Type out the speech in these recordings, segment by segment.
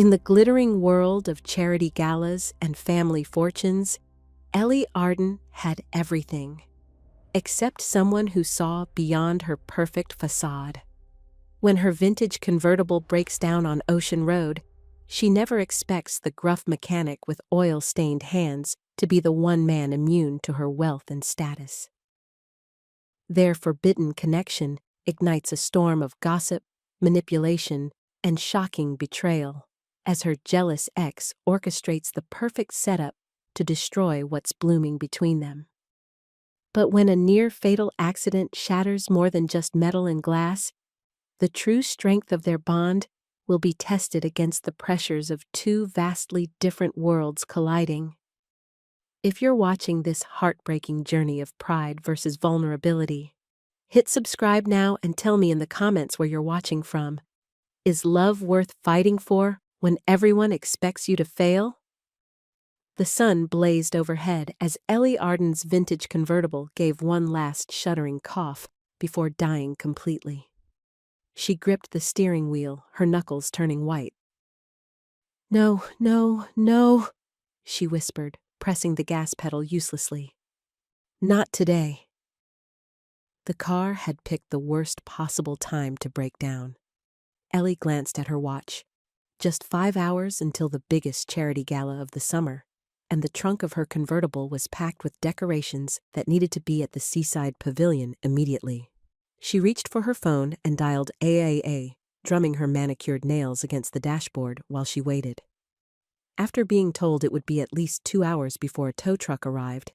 In the glittering world of charity galas and family fortunes, Ellie Arden had everything, except someone who saw beyond her perfect facade. When her vintage convertible breaks down on Ocean Road, she never expects the gruff mechanic with oil-stained hands to be the one man immune to her wealth and status. Their forbidden connection ignites a storm of gossip, manipulation, and shocking betrayal, as her jealous ex orchestrates the perfect setup to destroy what's blooming between them. But when a near-fatal accident shatters more than just metal and glass, the true strength of their bond will be tested against the pressures of two vastly different worlds colliding. If you're watching this heartbreaking journey of pride versus vulnerability, hit subscribe now and tell me in the comments where you're watching from. Is love worth fighting for when everyone expects you to fail? The sun blazed overhead as Ellie Arden's vintage convertible gave one last shuddering cough before dying completely. She gripped the steering wheel, her knuckles turning white. "No, no, no," she whispered, pressing the gas pedal uselessly. "Not today." The car had picked the worst possible time to break down. Ellie glanced at her watch. Just 5 hours until the biggest charity gala of the summer, and the trunk of her convertible was packed with decorations that needed to be at the Seaside Pavilion immediately. She reached for her phone and dialed AAA, drumming her manicured nails against the dashboard while she waited. After being told it would be at least 2 hours before a tow truck arrived,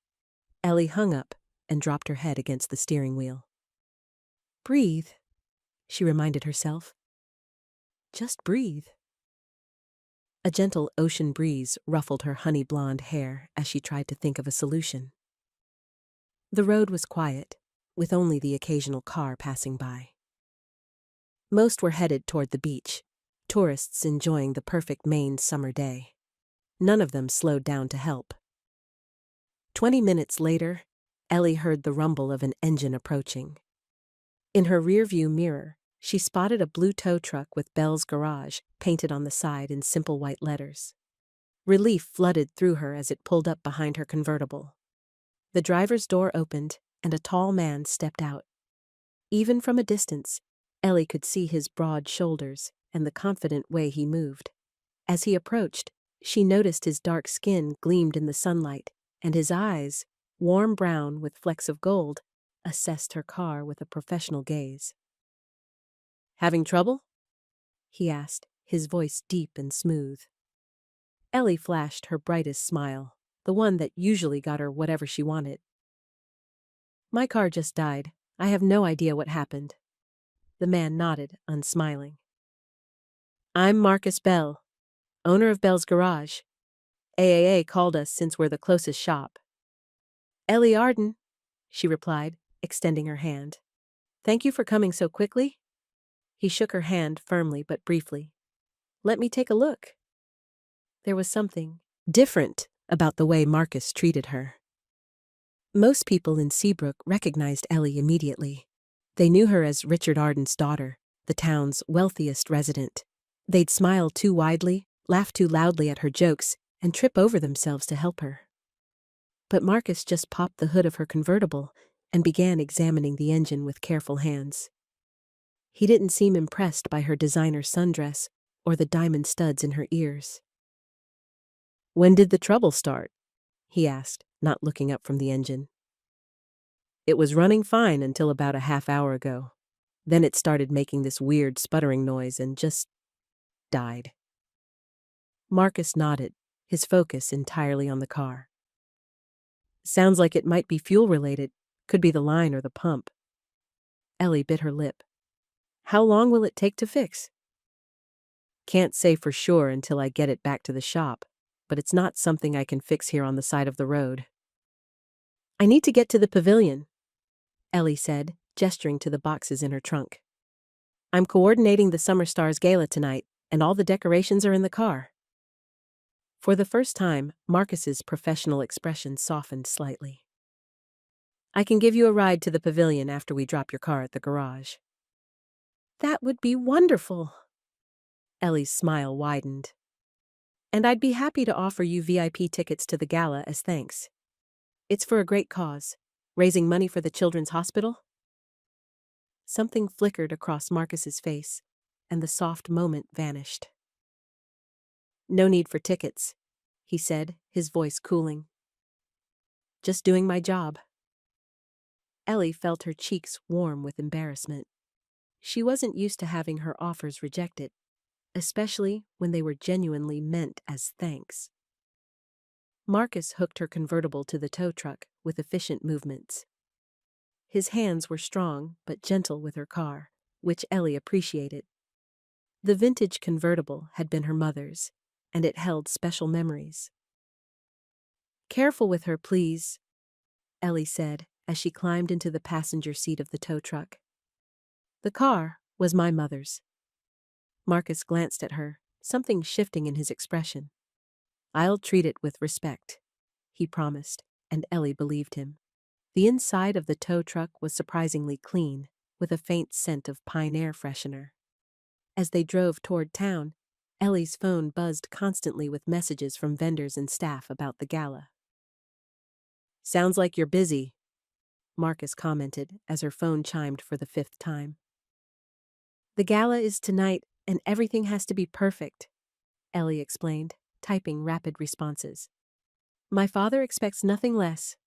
Ellie hung up and dropped her head against the steering wheel. "Breathe," she reminded herself. "Just breathe." A gentle ocean breeze ruffled her honey-blonde hair as she tried to think of a solution. The road was quiet, with only the occasional car passing by. Most were headed toward the beach, tourists enjoying the perfect Maine summer day. None of them slowed down to help. 20 minutes later, Ellie heard the rumble of an engine approaching. In her rearview mirror, she spotted a blue tow truck with Bell's Garage painted on the side in simple white letters. Relief flooded through her as it pulled up behind her convertible. The driver's door opened, and a tall man stepped out. Even from a distance, Ellie could see his broad shoulders and the confident way he moved. As he approached, she noticed his dark skin gleamed in the sunlight, and his eyes, warm brown with flecks of gold, assessed her car with a professional gaze. "Having trouble?" he asked, his voice deep and smooth. Ellie flashed her brightest smile, the one that usually got her whatever she wanted. "My car just died. I have no idea what happened." The man nodded, unsmiling. "I'm Marcus Bell, owner of Bell's Garage. AAA called us since we're the closest shop." "Ellie Arden," she replied, extending her hand. "Thank you for coming so quickly." He shook her hand firmly but briefly. "Let me take a look." There was something different about the way Marcus treated her. Most people in Seabrook recognized Ellie immediately. They knew her as Richard Arden's daughter, the town's wealthiest resident. They'd smile too widely, laugh too loudly at her jokes, and trip over themselves to help her. But Marcus just popped the hood of her convertible and began examining the engine with careful hands. He didn't seem impressed by her designer sundress or the diamond studs in her ears. "When did the trouble start?" he asked, not looking up from the engine. "It was running fine until about a half hour ago. Then it started making this weird sputtering noise and just died." Marcus nodded, his focus entirely on the car. "Sounds like it might be fuel-related. Could be the line or the pump." Ellie bit her lip. "How long will it take to fix?" "Can't say for sure until I get it back to the shop, but it's not something I can fix here on the side of the road." "I need to get to the pavilion," Ellie said, gesturing to the boxes in her trunk. "I'm coordinating the Summer Stars Gala tonight, and all the decorations are in the car." For the first time, Marcus's professional expression softened slightly. "I can give you a ride to the pavilion after we drop your car at the garage." "That would be wonderful." Ellie's smile widened. And I'd be happy to offer you VIP tickets to the gala as thanks. It's for a great cause, raising money for the children's hospital." Something flickered across Marcus's face, and the soft moment vanished. "No need for tickets," he said, his voice cooling. "Just doing my job." Ellie felt her cheeks warm with embarrassment. She wasn't used to having her offers rejected, especially when they were genuinely meant as thanks. Marcus hooked her convertible to the tow truck with efficient movements. His hands were strong but gentle with her car, which Ellie appreciated. The vintage convertible had been her mother's, and it held special memories. "Careful with her, please," Ellie said as she climbed into the passenger seat of the tow truck. "The car was my mother's." Marcus glanced at her, something shifting in his expression. "I'll treat it with respect," he promised, and Ellie believed him. The inside of the tow truck was surprisingly clean, with a faint scent of pine air freshener. As they drove toward town, Ellie's phone buzzed constantly with messages from vendors and staff about the gala. "Sounds like you're busy," Marcus commented as her phone chimed for the 5th time. "The gala is tonight, and everything has to be perfect," Ellie explained, typing rapid responses. "My father expects nothing less."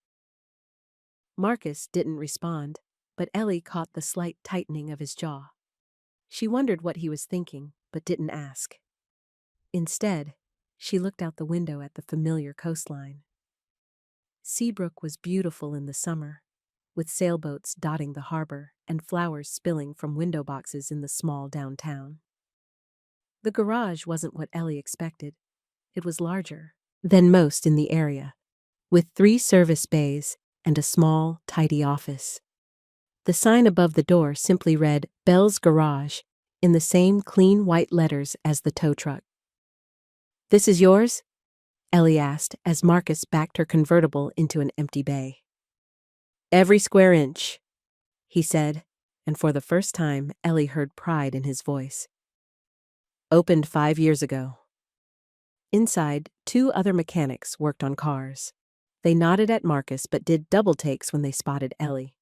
Marcus didn't respond, but Ellie caught the slight tightening of his jaw. She wondered what he was thinking, but didn't ask. Instead, she looked out the window at the familiar coastline. Seabrook was beautiful in the summer, with sailboats dotting the harbor and flowers spilling from window boxes in the small downtown. The garage wasn't what Ellie expected. It was larger than most in the area, with 3 service bays and a small, tidy office. The sign above the door simply read "Bell's Garage" in the same clean white letters as the tow truck. "This is yours?" Ellie asked as Marcus backed her convertible into an empty bay. "Every square inch," he said, and for the first time Ellie heard pride in his voice. "Opened 5 years ago." Inside, 2 other mechanics worked on cars. They nodded at Marcus but did double takes when they spotted Ellie.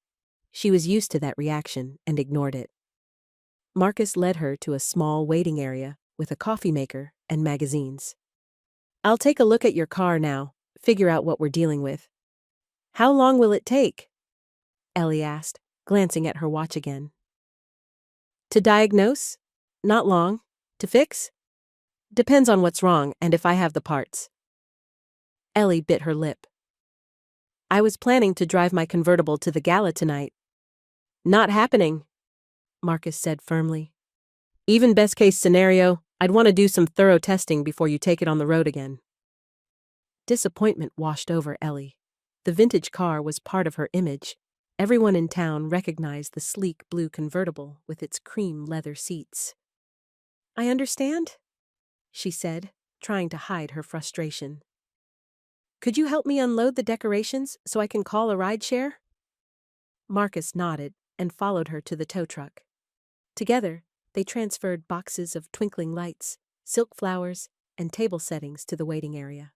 She was used to that reaction and ignored it. Marcus led her to a small waiting area with a coffee maker and magazines. "I'll take a look at your car now, figure out what we're dealing with." "How long will it take?" Ellie asked, glancing at her watch again. "To diagnose? Not long. To fix? Depends on what's wrong and if I have the parts." Ellie bit her lip. "I was planning to drive my convertible to the gala tonight." "Not happening," Marcus said firmly. "Even best case scenario, I'd want to do some thorough testing before you take it on the road again." Disappointment washed over Ellie. The vintage car was part of her image. Everyone in town recognized the sleek blue convertible with its cream leather seats. "I understand," she said, trying to hide her frustration. "Could you help me unload the decorations so I can call a rideshare?" Marcus nodded and followed her to the tow truck. Together, they transferred boxes of twinkling lights, silk flowers, and table settings to the waiting area.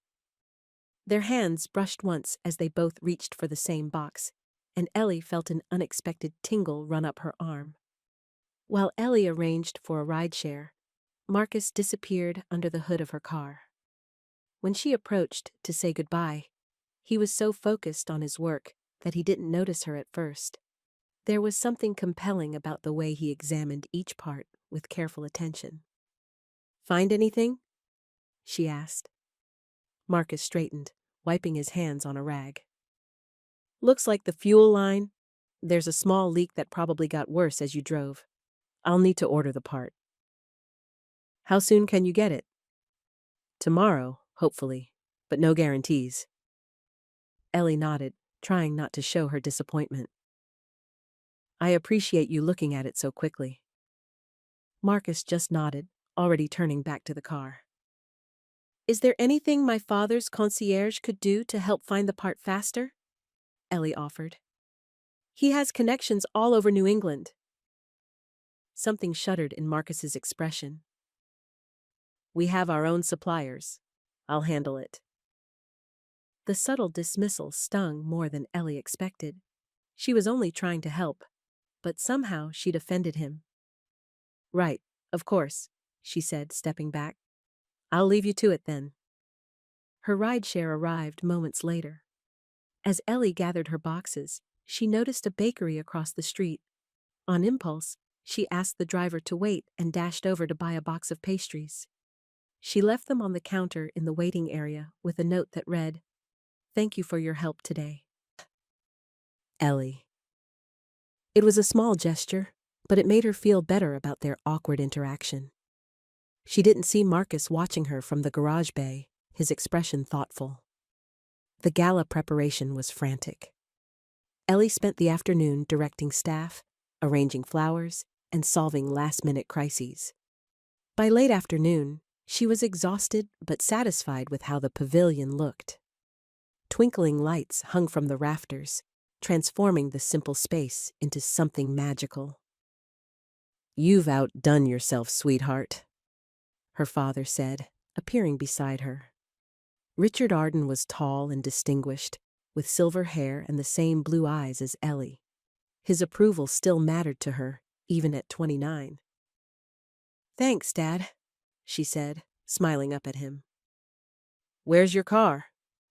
Their hands brushed once as they both reached for the same box, and Ellie felt an unexpected tingle run up her arm. While Ellie arranged for a rideshare, Marcus disappeared under the hood of her car. When she approached to say goodbye, he was so focused on his work that he didn't notice her at first. There was something compelling about the way he examined each part with careful attention. "Find anything?" she asked. Marcus straightened, wiping his hands on a rag. "Looks like the fuel line. There's a small leak that probably got worse as you drove. I'll need to order the part." "How soon can you get it?" "Tomorrow, hopefully, but no guarantees." Ellie nodded, trying not to show her disappointment. "I appreciate you looking at it so quickly." Marcus just nodded, already turning back to the car. "Is there anything my father's concierge could do to help find the part faster?" Ellie offered. "He has connections all over New England." Something shuddered in Marcus's expression. "We have our own suppliers," I'll handle it." The subtle dismissal stung more than Ellie expected. She was only trying to help, but somehow she'd offended him. "Right, of course," she said, stepping back. "I'll leave you to it then." Her rideshare arrived moments later. As Ellie gathered her boxes, she noticed a bakery across the street. On impulse, she asked the driver to wait and dashed over to buy a box of pastries. She left them on the counter in the waiting area with a note that read, "Thank you for your help today, Ellie." It was a small gesture, but it made her feel better about their awkward interaction. She didn't see Marcus watching her from the garage bay, his expression thoughtful. The gala preparation was frantic. Ellie spent the afternoon directing staff, arranging flowers, and solving last-minute crises. By late afternoon, she was exhausted but satisfied with how the pavilion looked. Twinkling lights hung from the rafters, transforming the simple space into something magical. "You've outdone yourself, sweetheart," her father said, appearing beside her. Richard Arden was tall and distinguished, with silver hair and the same blue eyes as Ellie. His approval still mattered to her, even at 29. "Thanks, Dad," she said, smiling up at him. "Where's your car?"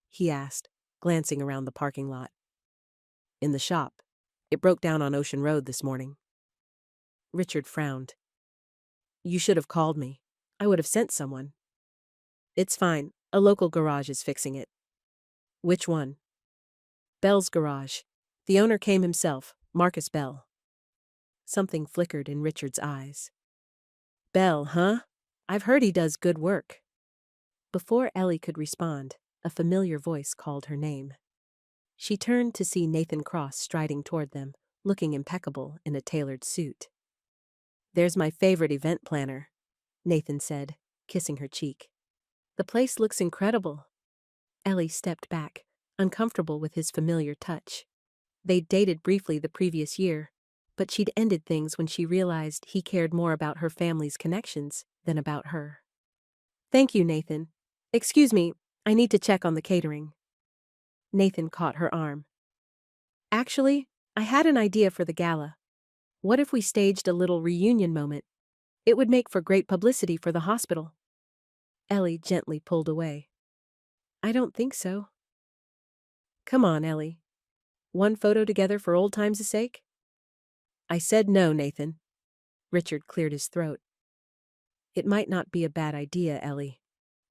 he asked, glancing around the parking lot. "In the shop. It broke down on Ocean Road this morning." Richard frowned. "You should have called me. I would have sent someone." "It's fine. A local garage is fixing it." "Which one?" "Bell's garage. The owner came himself, Marcus Bell." Something flickered in Richard's eyes. "Bell, huh? I've heard he does good work." Before Ellie could respond, a familiar voice called her name. She turned to see Nathan Cross striding toward them, looking impeccable in a tailored suit. "There's my favorite event planner," Nathan said, kissing her cheek. "The place looks incredible." Ellie stepped back, uncomfortable with his familiar touch. They'd dated briefly the previous year, but she'd ended things when she realized he cared more about her family's connections than about her. "Thank you, Nathan. Excuse me, I need to check on the catering." Nathan caught her arm. "Actually, I had an idea for the gala. What if we staged a little reunion moment? It would make for great publicity for the hospital." Ellie gently pulled away. "I don't think so." "Come on, Ellie. One photo together for old times' sake?" "I said no, Nathan." Richard cleared his throat. "It might not be a bad idea, Ellie.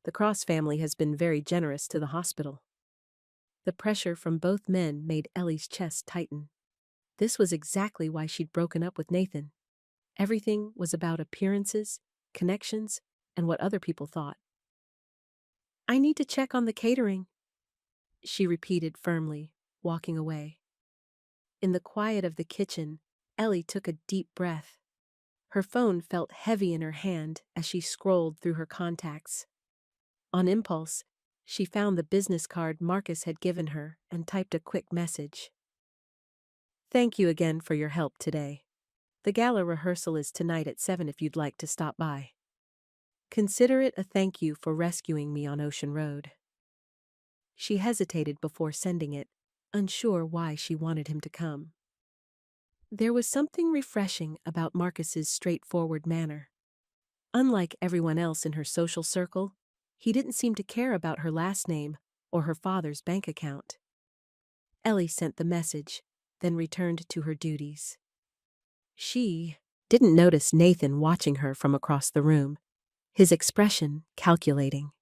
The Cross family has been very generous to the hospital." The pressure from both men made Ellie's chest tighten. This was exactly why she'd broken up with Nathan. Everything was about appearances, connections, and what other people thought. "I need to check on the catering," she repeated firmly, walking away. In the quiet of the kitchen, Ellie took a deep breath. Her phone felt heavy in her hand as she scrolled through her contacts. On impulse, she found the business card Marcus had given her and typed a quick message. "Thank you again for your help today. The gala rehearsal is tonight at 7 if you'd like to stop by. Consider it a thank you for rescuing me on Ocean Road." She hesitated before sending it, unsure why she wanted him to come. There was something refreshing about Marcus's straightforward manner. Unlike everyone else in her social circle, he didn't seem to care about her last name or her father's bank account. Ellie sent the message, then returned to her duties. She didn't notice Nathan watching her from across the room, his expression calculating.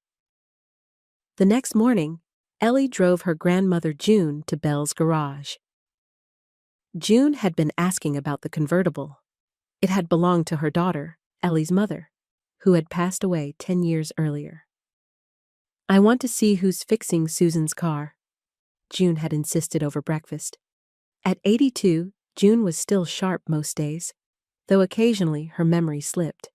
The next morning, Ellie drove her grandmother June to Bell's garage. June had been asking about the convertible. It had belonged to her daughter, Ellie's mother, who had passed away 10 years earlier. "I want to see who's fixing Susan's car," June had insisted over breakfast. At 82, June was still sharp most days, though occasionally her memory slipped.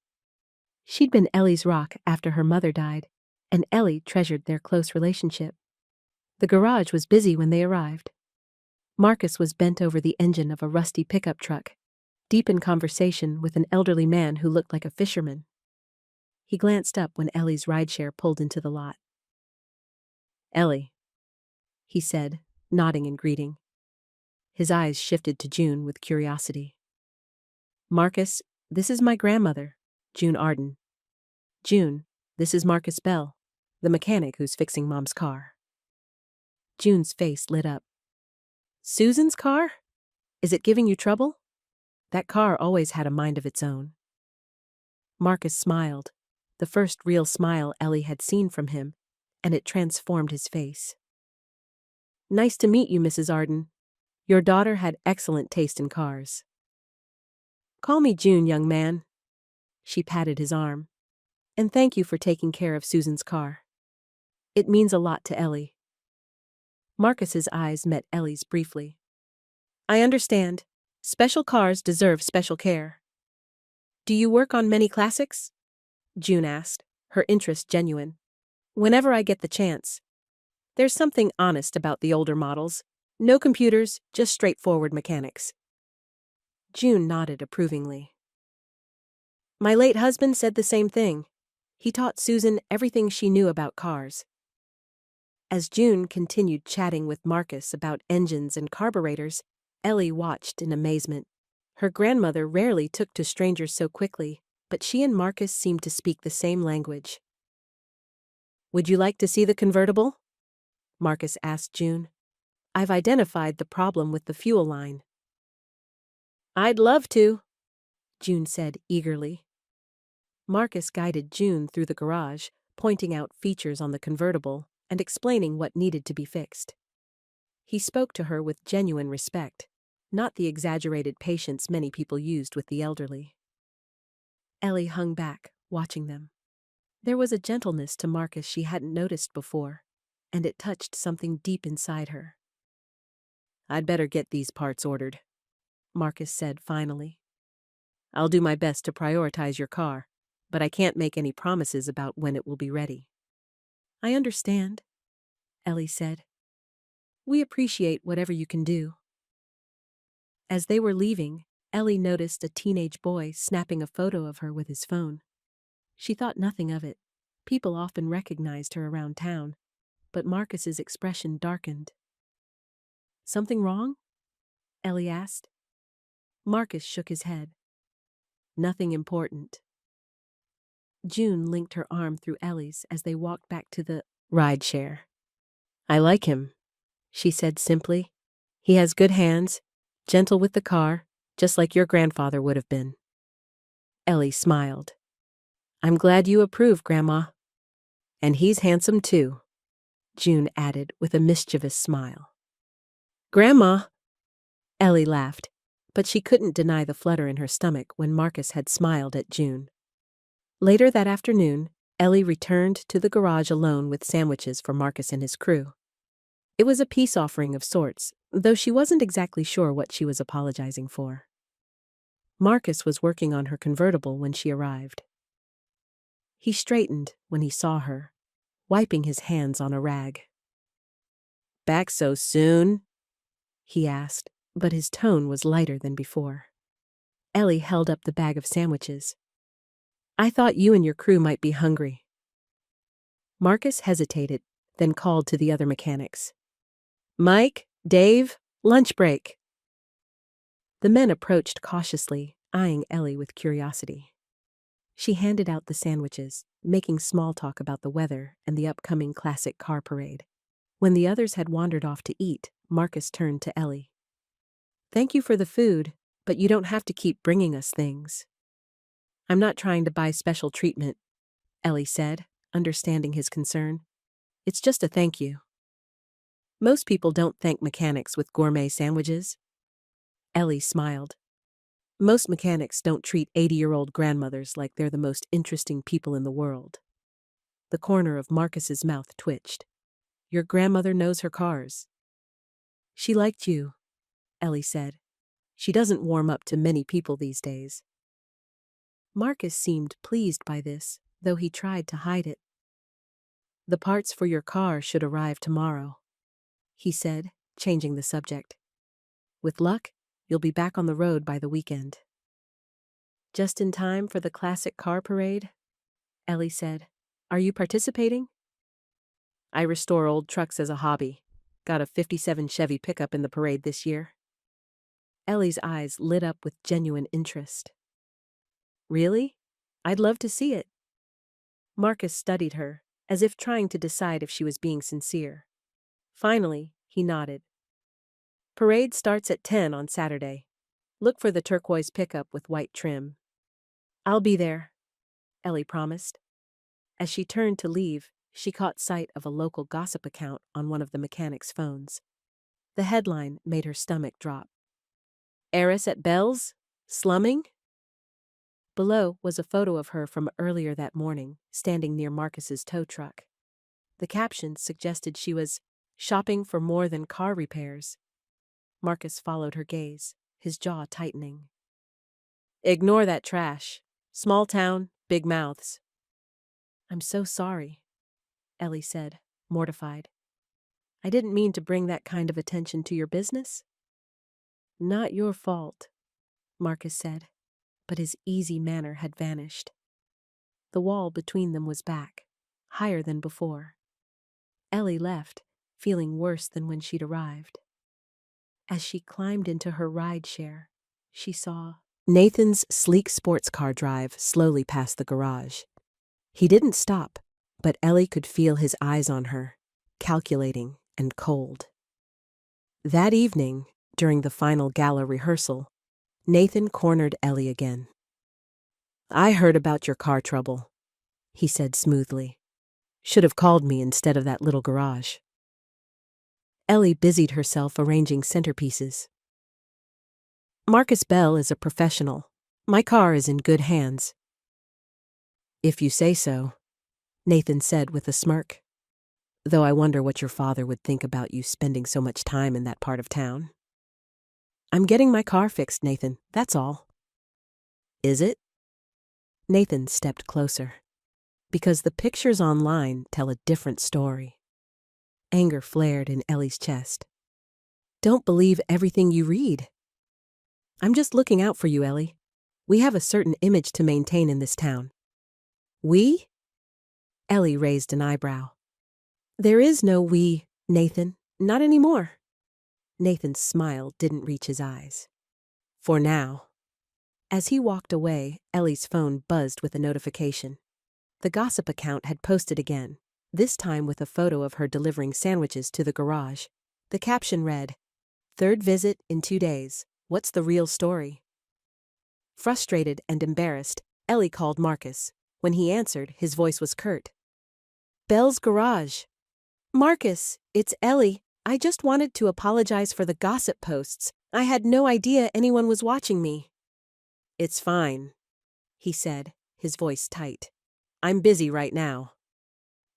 She'd been Ellie's rock after her mother died, and Ellie treasured their close relationship. The garage was busy when they arrived. Marcus was bent over the engine of a rusty pickup truck, deep in conversation with an elderly man who looked like a fisherman. He glanced up when Ellie's rideshare pulled into the lot. Ellie, he said, nodding in greeting. His eyes shifted to June with curiosity. Marcus, this is my grandmother, June Arden. June, this is Marcus Bell, the mechanic who's fixing Mom's car. June's face lit up. Susan's car? Is it giving you trouble? That car always had a mind of its own. Marcus smiled, the first real smile Ellie had seen from him, and it transformed his face. Nice to meet you, Mrs. Arden. Your daughter had excellent taste in cars. Call me June, young man. She patted his arm. And thank you for taking care of Susan's car. It means a lot to Ellie. Marcus's eyes met Ellie's briefly. I understand. Special cars deserve special care. Do you work on many classics? June asked, her interest genuine. Whenever I get the chance. There's something honest about the older models. No computers, just straightforward mechanics. June nodded approvingly. My late husband said the same thing. He taught Susan everything she knew about cars. As June continued chatting with Marcus about engines and carburetors, Ellie watched in amazement. Her grandmother rarely took to strangers so quickly, but she and Marcus seemed to speak the same language. Would you like to see the convertible? Marcus asked June. I've identified the problem with the fuel line. I'd love to, June said eagerly. Marcus guided June through the garage, pointing out features on the convertible and explaining what needed to be fixed. He spoke to her with genuine respect, not the exaggerated patience many people used with the elderly. Ellie hung back, watching them. There was a gentleness to Marcus she hadn't noticed before, and it touched something deep inside her. I'd better get these parts ordered, Marcus said finally. I'll do my best to prioritize your car, but I can't make any promises about when it will be ready. I understand, Ellie said. We appreciate whatever you can do. As they were leaving, Ellie noticed a teenage boy snapping a photo of her with his phone. She thought nothing of it. People often recognized her around town, but Marcus's expression darkened. Something wrong? Ellie asked. Marcus shook his head. Nothing important. June linked her arm through Ellie's as they walked back to the rideshare. I like him, she said simply. He has good hands, gentle with the car, just like your grandfather would have been. Ellie smiled. I'm glad you approve, Grandma. And he's handsome too, June added with a mischievous smile. Grandma! Ellie laughed, but she couldn't deny the flutter in her stomach when Marcus had smiled at June. Later that afternoon, Ellie returned to the garage alone with sandwiches for Marcus and his crew. It was a peace offering of sorts, though she wasn't exactly sure what she was apologizing for. Marcus was working on her convertible when she arrived. He straightened when he saw her, wiping his hands on a rag. Back so soon? He asked, but his tone was lighter than before. Ellie held up the bag of sandwiches. I thought you and your crew might be hungry. Marcus hesitated, then called to the other mechanics. Mike, Dave, lunch break. The men approached cautiously, eyeing Ellie with curiosity. She handed out the sandwiches, making small talk about the weather and the upcoming classic car parade. When the others had wandered off to eat, Marcus turned to Ellie. Thank you for the food, but you don't have to keep bringing us things. I'm not trying to buy special treatment, Ellie said, understanding his concern. It's just a thank you. Most people don't thank mechanics with gourmet sandwiches. Ellie smiled. Most mechanics don't treat 80-year-old grandmothers like they're the most interesting people in the world. The corner of Marcus's mouth twitched. Your grandmother knows her cars. She liked you, Ellie said. She doesn't warm up to many people these days. Marcus seemed pleased by this, though he tried to hide it. The parts for your car should arrive tomorrow, he said, changing the subject. With luck, you'll be back on the road by the weekend. Just in time for the classic car parade? Ellie said. Are you participating? I restore old trucks as a hobby. Got a '57 Chevy pickup in the parade this year." Ellie's eyes lit up with genuine interest. "Really? I'd love to see it." Marcus studied her, as if trying to decide if she was being sincere. Finally, he nodded. "Parade starts at 10 on Saturday. Look for the turquoise pickup with white trim." "I'll be there," Ellie promised. As she turned to leave, she caught sight of a local gossip account on one of the mechanic's phones. The headline made her stomach drop. "Heiress at Bell's? Slumming?" Below was a photo of her from earlier that morning, standing near Marcus's tow truck. The caption suggested she was shopping for more than car repairs. Marcus followed her gaze, his jaw tightening. "Ignore that trash. Small town, big mouths." "I'm so sorry," Ellie said, mortified. "I didn't mean to bring that kind of attention to your business." "Not your fault," Marcus said, but his easy manner had vanished. The wall between them was back, higher than before. Ellie left, feeling worse than when she'd arrived. As she climbed into her rideshare, she saw Nathan's sleek sports car drive slowly past the garage. He didn't stop, but Ellie could feel his eyes on her, calculating and cold. That evening, during the final gala rehearsal, Nathan cornered Ellie again. "I heard about your car trouble," he said smoothly. "Should have called me instead of that little garage." Ellie busied herself arranging centerpieces. "Marcus Bell is a professional. My car is in good hands." "If you say so," Nathan said with a smirk. "Though I wonder what your father would think about you spending so much time in that part of town." "I'm getting my car fixed, Nathan, that's all." "Is it?" Nathan stepped closer. "Because the pictures online tell a different story." Anger flared in Ellie's chest. "Don't believe everything you read." "I'm just looking out for you, Ellie. We have a certain image to maintain in this town." "We?" Ellie raised an eyebrow. "There is no we, Nathan. Not anymore." Nathan's smile didn't reach his eyes. "For now." As he walked away, Ellie's phone buzzed with a notification. The gossip account had posted again, this time with a photo of her delivering sandwiches to the garage. The caption read, "Third visit in 2 days. What's the real story?" Frustrated and embarrassed, Ellie called Marcus. When he answered, his voice was curt. "Bell's Garage." "Marcus, it's Ellie. I just wanted to apologize for the gossip posts. I had no idea anyone was watching me." "It's fine," he said, his voice tight. "I'm busy right now."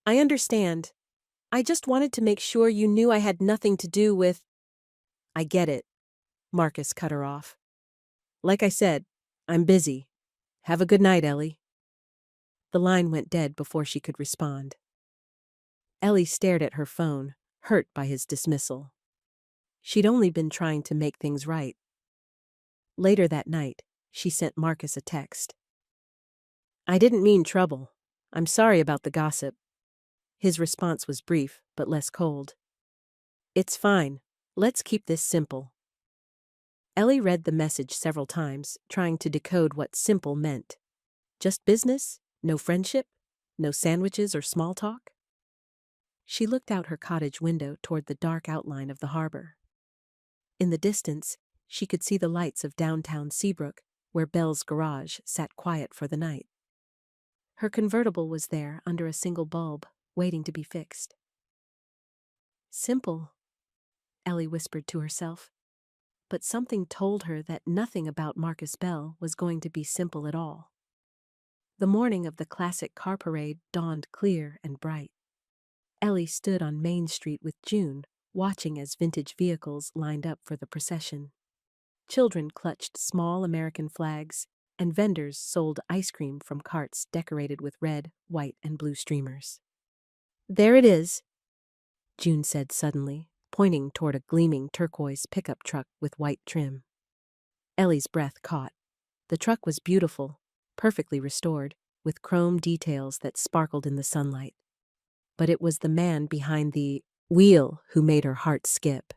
"I understand. I just wanted to make sure you knew I had nothing to do with—" "I get it," Marcus cut her off. "Like I said, I'm busy. Have a good night, Ellie." The line went dead before she could respond. Ellie stared at her phone, hurt by his dismissal. She'd only been trying to make things right. Later that night, she sent Marcus a text. "I didn't mean trouble. I'm sorry about the gossip." His response was brief, but less cold. "It's fine. Let's keep this simple." Ellie read the message several times, trying to decode what simple meant. Just business? No friendship? No sandwiches or small talk? She looked out her cottage window toward the dark outline of the harbor. In the distance, she could see the lights of downtown Seabrook, where Bell's Garage sat quiet for the night. Her convertible was there under a single bulb, waiting to be fixed. "Simple," Ellie whispered to herself. But something told her that nothing about Marcus Bell was going to be simple at all. The morning of the classic car parade dawned clear and bright. Ellie stood on Main Street with June, watching as vintage vehicles lined up for the procession. Children clutched small American flags, and vendors sold ice cream from carts decorated with red, white, and blue streamers. "There it is," June said suddenly, pointing toward a gleaming turquoise pickup truck with white trim. Ellie's breath caught. The truck was beautiful, perfectly restored, with chrome details that sparkled in the sunlight. but it was the man behind the wheel who made her heart skip.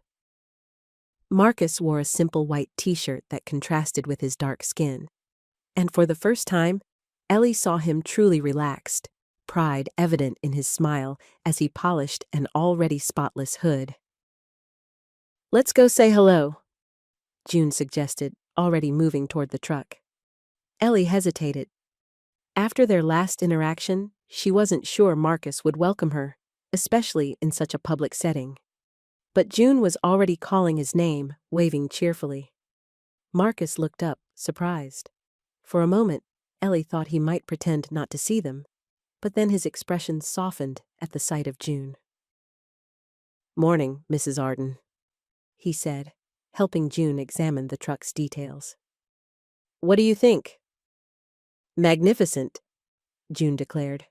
Marcus wore a simple white t-shirt that contrasted with his dark skin, and for the first time, Ellie saw him truly relaxed, pride evident in his smile as he polished an already spotless hood. "Let's go say hello," June suggested, already moving toward the truck. Ellie hesitated. After their last interaction, she wasn't sure Marcus would welcome her, especially in such a public setting. But June was already calling his name, waving cheerfully. Marcus looked up, surprised. For a moment, Ellie thought he might pretend not to see them, but then his expression softened at the sight of June. "Morning, Mrs. Arden," he said, helping June examine the truck's details. "What do you think?" "Magnificent," June declared.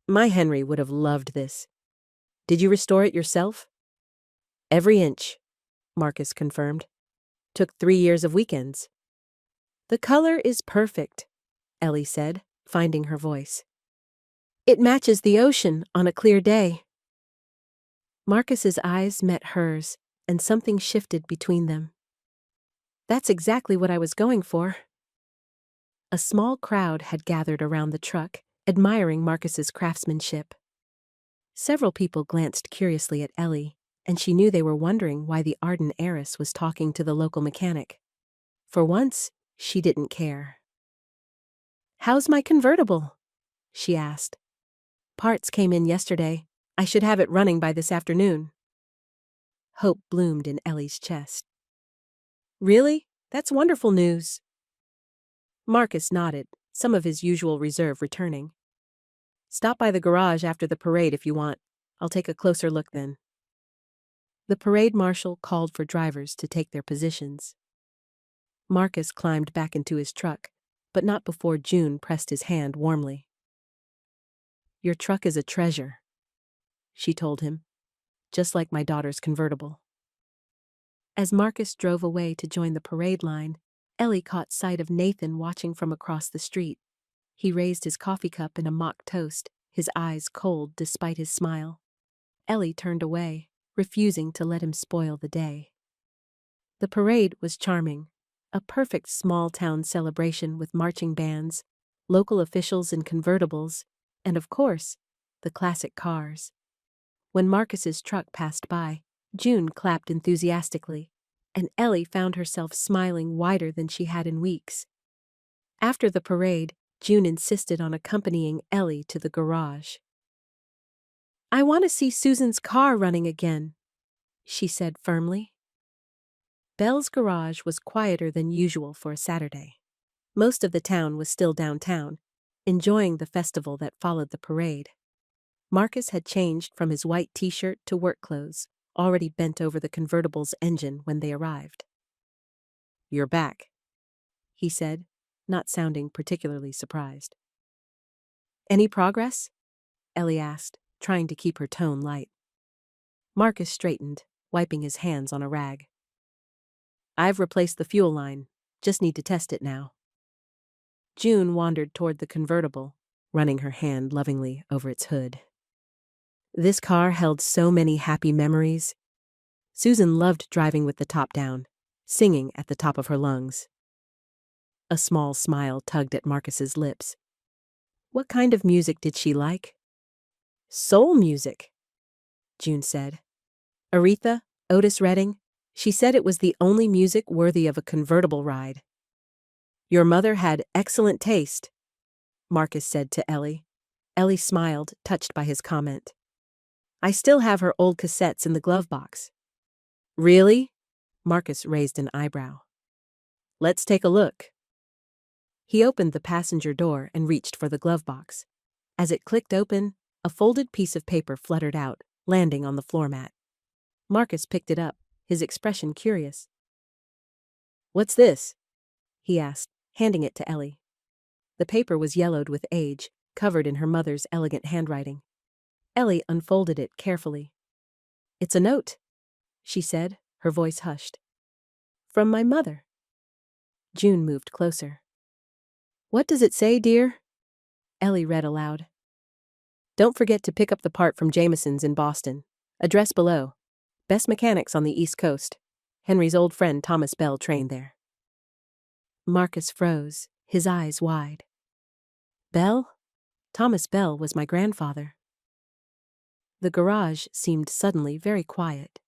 "My Henry would have loved this. Did you restore it yourself?" "Every inch," Marcus confirmed. "Took 3 years of weekends." "The color is perfect," Ellie said, finding her voice. "It matches the ocean on a clear day." Marcus's eyes met hers, and something shifted between them. "That's exactly what I was going for." A small crowd had gathered around the truck, admiring Marcus's craftsmanship. Several people glanced curiously at Ellie, and she knew they were wondering why the Arden heiress was talking to the local mechanic. For once, she didn't care. "How's my convertible?" she asked. "Parts came in yesterday. I should have it running by this afternoon." Hope bloomed in Ellie's chest. "Really? That's wonderful news." Marcus nodded, some of his usual reserve returning. "Stop by the garage after the parade if you want. I'll take a closer look then." The parade marshal called for drivers to take their positions. Marcus climbed back into his truck, but not before June pressed his hand warmly. "Your truck is a treasure," she told him, "just like my daughter's convertible." As Marcus drove away to join the parade line, Ellie caught sight of Nathan watching from across the street. He raised his coffee cup in a mock toast, his eyes cold despite his smile. Ellie turned away, refusing to let him spoil the day. The parade was charming, a perfect small-town celebration with marching bands, local officials in convertibles, and of course, the classic cars. When Marcus's truck passed by, June clapped enthusiastically, and Ellie found herself smiling wider than she had in weeks. After the parade, June insisted on accompanying Ellie to the garage. "I want to see Susan's car running again," she said firmly. Belle's garage was quieter than usual for a Saturday. Most of the town was still downtown, enjoying the festival that followed the parade. Marcus had changed from his white t-shirt to work clothes, already bent over the convertible's engine when they arrived. "You're back," he said, not sounding particularly surprised. "Any progress?" Ellie asked, trying to keep her tone light. Marcus straightened, wiping his hands on a rag. "I've replaced the fuel line. Just need to test it now." June wandered toward the convertible, running her hand lovingly over its hood. This car held so many happy memories. Susan loved driving with the top down, singing at the top of her lungs. A small smile tugged at Marcus's lips. What kind of music did she like? "Soul music," June said. "Aretha, Otis Redding, she said it was the only music worthy of a convertible ride." "Your mother had excellent taste," Marcus said to Ellie. Ellie smiled, touched by his comment. "I still have her old cassettes in the glove box." "Really?" Marcus raised an eyebrow. "Let's take a look." He opened the passenger door and reached for the glove box. As it clicked open, a folded piece of paper fluttered out, landing on the floor mat. Marcus picked it up, his expression curious. "What's this?" he asked, handing it to Ellie. The paper was yellowed with age, covered in her mother's elegant handwriting. Ellie unfolded it carefully. "It's a note," she said, her voice hushed. "From my mother." June moved closer. "What does it say, dear?" Ellie read aloud. Don't forget to pick up the part from Jameson's in Boston. Address below. Best mechanics on the East Coast. Henry's old friend Thomas Bell trained there. Marcus froze, his eyes wide. Bell? Thomas Bell was my grandfather. The garage seemed suddenly very quiet.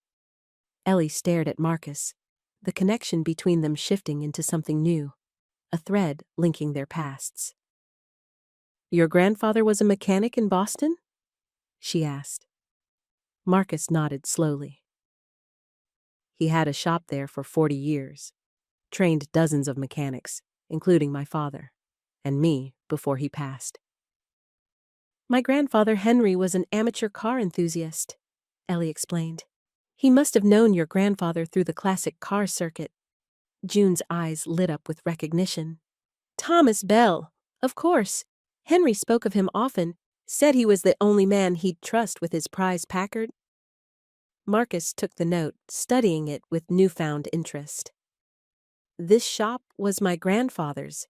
Ellie stared at Marcus, the connection between them shifting into something new, a thread linking their pasts. Your grandfather was a mechanic in Boston? She asked. Marcus nodded slowly. He had a shop there for 40 years, trained dozens of mechanics, including my father, and me before he passed. My grandfather Henry was an amateur car enthusiast, Ellie explained. He must have known your grandfather through the classic car circuit. June's eyes lit up with recognition. Thomas Bell, of course. Henry spoke of him often, said he was the only man he'd trust with his prize Packard. Marcus took the note, studying it with newfound interest. This shop was my grandfather's.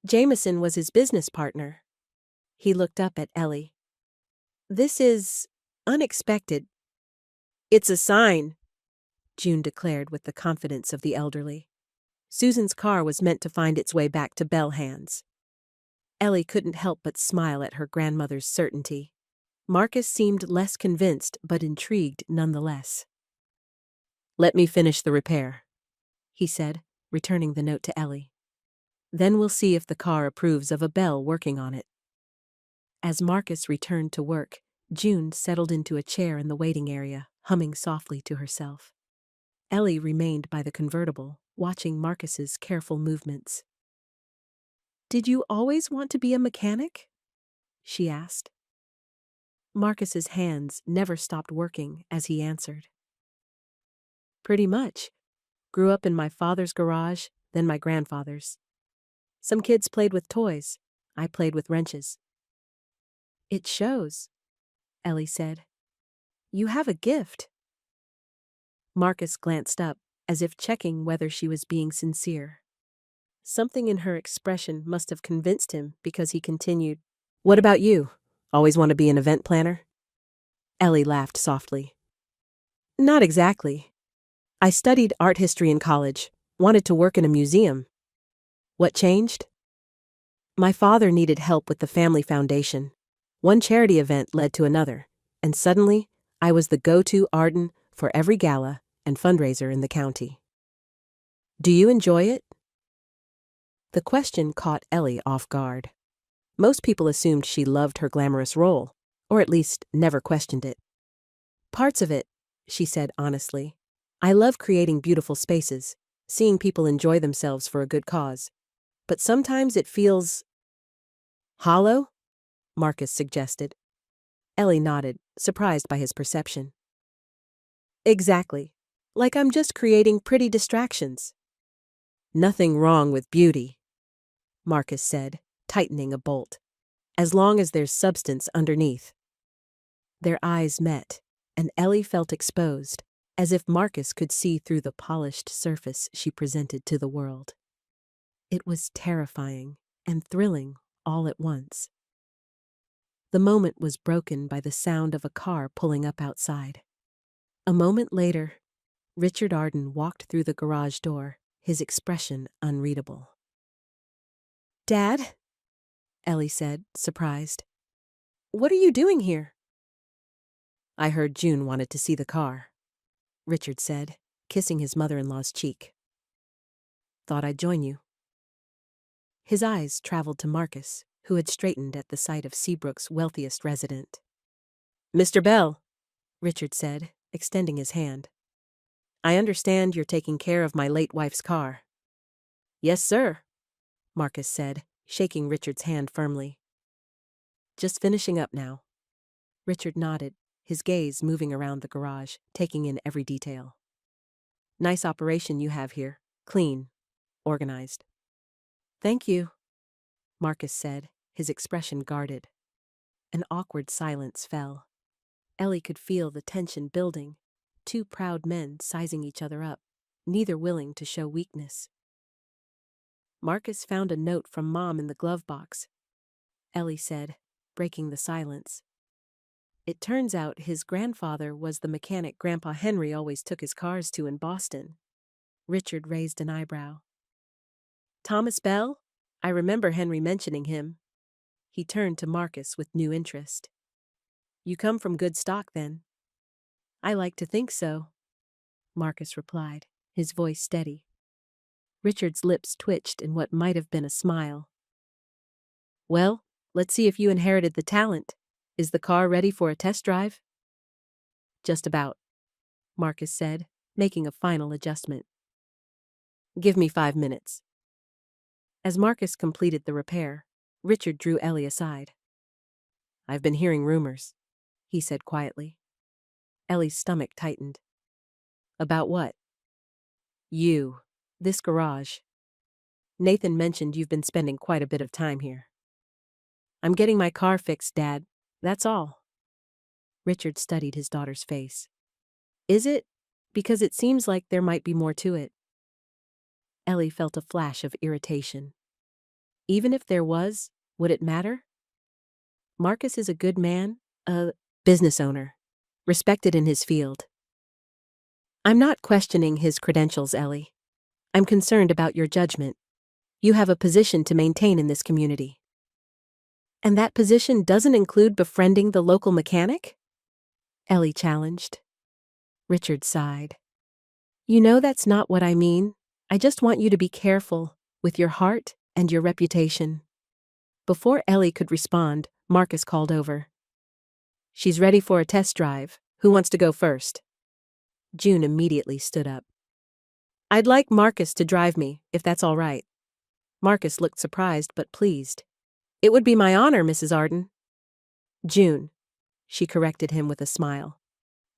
Jameson was his business partner. He looked up at Ellie. This is unexpected. It's a sign, June declared with the confidence of the elderly. Susan's car was meant to find its way back to Bell hands. Ellie couldn't help but smile at her grandmother's certainty. Marcus seemed less convinced but intrigued nonetheless. Let me finish the repair, he said, returning the note to Ellie. Then we'll see if the car approves of a Bell working on it. As Marcus returned to work, June settled into a chair in the waiting area, humming softly to herself. Ellie remained by the convertible, watching Marcus's careful movements. Did you always want to be a mechanic? She asked. Marcus's hands never stopped working as he answered. Pretty much. Grew up in my father's garage, then my grandfather's. Some kids played with toys. I played with wrenches. It shows, Ellie said. You have a gift. Marcus glanced up, as if checking whether she was being sincere. Something in her expression must have convinced him because he continued, What about you? Always want to be an event planner? Ellie laughed softly. Not exactly. I studied art history in college, wanted to work in a museum. What changed? My father needed help with the family foundation. One charity event led to another, and suddenly I was the go-to Arden for every gala and fundraiser in the county. Do you enjoy it? The question caught Ellie off guard. Most people assumed she loved her glamorous role, or at least never questioned it. Parts of it, she said honestly. I love creating beautiful spaces, seeing people enjoy themselves for a good cause. But sometimes it feels hollow, Marcus suggested. Ellie nodded, surprised by his perception. Exactly. Like I'm just creating pretty distractions. Nothing wrong with beauty, Marcus said, tightening a bolt, as long as there's substance underneath. Their eyes met, and Ellie felt exposed, as if Marcus could see through the polished surface she presented to the world. It was terrifying and thrilling all at once. The moment was broken by the sound of a car pulling up outside. A moment later, Richard Arden walked through the garage door, his expression unreadable. Dad? Ellie said, surprised. What are you doing here? I heard June wanted to see the car, Richard said, kissing his mother-in-law's cheek. Thought I'd join you. His eyes traveled to Marcus, who had straightened at the sight of Seabrook's wealthiest resident. Mr. Bell, Richard said, extending his hand. I understand you're taking care of my late wife's car. Yes, sir, Marcus said, shaking Richard's hand firmly. Just finishing up now. Richard nodded, his gaze moving around the garage, taking in every detail. Nice operation you have here. Clean. Organized. Thank you, Marcus said, his expression guarded. An awkward silence fell. Ellie could feel the tension building, two proud men sizing each other up, neither willing to show weakness. Marcus found a note from Mom in the glove box, Ellie said, breaking the silence. It turns out his grandfather was the mechanic Grandpa Henry always took his cars to in Boston. Richard raised an eyebrow. Thomas Bell? I remember Henry mentioning him. He turned to Marcus with new interest. You come from good stock, then? I like to think so, Marcus replied, his voice steady. Richard's lips twitched in what might have been a smile. Well, let's see if you inherited the talent. Is the car ready for a test drive? Just about, Marcus said, making a final adjustment. Give me 5 minutes. As Marcus completed the repair, Richard drew Ellie aside. I've been hearing rumors, he said quietly. Ellie's stomach tightened. About what? You. This garage. Nathan mentioned you've been spending quite a bit of time here. I'm getting my car fixed, Dad. That's all. Richard studied his daughter's face. Is it? Because it seems like there might be more to it. Ellie felt a flash of irritation. Even if there was, would it matter? Marcus is a good man, a business owner, respected in his field. I'm not questioning his credentials, Ellie. I'm concerned about your judgment. You have a position to maintain in this community. And that position doesn't include befriending the local mechanic? Ellie challenged. Richard sighed. You know that's not what I mean. I just want you to be careful with your heart and your reputation. Before Ellie could respond, Marcus called over. She's ready for a test drive. Who wants to go first? June immediately stood up. I'd like Marcus to drive me, if that's all right. Marcus looked surprised but pleased. It would be my honor, Mrs. Arden. June, she corrected him with a smile.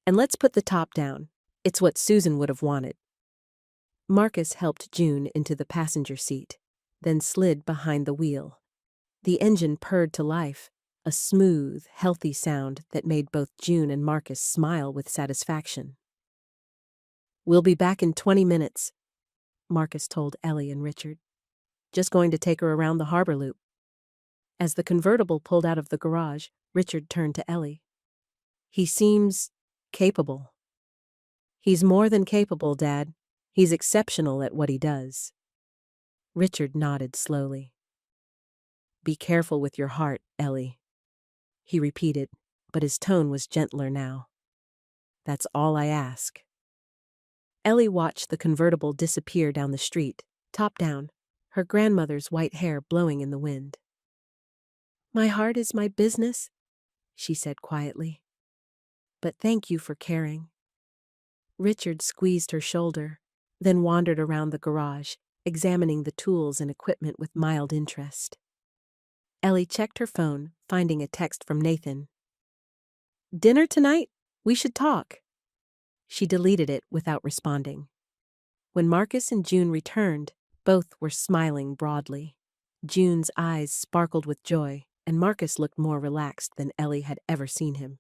And let's put the top down. It's what Susan would have wanted. Marcus helped June into the passenger seat, then slid behind the wheel. The engine purred to life, a smooth, healthy sound that made both June and Marcus smile with satisfaction. We'll be back in 20 minutes, Marcus told Ellie and Richard. Just going to take her around the harbor loop. As the convertible pulled out of the garage, Richard turned to Ellie. He seems capable. He's more than capable, Dad. He's exceptional at what he does. Richard nodded slowly. Be careful with your heart, Ellie, he repeated, but his tone was gentler now. That's all I ask. Ellie watched the convertible disappear down the street, top down, her grandmother's white hair blowing in the wind. My heart is my business, she said quietly. But thank you for caring. Richard squeezed her shoulder, then wandered around the garage, examining the tools and equipment with mild interest. Ellie checked her phone, finding a text from Nathan. Dinner tonight? We should talk. She deleted it without responding. When Marcus and June returned, both were smiling broadly. June's eyes sparkled with joy, and Marcus looked more relaxed than Ellie had ever seen him.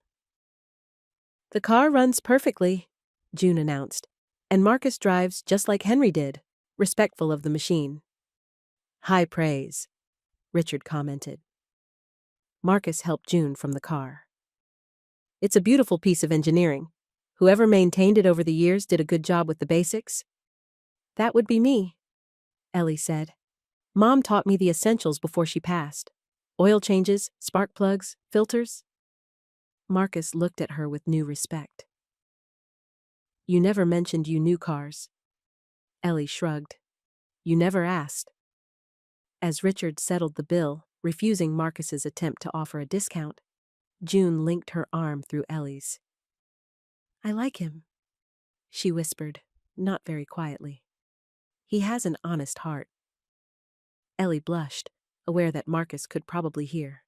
The car runs perfectly, June announced, and Marcus drives just like Henry did, respectful of the machine. High praise, Richard commented. Marcus helped June from the car. It's a beautiful piece of engineering. Whoever maintained it over the years did a good job with the basics. That would be me, Ellie said. Mom taught me the essentials before she passed. Oil changes, spark plugs, filters. Marcus looked at her with new respect. You never mentioned you knew cars. Ellie shrugged. You never asked. As Richard settled the bill, refusing Marcus's attempt to offer a discount, June linked her arm through Ellie's. I like him, she whispered, not very quietly. He has an honest heart. Ellie blushed, aware that Marcus could probably hear.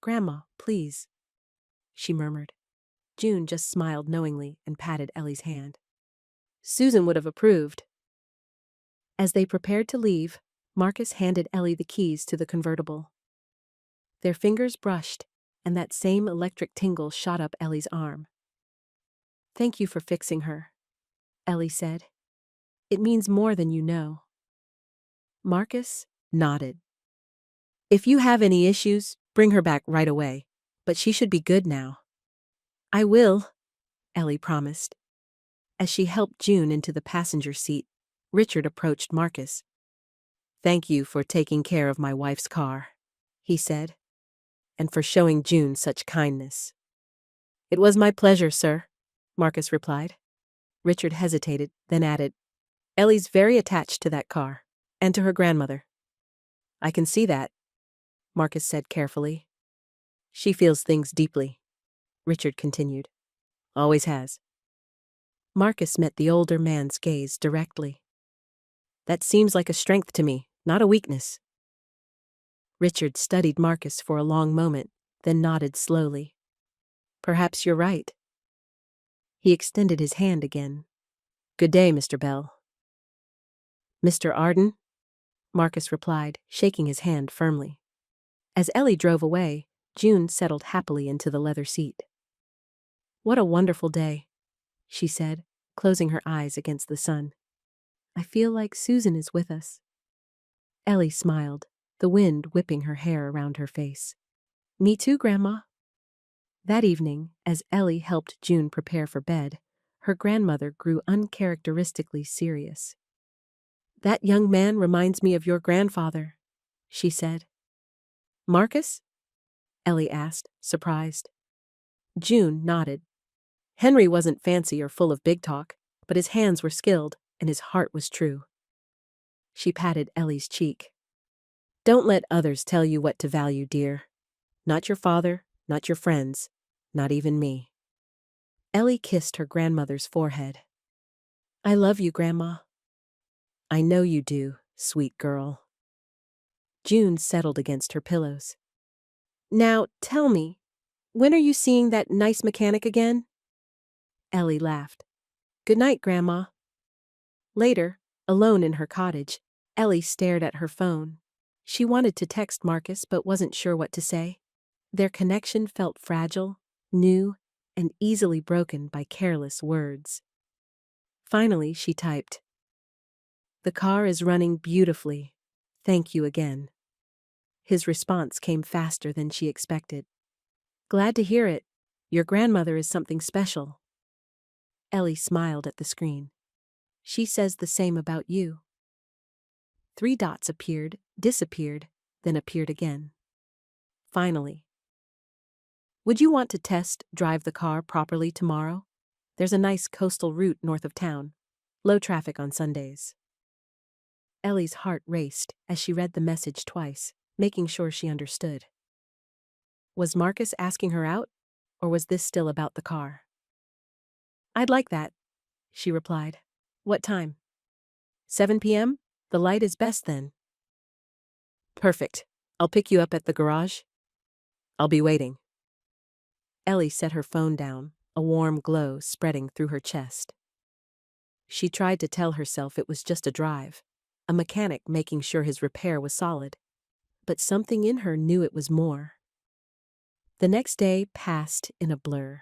Grandma, please, she murmured. June just smiled knowingly and patted Ellie's hand. Susan would have approved. As they prepared to leave, Marcus handed Ellie the keys to the convertible. Their fingers brushed, and that same electric tingle shot up Ellie's arm. Thank you for fixing her, Ellie said. It means more than you know. Marcus nodded. If you have any issues, bring her back right away. but she should be good now. I will, Ellie promised. As she helped June into the passenger seat, Richard approached Marcus. Thank you for taking care of my wife's car, he said, and for showing June such kindness. It was my pleasure, sir, Marcus replied. Richard hesitated, then added, Ellie's very attached to that car, and to her grandmother. I can see that, Marcus said carefully. She feels things deeply, Richard continued. Always has. Marcus met the older man's gaze directly. That seems like a strength to me, not a weakness. Richard studied Marcus for a long moment, then nodded slowly. Perhaps you're right. He extended his hand again. Good day, Mr. Bell. Mr. Arden? Marcus replied, shaking his hand firmly. As Ellie drove away, June settled happily into the leather seat. What a wonderful day, she said, closing her eyes against the sun. I feel like Susan is with us. Ellie smiled, the wind whipping her hair around her face. Me too, Grandma. That evening, as Ellie helped June prepare for bed, her grandmother grew uncharacteristically serious. That young man reminds me of your grandfather, she said. Marcus? Ellie asked, surprised. June nodded. Henry wasn't fancy or full of big talk, but his hands were skilled and his heart was true. She patted Ellie's cheek. Don't let others tell you what to value, dear. Not your father, not your friends, not even me. Ellie kissed her grandmother's forehead. I love you, Grandma. I know you do, sweet girl. June settled against her pillows. Now, tell me, when are you seeing that nice mechanic again? Ellie laughed. Good night, Grandma. Later, alone in her cottage, Ellie stared at her phone. She wanted to text Marcus but wasn't sure what to say. Their connection felt fragile, new, and easily broken by careless words. Finally, she typed, The car is running beautifully. Thank you again. His response came faster than she expected. Glad to hear it. Your grandmother is something special. Ellie smiled at the screen. She says the same about you. 3 dots appeared, disappeared, then appeared again. Finally. Would you want to test drive the car properly tomorrow? There's a nice coastal route north of town. Low traffic on Sundays. Ellie's heart raced as she read the message twice, making sure she understood. Was Marcus asking her out, or was this still about the car? I'd like that, she replied. What time? 7 p.m.? The light is best then. Perfect. I'll pick you up at the garage. I'll be waiting. Ellie set her phone down, a warm glow spreading through her chest. She tried to tell herself it was just a drive, a mechanic making sure his repair was solid. But something in her knew it was more. The next day passed in a blur.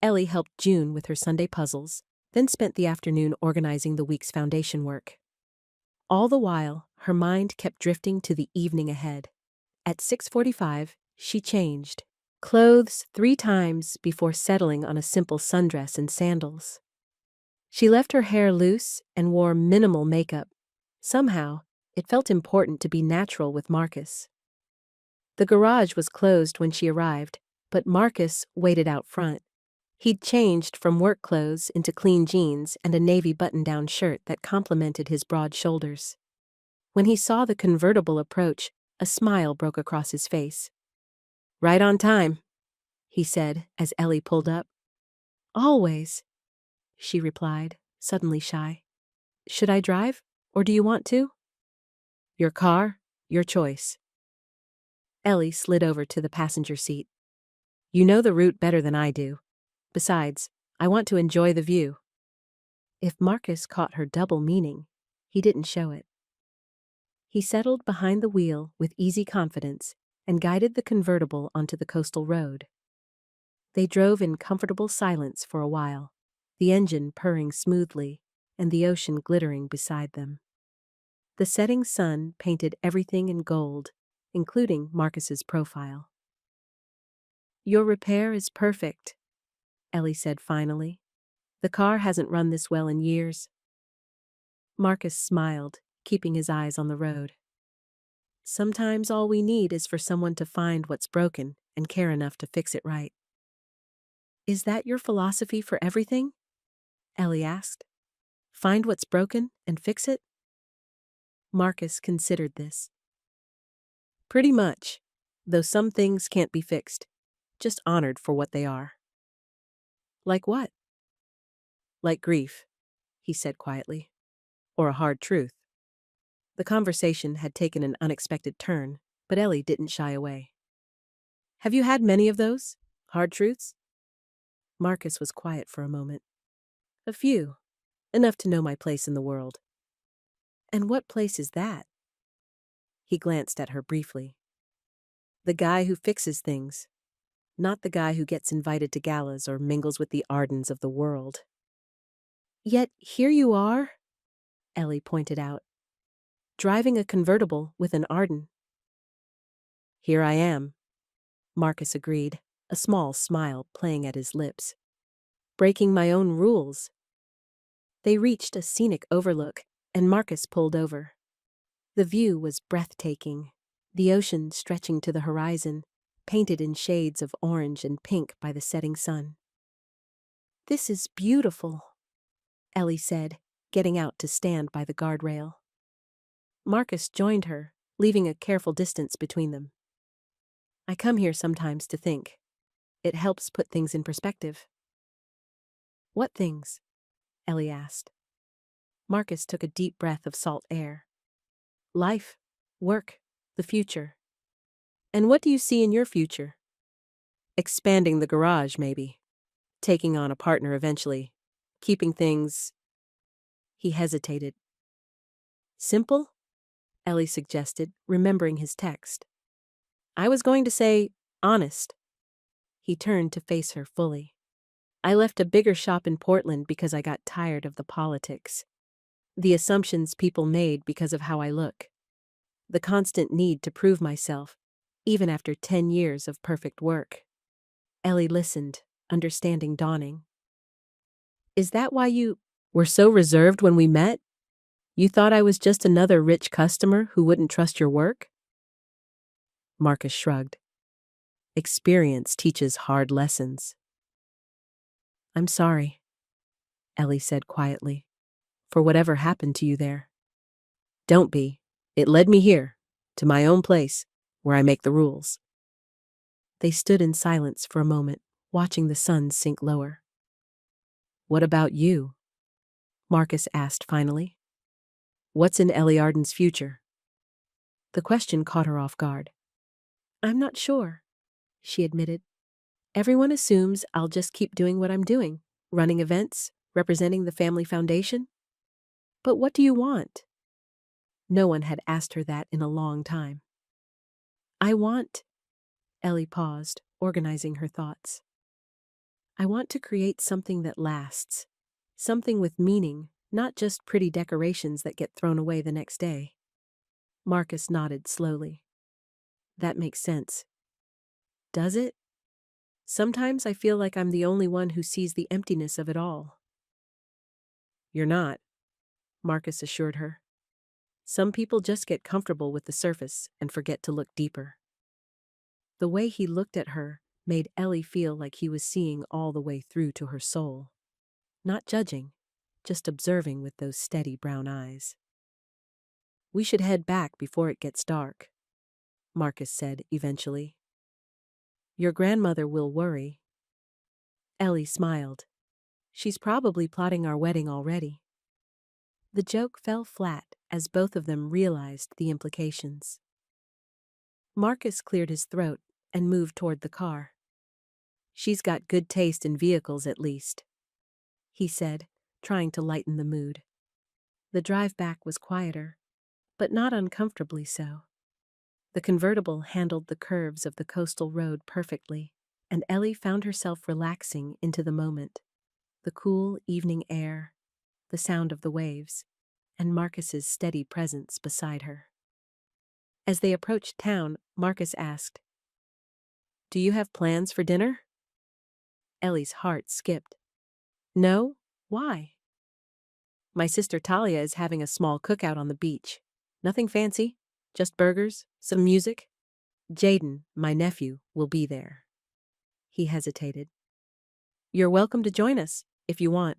Ellie helped June with her Sunday puzzles, then spent the afternoon organizing the week's foundation work. All the while, her mind kept drifting to the evening ahead. At 6:45, she changed clothes 3 times before settling on a simple sundress and sandals. She left her hair loose and wore minimal makeup. Somehow, it felt important to be natural with Marcus. The garage was closed when she arrived, but Marcus waited out front. He'd changed from work clothes into clean jeans and a navy button-down shirt that complemented his broad shoulders. When he saw the convertible approach, a smile broke across his face. Right on time, he said as Ellie pulled up. Always, she replied, suddenly shy. Should I drive, or do you want to? Your car, your choice. Ellie slid over to the passenger seat. You know the route better than I do. Besides, I want to enjoy the view. If Marcus caught her double meaning, he didn't show it. He settled behind the wheel with easy confidence and guided the convertible onto the coastal road. They drove in comfortable silence for a while, the engine purring smoothly and the ocean glittering beside them. The setting sun painted everything in gold, including Marcus's profile. Your repair is perfect, Ellie said finally. The car hasn't run this well in years. Marcus smiled, keeping his eyes on the road. Sometimes all we need is for someone to find what's broken and care enough to fix it right. Is that your philosophy for everything? Ellie asked. Find what's broken and fix it? Marcus considered this. Pretty much, though some things can't be fixed, just honored for what they are. Like what? Like grief, he said quietly. Or a hard truth. The conversation had taken an unexpected turn, but Ellie didn't shy away. Have you had many of those? Hard truths? Marcus was quiet for a moment. A few. Enough to know my place in the world. And what place is that? He glanced at her briefly. The guy who fixes things, not the guy who gets invited to galas or mingles with the Ardens of the world. Yet here you are, Ellie pointed out, driving a convertible with an Arden. Here I am, Marcus agreed, a small smile playing at his lips. Breaking my own rules. They reached a scenic overlook, and Marcus pulled over. The view was breathtaking, the ocean stretching to the horizon, painted in shades of orange and pink by the setting sun. This is beautiful, Ellie said, getting out to stand by the guardrail. Marcus joined her, leaving a careful distance between them. I come here sometimes to think. It helps put things in perspective. What things? Ellie asked. Marcus took a deep breath of salt air. Life, work, the future. And what do you see in your future? Expanding the garage, maybe. Taking on a partner eventually. Keeping things... He hesitated. Simple? Ellie suggested, remembering his text. I was going to say, honest. He turned to face her fully. I left a bigger shop in Portland because I got tired of the politics. The assumptions people made because of how I look. The constant need to prove myself, even after 10 years of perfect work. Ellie listened, understanding dawning. Is that why you were so reserved when we met? You thought I was just another rich customer who wouldn't trust your work? Marcus shrugged. Experience teaches hard lessons. I'm sorry, Ellie said quietly, for whatever happened to you there. Don't be. It led me here, to my own place, where I make the rules. They stood in silence for a moment, watching the sun sink lower. What about you? Marcus asked finally. What's in Ellie Arden's future? The question caught her off guard. I'm not sure, she admitted. Everyone assumes I'll just keep doing what I'm doing, running events, representing the family foundation. But what do you want? No one had asked her that in a long time. I want... Ellie paused, organizing her thoughts. I want to create something that lasts. Something with meaning, not just pretty decorations that get thrown away the next day. Marcus nodded slowly. That makes sense. Does it? Sometimes I feel like I'm the only one who sees the emptiness of it all. You're not, Marcus assured her. Some people just get comfortable with the surface and forget to look deeper. The way he looked at her made Ellie feel like he was seeing all the way through to her soul. Not judging, just observing with those steady brown eyes. We should head back before it gets dark, Marcus said eventually. Your grandmother will worry. Ellie smiled. She's probably plotting our wedding already. The joke fell flat as both of them realized the implications. Marcus cleared his throat and moved toward the car. She's got good taste in vehicles at least, he said, trying to lighten the mood. The drive back was quieter, but not uncomfortably so. The convertible handled the curves of the coastal road perfectly, and Ellie found herself relaxing into the moment. The cool evening air, the sound of the waves, and Marcus's steady presence beside her. As they approached town, Marcus asked, Do you have plans for dinner? Ellie's heart skipped. No? Why? My sister Talia is having a small cookout on the beach. Nothing fancy, just burgers, some music. Jaden, my nephew, will be there. He hesitated. You're welcome to join us, if you want.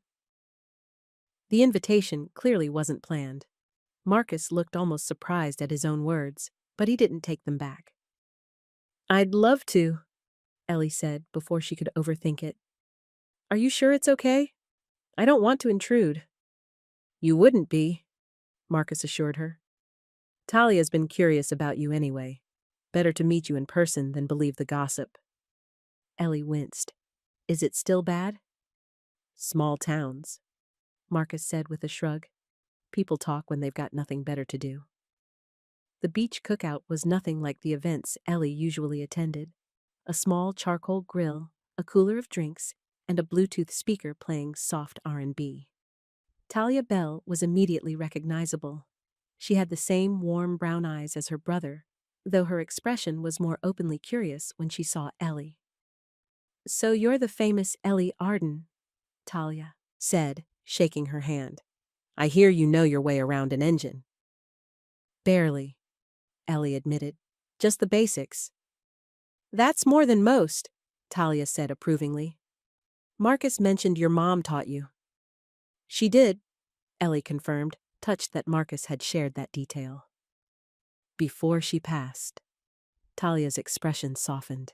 The invitation clearly wasn't planned. Marcus looked almost surprised at his own words, but he didn't take them back. I'd love to, Ellie said before she could overthink it. Are you sure it's okay? I don't want to intrude. You wouldn't be, Marcus assured her. Talia's been curious about you anyway. Better to meet you in person than believe the gossip. Ellie winced. Is it still bad? Small towns, Marcus said with a shrug. People talk when they've got nothing better to do. The beach cookout was nothing like the events Ellie usually attended. A small charcoal grill, a cooler of drinks, and a Bluetooth speaker playing soft R&B. Talia Bell was immediately recognizable. She had the same warm brown eyes as her brother, though her expression was more openly curious when she saw Ellie. So you're the famous Ellie Arden, Talia said, shaking her hand. I hear you know your way around an engine. Barely, Ellie admitted. Just the basics. That's more than most, Talia said approvingly. Marcus mentioned your mom taught you. She did, Ellie confirmed, touched that Marcus had shared that detail. Before she passed, Talia's expression softened.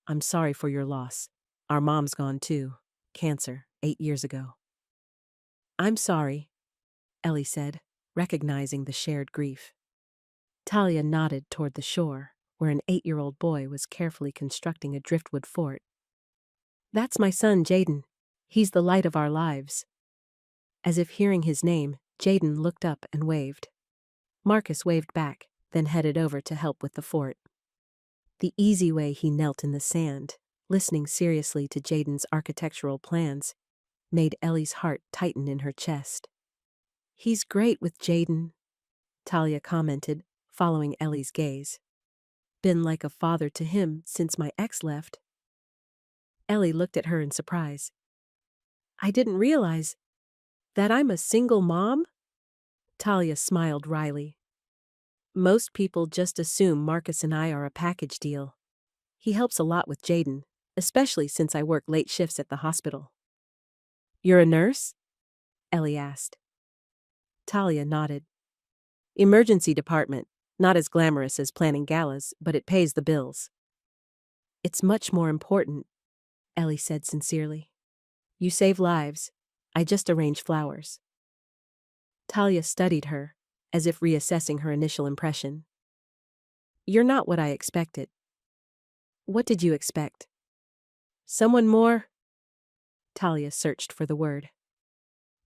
I'm sorry for your loss. Our mom's gone too. Cancer, 8 years ago. I'm sorry, Ellie said, recognizing the shared grief. Talia nodded toward the shore, where an 8-year-old boy was carefully constructing a driftwood fort. That's my son, Jaden. He's the light of our lives. As if hearing his name, Jaden looked up and waved. Marcus waved back, then headed over to help with the fort. The easy way he knelt in the sand, listening seriously to Jaden's architectural plans, made Ellie's heart tighten in her chest. He's great with Jaden, Talia commented, following Ellie's gaze. Been like a father to him since my ex left. Ellie looked at her in surprise. I didn't realize that I'm a single mom? Talia smiled wryly. Most people just assume Marcus and I are a package deal. He helps a lot with Jaden, especially since I work late shifts at the hospital. You're a nurse? Ellie asked. Talia nodded. Emergency department, not as glamorous as planning galas, but it pays the bills. It's much more important, Ellie said sincerely. You save lives. I just arrange flowers. Talia studied her, as if reassessing her initial impression. You're not what I expected. What did you expect? Someone more? Talia searched for the word.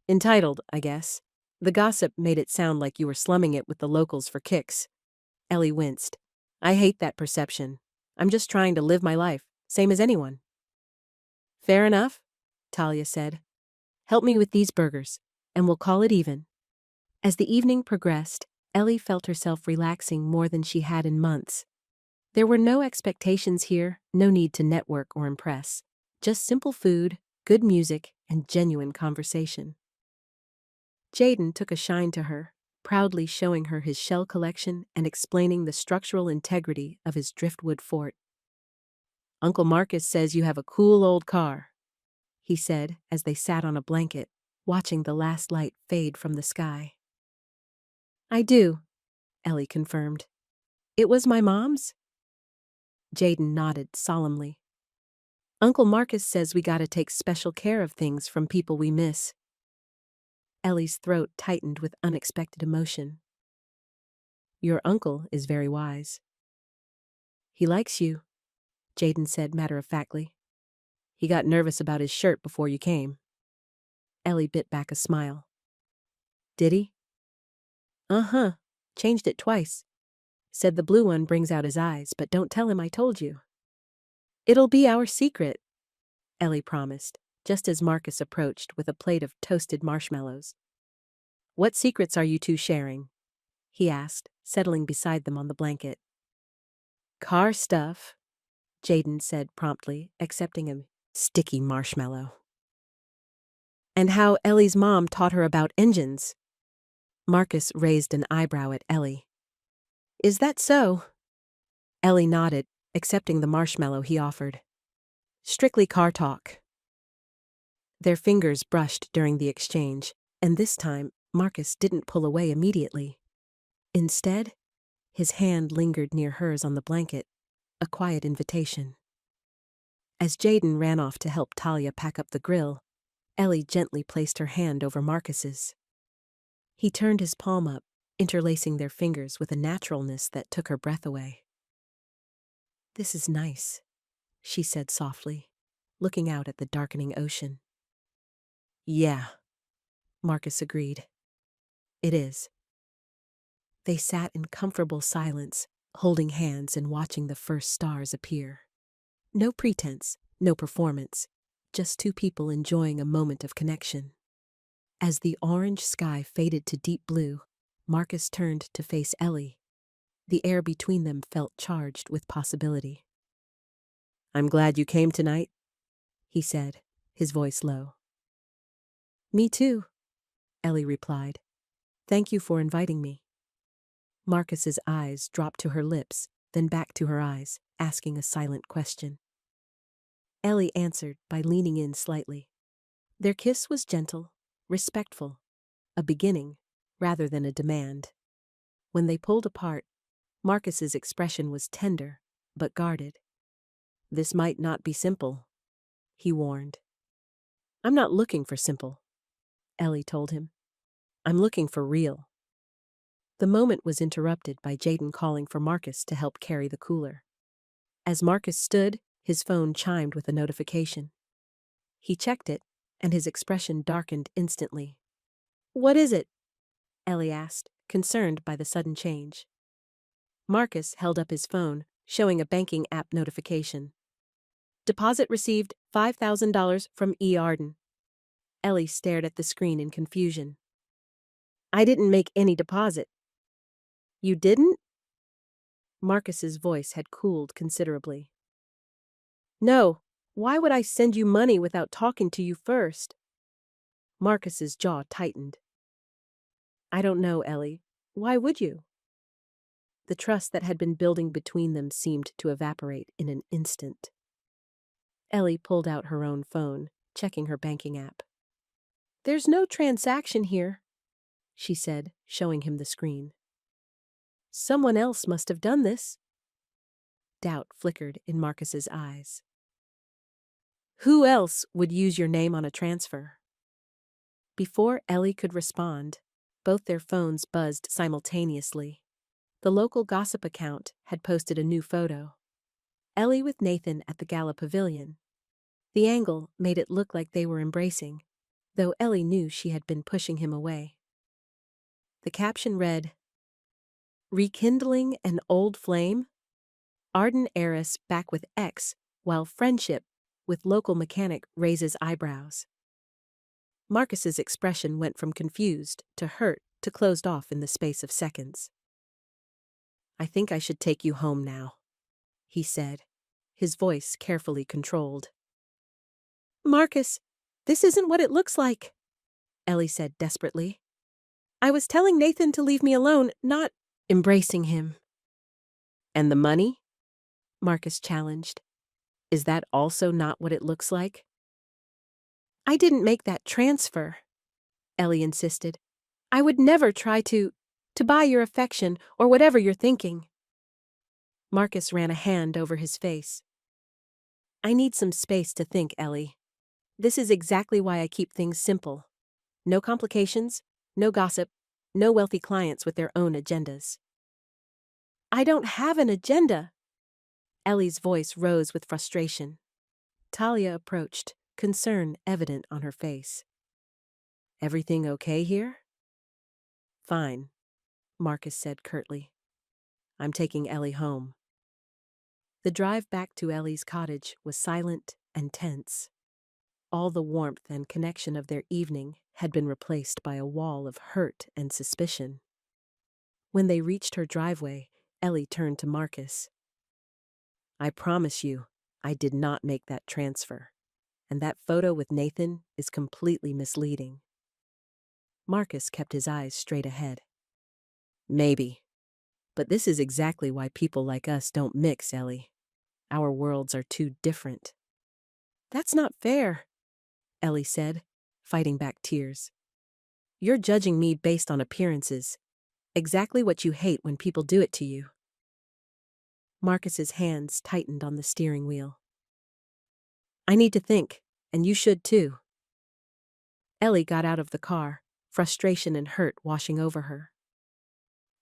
Entitled, I guess. The gossip made it sound like you were slumming it with the locals for kicks. Ellie winced. I hate that perception. I'm just trying to live my life, same as anyone. Fair enough, Talia said. Help me with these burgers, and we'll call it even. As the evening progressed, Ellie felt herself relaxing more than she had in months. There were no expectations here, no need to network or impress. Just simple food, good music, and genuine conversation. Jaden took a shine to her, proudly showing her his shell collection and explaining the structural integrity of his driftwood fort. Uncle Marcus says you have a cool old car, he said as they sat on a blanket, watching the last light fade from the sky. I do, Ellie confirmed. It was my mom's? Jaden nodded solemnly. Uncle Marcus says we gotta take special care of things from people we miss. Ellie's throat tightened with unexpected emotion. Your uncle is very wise. He likes you, Jaden said matter-of-factly. He got nervous about his shirt before you came. Ellie bit back a smile. Did he? Uh-huh. Changed it twice. Said the blue one brings out his eyes, but don't tell him I told you. It'll be our secret, Ellie promised, just as Marcus approached with a plate of toasted marshmallows. What secrets are you two sharing? He asked, settling beside them on the blanket. Car stuff, Jaden said promptly, accepting a sticky marshmallow. And how Ellie's mom taught her about engines. Marcus raised an eyebrow at Ellie. Is that so? Ellie nodded, accepting the marshmallow he offered. Strictly car talk. Their fingers brushed during the exchange, and this time Marcus didn't pull away immediately. Instead, his hand lingered near hers on the blanket, a quiet invitation. As Jaden ran off to help Talia pack up the grill, Ellie gently placed her hand over Marcus's. He turned his palm up, interlacing their fingers with a naturalness that took her breath away. This is nice, she said softly, looking out at the darkening ocean. Yeah, Marcus agreed. It is. They sat in comfortable silence, holding hands and watching the first stars appear. No pretense, no performance, just two people enjoying a moment of connection. As the orange sky faded to deep blue, Marcus turned to face Ellie. The air between them felt charged with possibility. I'm glad you came tonight, he said, his voice low. Me too, Ellie replied. Thank you for inviting me. Marcus's eyes dropped to her lips, then back to her eyes, asking a silent question. Ellie answered by leaning in slightly. Their kiss was gentle, respectful, a beginning rather than a demand. When they pulled apart, Marcus's expression was tender, but guarded. This might not be simple, he warned. I'm not looking for simple, Ellie told him. I'm looking for real. The moment was interrupted by Jaden calling for Marcus to help carry the cooler. As Marcus stood, his phone chimed with a notification. He checked it, and his expression darkened instantly. What is it? Ellie asked, concerned by the sudden change. Marcus held up his phone, showing a banking app notification. Deposit received $5,000 from E. Arden. Ellie stared at the screen in confusion. I didn't make any deposit. You didn't? Marcus's voice had cooled considerably. No, why would I send you money without talking to you first? Marcus's jaw tightened. I don't know, Ellie. Why would you? The trust that had been building between them seemed to evaporate in an instant. Ellie pulled out her own phone, checking her banking app. There's no transaction here, she said, showing him the screen. Someone else must have done this. Doubt flickered in Marcus's eyes. Who else would use your name on a transfer? Before Ellie could respond, both their phones buzzed simultaneously. The local gossip account had posted a new photo. Ellie with Nathan at the Gala Pavilion. The angle made it look like they were embracing, though Ellie knew she had been pushing him away. The caption read, Rekindling an old flame? Arden heiress back with ex, while friendship with local mechanic raises eyebrows. Marcus's expression went from confused to hurt to closed off in the space of seconds. I think I should take you home now, he said, his voice carefully controlled. Marcus, this isn't what it looks like, Ellie said desperately. I was telling Nathan to leave me alone, not embracing him. And the money? Marcus challenged. Is that also not what it looks like? I didn't make that transfer, Ellie insisted. I would never try to buy your affection or whatever you're thinking. Marcus ran a hand over his face. I need some space to think, Ellie. This is exactly why I keep things simple. No complications, no gossip, no wealthy clients with their own agendas. I don't have an agenda. Ellie's voice rose with frustration. Talia approached, concern evident on her face. Everything okay here? Fine, Marcus said curtly. I'm taking Ellie home. The drive back to Ellie's cottage was silent and tense. All the warmth and connection of their evening had been replaced by a wall of hurt and suspicion. When they reached her driveway, Ellie turned to Marcus. I promise you, I did not make that transfer, and that photo with Nathan is completely misleading. Marcus kept his eyes straight ahead. Maybe. But this is exactly why people like us don't mix, Ellie. Our worlds are too different. That's not fair, Ellie said, fighting back tears. You're judging me based on appearances. Exactly what you hate when people do it to you. Marcus's hands tightened on the steering wheel. I need to think, and you should too. Ellie got out of the car, frustration and hurt washing over her.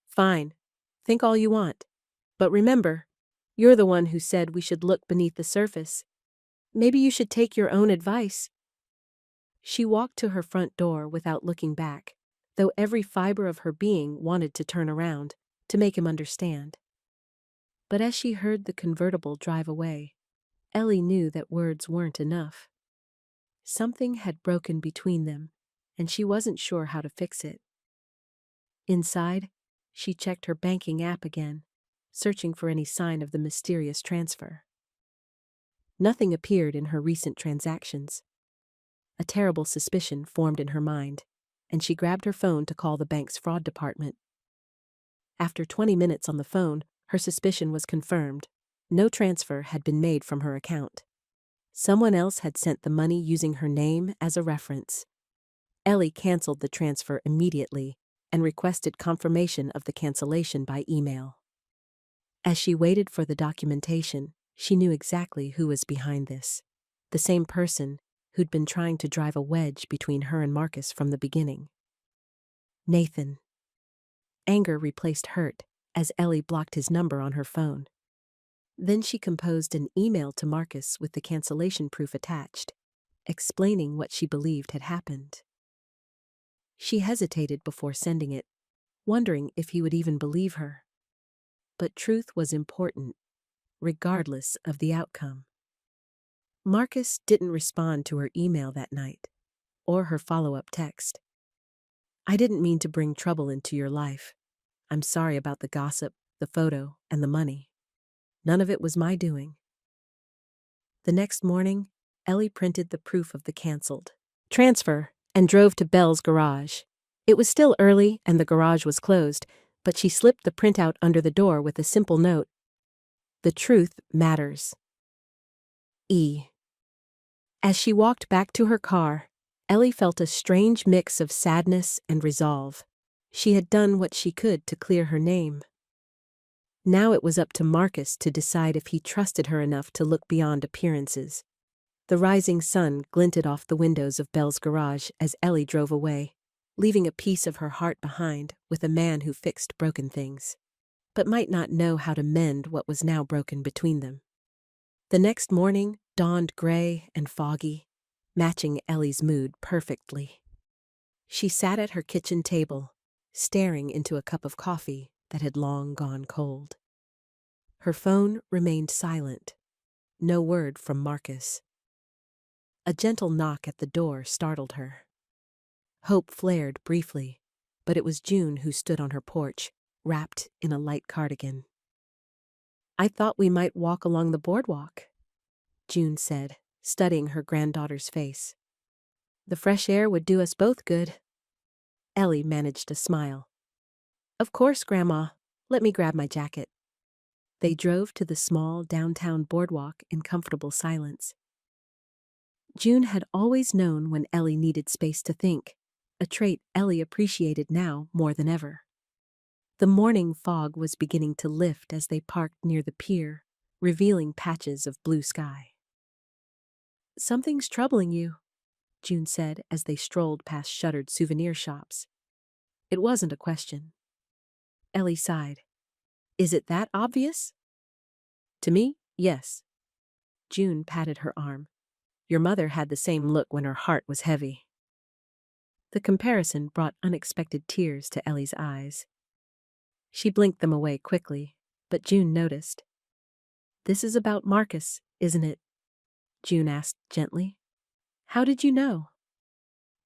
Fine. Think all you want. But remember, you're the one who said we should look beneath the surface. Maybe you should take your own advice. She walked to her front door without looking back, though every fiber of her being wanted to turn around, to make him understand. But as she heard the convertible drive away, Ellie knew that words weren't enough. Something had broken between them, and she wasn't sure how to fix it. Inside, she checked her banking app again, searching for any sign of the mysterious transfer. Nothing appeared in her recent transactions. A terrible suspicion formed in her mind, and she grabbed her phone to call the bank's fraud department. After 20 minutes on the phone, her suspicion was confirmed. No transfer had been made from her account. Someone else had sent the money using her name as a reference. Ellie canceled the transfer immediately and requested confirmation of the cancellation by email. As she waited for the documentation, she knew exactly who was behind this. The same person who'd been trying to drive a wedge between her and Marcus from the beginning. Nathan. Anger replaced hurt as Ellie blocked his number on her phone. Then she composed an email to Marcus with the cancellation proof attached, explaining what she believed had happened. She hesitated before sending it, wondering if he would even believe her. But truth was important, regardless of the outcome. Marcus didn't respond to her email that night, or her follow-up text. I didn't mean to bring trouble into your life. I'm sorry about the gossip, the photo, and the money. None of it was my doing. The next morning, Ellie printed the proof of the canceled transfer and drove to Belle's garage. It was still early and the garage was closed, but she slipped the printout under the door with a simple note. The truth matters. E. As she walked back to her car, Ellie felt a strange mix of sadness and resolve. She had done what she could to clear her name. Now it was up to Marcus to decide if he trusted her enough to look beyond appearances. The rising sun glinted off the windows of Belle's garage as Ellie drove away, leaving a piece of her heart behind with a man who fixed broken things, but might not know how to mend what was now broken between them. The next morning dawned gray and foggy, matching Ellie's mood perfectly. She sat at her kitchen table, staring into a cup of coffee that had long gone cold. Her phone remained silent. No word from Marcus. A gentle knock at the door startled her. Hope flared briefly, but it was June who stood on her porch, wrapped in a light cardigan. I thought we might walk along the boardwalk, June said, studying her granddaughter's face. The fresh air would do us both good. Ellie managed a smile. Of course, Grandma. Let me grab my jacket. They drove to the small downtown boardwalk in comfortable silence. June had always known when Ellie needed space to think, a trait Ellie appreciated now more than ever. The morning fog was beginning to lift as they parked near the pier, revealing patches of blue sky. Something's troubling you, June said as they strolled past shuttered souvenir shops. It wasn't a question. Ellie sighed. Is it that obvious? To me, yes. June patted her arm. Your mother had the same look when her heart was heavy. The comparison brought unexpected tears to Ellie's eyes. She blinked them away quickly, but June noticed. This is about Marcus, isn't it? June asked gently. How did you know?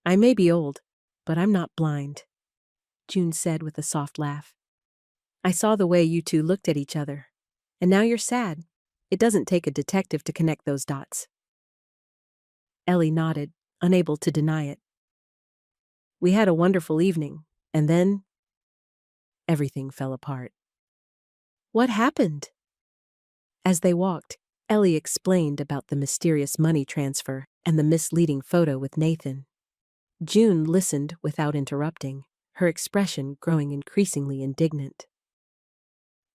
I may be old, but I'm not blind, June said with a soft laugh. I saw the way you two looked at each other, and now you're sad. It doesn't take a detective to connect those dots. Ellie nodded, unable to deny it. We had a wonderful evening, and then everything fell apart. What happened? As they walked, Ellie explained about the mysterious money transfer and the misleading photo with Nathan. June listened without interrupting, her expression growing increasingly indignant.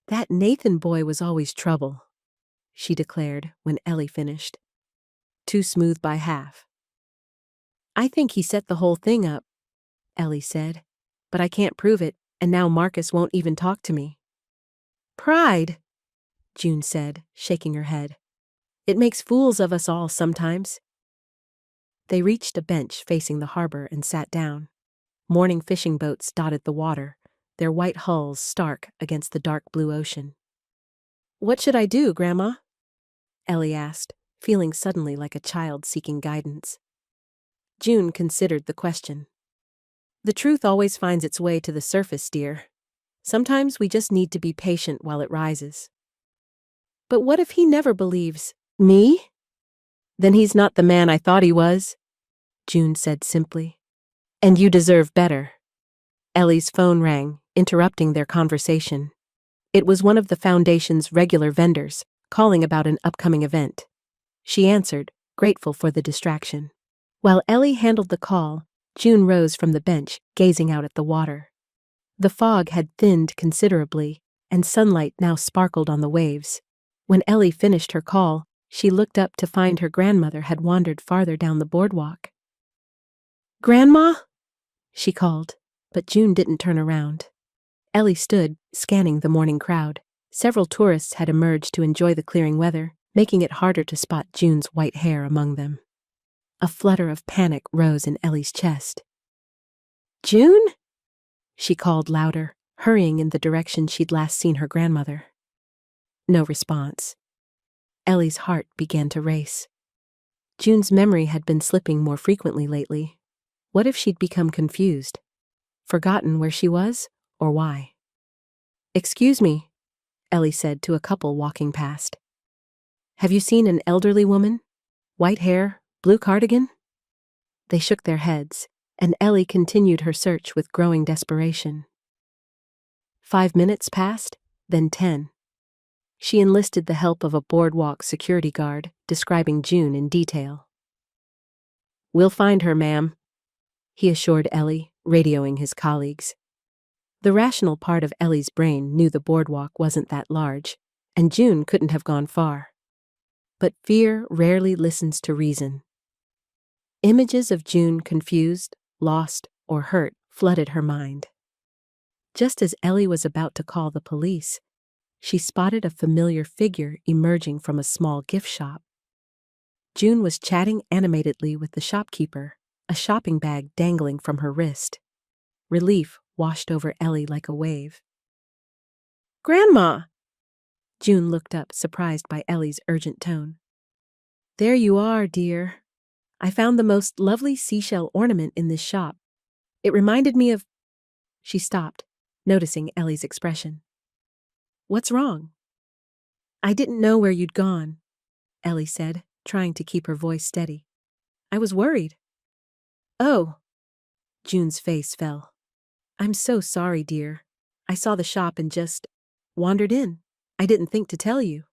That Nathan boy was always trouble, she declared when Ellie finished. Too smooth by half. I think he set the whole thing up, Ellie said, but I can't prove it, and now Marcus won't even talk to me. Pride, June said, shaking her head. It makes fools of us all sometimes. They reached a bench facing the harbor and sat down. Morning fishing boats dotted the water, their white hulls stark against the dark blue ocean. What should I do, Grandma? Ellie asked, feeling suddenly like a child seeking guidance. June considered the question. The truth always finds its way to the surface, dear. Sometimes we just need to be patient while it rises. But what if he never believes? Me? Then he's not the man I thought he was, June said simply. And you deserve better. Ellie's phone rang, interrupting their conversation. It was one of the foundation's regular vendors, calling about an upcoming event. She answered, grateful for the distraction. While Ellie handled the call, June rose from the bench, gazing out at the water. The fog had thinned considerably, and sunlight now sparkled on the waves. When Ellie finished her call, she looked up to find her grandmother had wandered farther down the boardwalk. Grandma? She called, but June didn't turn around. Ellie stood, scanning the morning crowd. Several tourists had emerged to enjoy the clearing weather, making it harder to spot June's white hair among them. A flutter of panic rose in Ellie's chest. June? She called louder, hurrying in the direction she'd last seen her grandmother. No response. Ellie's heart began to race. June's memory had been slipping more frequently lately. What if she'd become confused? Forgotten where she was, or why? Excuse me, Ellie said to a couple walking past. Have you seen an elderly woman? White hair, blue cardigan? They shook their heads, and Ellie continued her search with growing desperation. 5 minutes passed, then 10. She enlisted the help of a boardwalk security guard, describing June in detail. We'll find her, ma'am, he assured Ellie, radioing his colleagues. The rational part of Ellie's brain knew the boardwalk wasn't that large, and June couldn't have gone far. But fear rarely listens to reason. Images of June confused, lost, or hurt flooded her mind. Just as Ellie was about to call the police, she spotted a familiar figure emerging from a small gift shop. June was chatting animatedly with the shopkeeper, a shopping bag dangling from her wrist. Relief washed over Ellie like a wave. Grandma! June looked up, surprised by Ellie's urgent tone. There you are, dear. I found the most lovely seashell ornament in this shop. It reminded me of... She stopped, noticing Ellie's expression. What's wrong? I didn't know where you'd gone, Ellie said, trying to keep her voice steady. I was worried. Oh. June's face fell. I'm so sorry, dear. I saw the shop and just wandered in. I didn't think to tell you.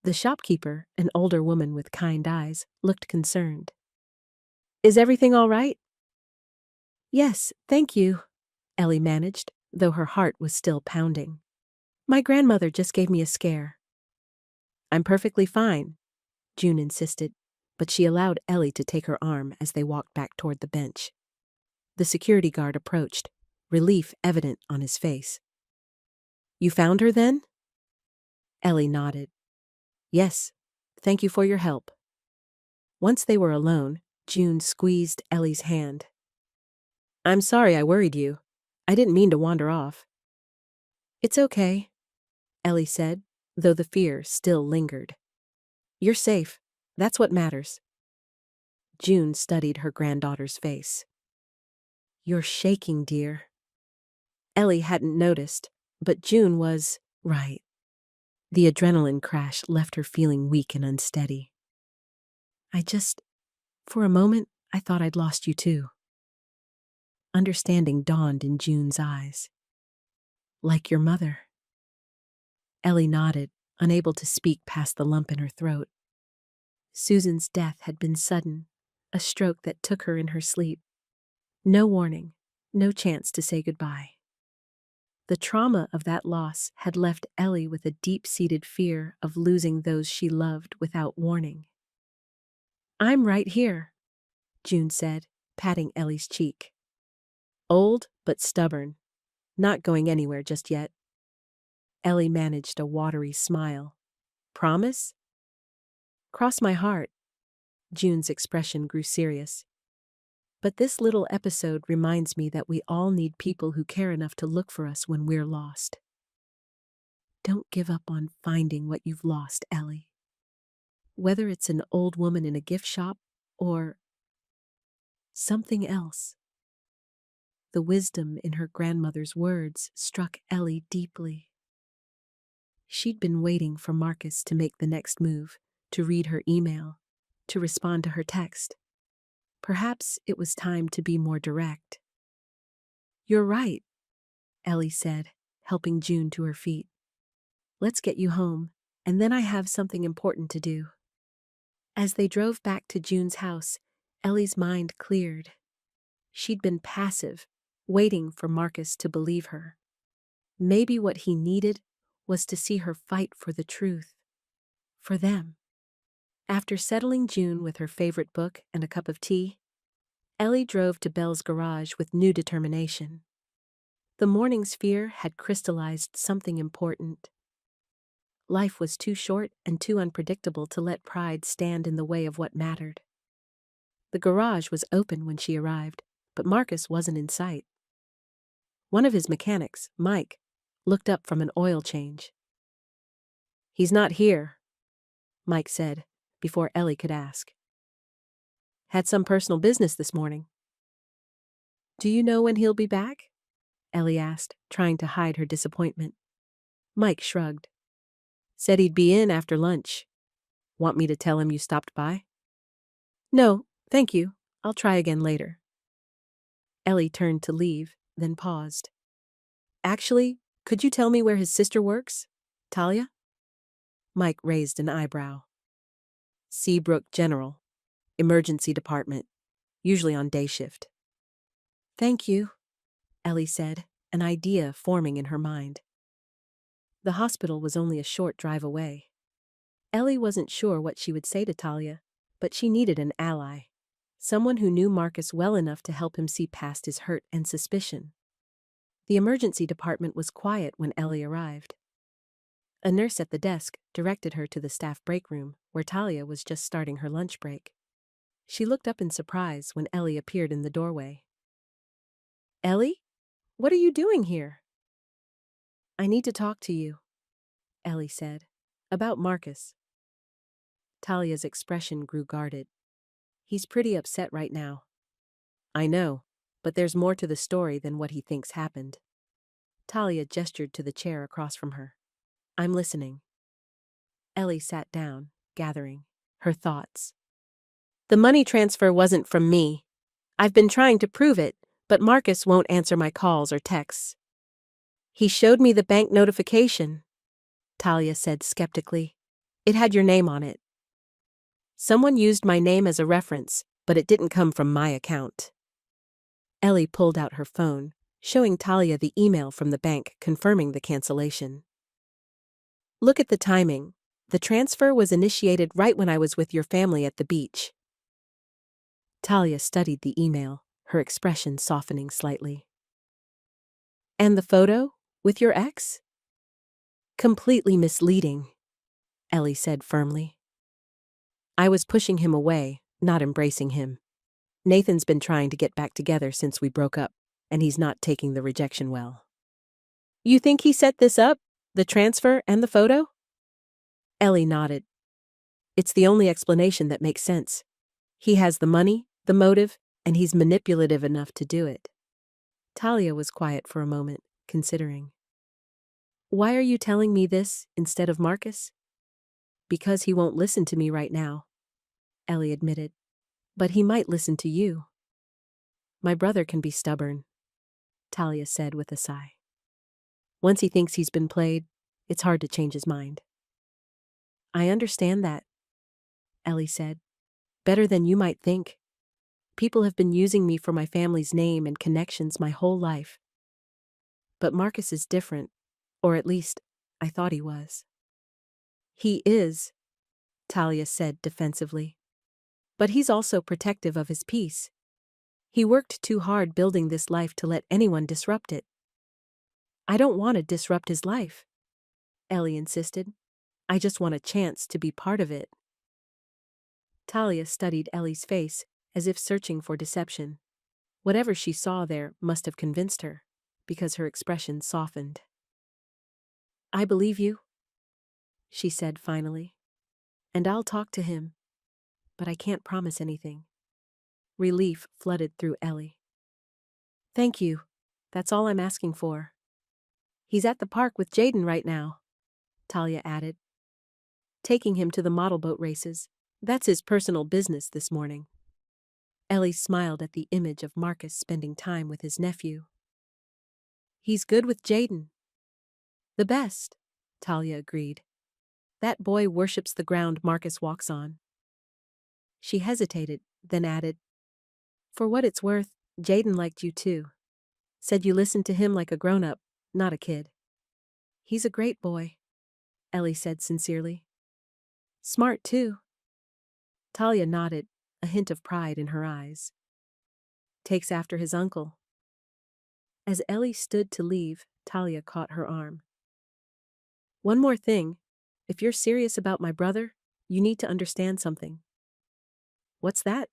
The shopkeeper, an older woman with kind eyes, looked concerned. Is everything all right? Yes, thank you, Ellie managed, though her heart was still pounding. My grandmother just gave me a scare. I'm perfectly fine, June insisted, but she allowed Ellie to take her arm as they walked back toward the bench. The security guard approached, relief evident on his face. You found her then? Ellie nodded. Yes, thank you for your help. Once they were alone, June squeezed Ellie's hand. I'm sorry I worried you. I didn't mean to wander off. It's okay, Ellie said, though the fear still lingered. You're safe. That's what matters. June studied her granddaughter's face. You're shaking, dear. Ellie hadn't noticed, but June was right. The adrenaline crash left her feeling weak and unsteady. For a moment, I thought I'd lost you too. Understanding dawned in June's eyes. Like your mother. Ellie nodded, unable to speak past the lump in her throat. Susan's death had been sudden, a stroke that took her in her sleep. No warning, no chance to say goodbye. The trauma of that loss had left Ellie with a deep-seated fear of losing those she loved without warning. "I'm right here," June said, patting Ellie's cheek. Old but stubborn, not going anywhere just yet. Ellie managed a watery smile. "Promise?" "Cross my heart." June's expression grew serious. "But this little episode reminds me that we all need people who care enough to look for us when we're lost. Don't give up on finding what you've lost, Ellie. Whether it's an old woman in a gift shop or something else." The wisdom in her grandmother's words struck Ellie deeply. She'd been waiting for Marcus to make the next move, to read her email, to respond to her text. Perhaps it was time to be more direct. "You're right," Ellie said, helping June to her feet. "Let's get you home, and then I have something important to do." As they drove back to June's house, Ellie's mind cleared. She'd been passive, waiting for Marcus to believe her. Maybe what he needed was to see her fight for the truth. For them. After settling June with her favorite book and a cup of tea, Ellie drove to Belle's garage with new determination. The morning's fear had crystallized something important. Life was too short and too unpredictable to let pride stand in the way of what mattered. The garage was open when she arrived, but Marcus wasn't in sight. One of his mechanics, Mike, looked up from an oil change. "He's not here," Mike said, before Ellie could ask. "Had some personal business this morning." "Do you know when he'll be back?" Ellie asked, trying to hide her disappointment. Mike shrugged. "Said he'd be in after lunch. Want me to tell him you stopped by?" "No, thank you. I'll try again later." Ellie turned to leave, then paused. "Actually, could you tell me where his sister works? Talia?" Mike raised an eyebrow. "Seabrook General. Emergency department. Usually on day shift." "Thank you," Ellie said, an idea forming in her mind. The hospital was only a short drive away. Ellie wasn't sure what she would say to Talia, but she needed an ally. Someone who knew Marcus well enough to help him see past his hurt and suspicion. The emergency department was quiet when Ellie arrived. A nurse at the desk directed her to the staff break room, where Talia was just starting her lunch break. She looked up in surprise when Ellie appeared in the doorway. "Ellie? What are you doing here?" "I need to talk to you," Ellie said, "about Marcus." Talia's expression grew guarded. "He's pretty upset right now." "I know, but there's more to the story than what he thinks happened." Talia gestured to the chair across from her. "I'm listening." Ellie sat down, gathering her thoughts. "The money transfer wasn't from me. I've been trying to prove it, but Marcus won't answer my calls or texts." "He showed me the bank notification," Talia said skeptically. "It had your name on it." "Someone used my name as a reference, but it didn't come from my account." Ellie pulled out her phone, showing Talia the email from the bank confirming the cancellation. "Look at the timing. The transfer was initiated right when I was with your family at the beach." Talia studied the email, her expression softening slightly. "And the photo? With your ex?" "Completely misleading," Ellie said firmly. "I was pushing him away, not embracing him. Nathan's been trying to get back together since we broke up, and he's not taking the rejection well." "You think he set this up? The transfer and the photo?" Ellie nodded. "It's the only explanation that makes sense. He has the money, the motive, and he's manipulative enough to do it." Talia was quiet for a moment, considering. Why are you telling me this instead of Marcus? Because he won't listen to me right now, Ellie admitted. But he might listen to you. My brother can be stubborn, Talia said with a sigh. Once he thinks he's been played, it's hard to change his mind. I understand that, Ellie said. Better than you might think. People have been using me for my family's name and connections my whole life. But Marcus is different, or at least, I thought he was. He is, Talia said defensively. But he's also protective of his peace. He worked too hard building this life to let anyone disrupt it. I don't want to disrupt his life, Ellie insisted. I just want a chance to be part of it. Talia studied Ellie's face, as if searching for deception. Whatever she saw there must have convinced her, because her expression softened. I believe you, she said finally. And I'll talk to him. But I can't promise anything. Relief flooded through Ellie. Thank you. That's all I'm asking for. He's at the park with Jaden right now, Talia added. Taking him to the model boat races. That's his personal business this morning. Ellie smiled at the image of Marcus spending time with his nephew. He's good with Jaden. The best, Talia agreed. That boy worships the ground Marcus walks on. She hesitated, then added, For what it's worth, Jaden liked you too. Said you listened to him like a grown-up, not a kid. He's a great boy, Ellie said sincerely. Smart too. Talia nodded, a hint of pride in her eyes. Takes after his uncle. As Ellie stood to leave, Talia caught her arm. One more thing. If you're serious about my brother, you need to understand something. What's that?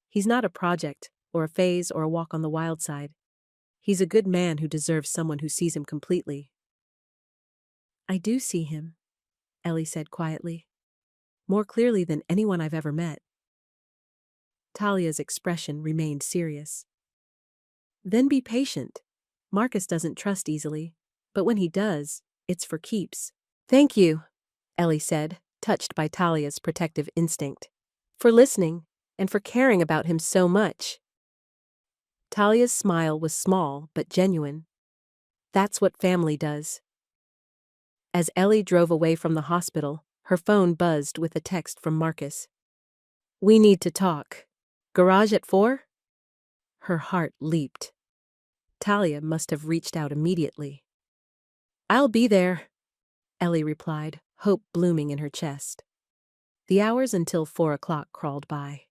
He's not a project, or a phase, or a walk on the wild side. He's a good man who deserves someone who sees him completely. I do see him, Ellie said quietly. More clearly than anyone I've ever met. Talia's expression remained serious. Then be patient. Marcus doesn't trust easily, but when he does, it's for keeps. Thank you, Ellie said, touched by Talia's protective instinct. For listening, and for caring about him so much. Talia's smile was small but genuine. That's what family does. As Ellie drove away from the hospital, her phone buzzed with a text from Marcus. We need to talk. Garage at 4? Her heart leaped. Talia must have reached out immediately. I'll be there, Ellie replied, hope blooming in her chest. The hours until 4 o'clock crawled by.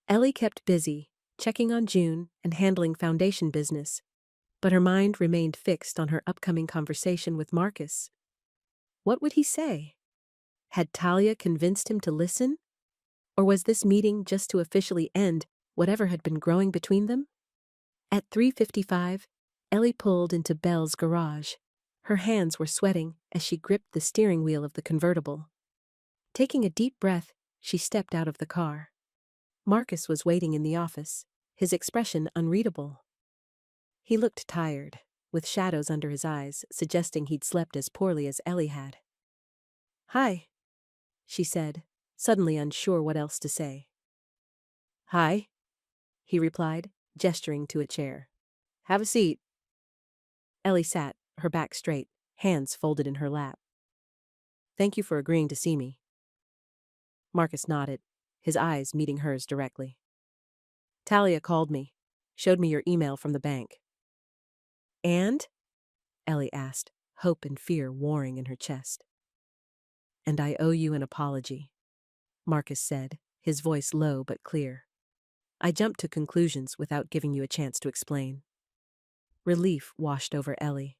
Ellie kept busy, checking on June and handling foundation business, but her mind remained fixed on her upcoming conversation with Marcus. What would he say? Had Talia convinced him to listen? Or was this meeting just to officially end whatever had been growing between them? At 3:55, Ellie pulled into Belle's garage. Her hands were sweating as she gripped the steering wheel of the convertible. Taking a deep breath, she stepped out of the car. Marcus was waiting in the office, his expression unreadable. He looked tired, with shadows under his eyes, suggesting he'd slept as poorly as Ellie had. Hi, she said, suddenly unsure what else to say. Hi, he replied, gesturing to a chair. Have a seat. Ellie sat, her back straight, hands folded in her lap. Thank you for agreeing to see me. Marcus nodded, his eyes meeting hers directly. Talia called me, showed me your email from the bank. And? Ellie asked, hope and fear warring in her chest. And I owe you an apology, Marcus said, his voice low but clear. I jumped to conclusions without giving you a chance to explain. Relief washed over Ellie.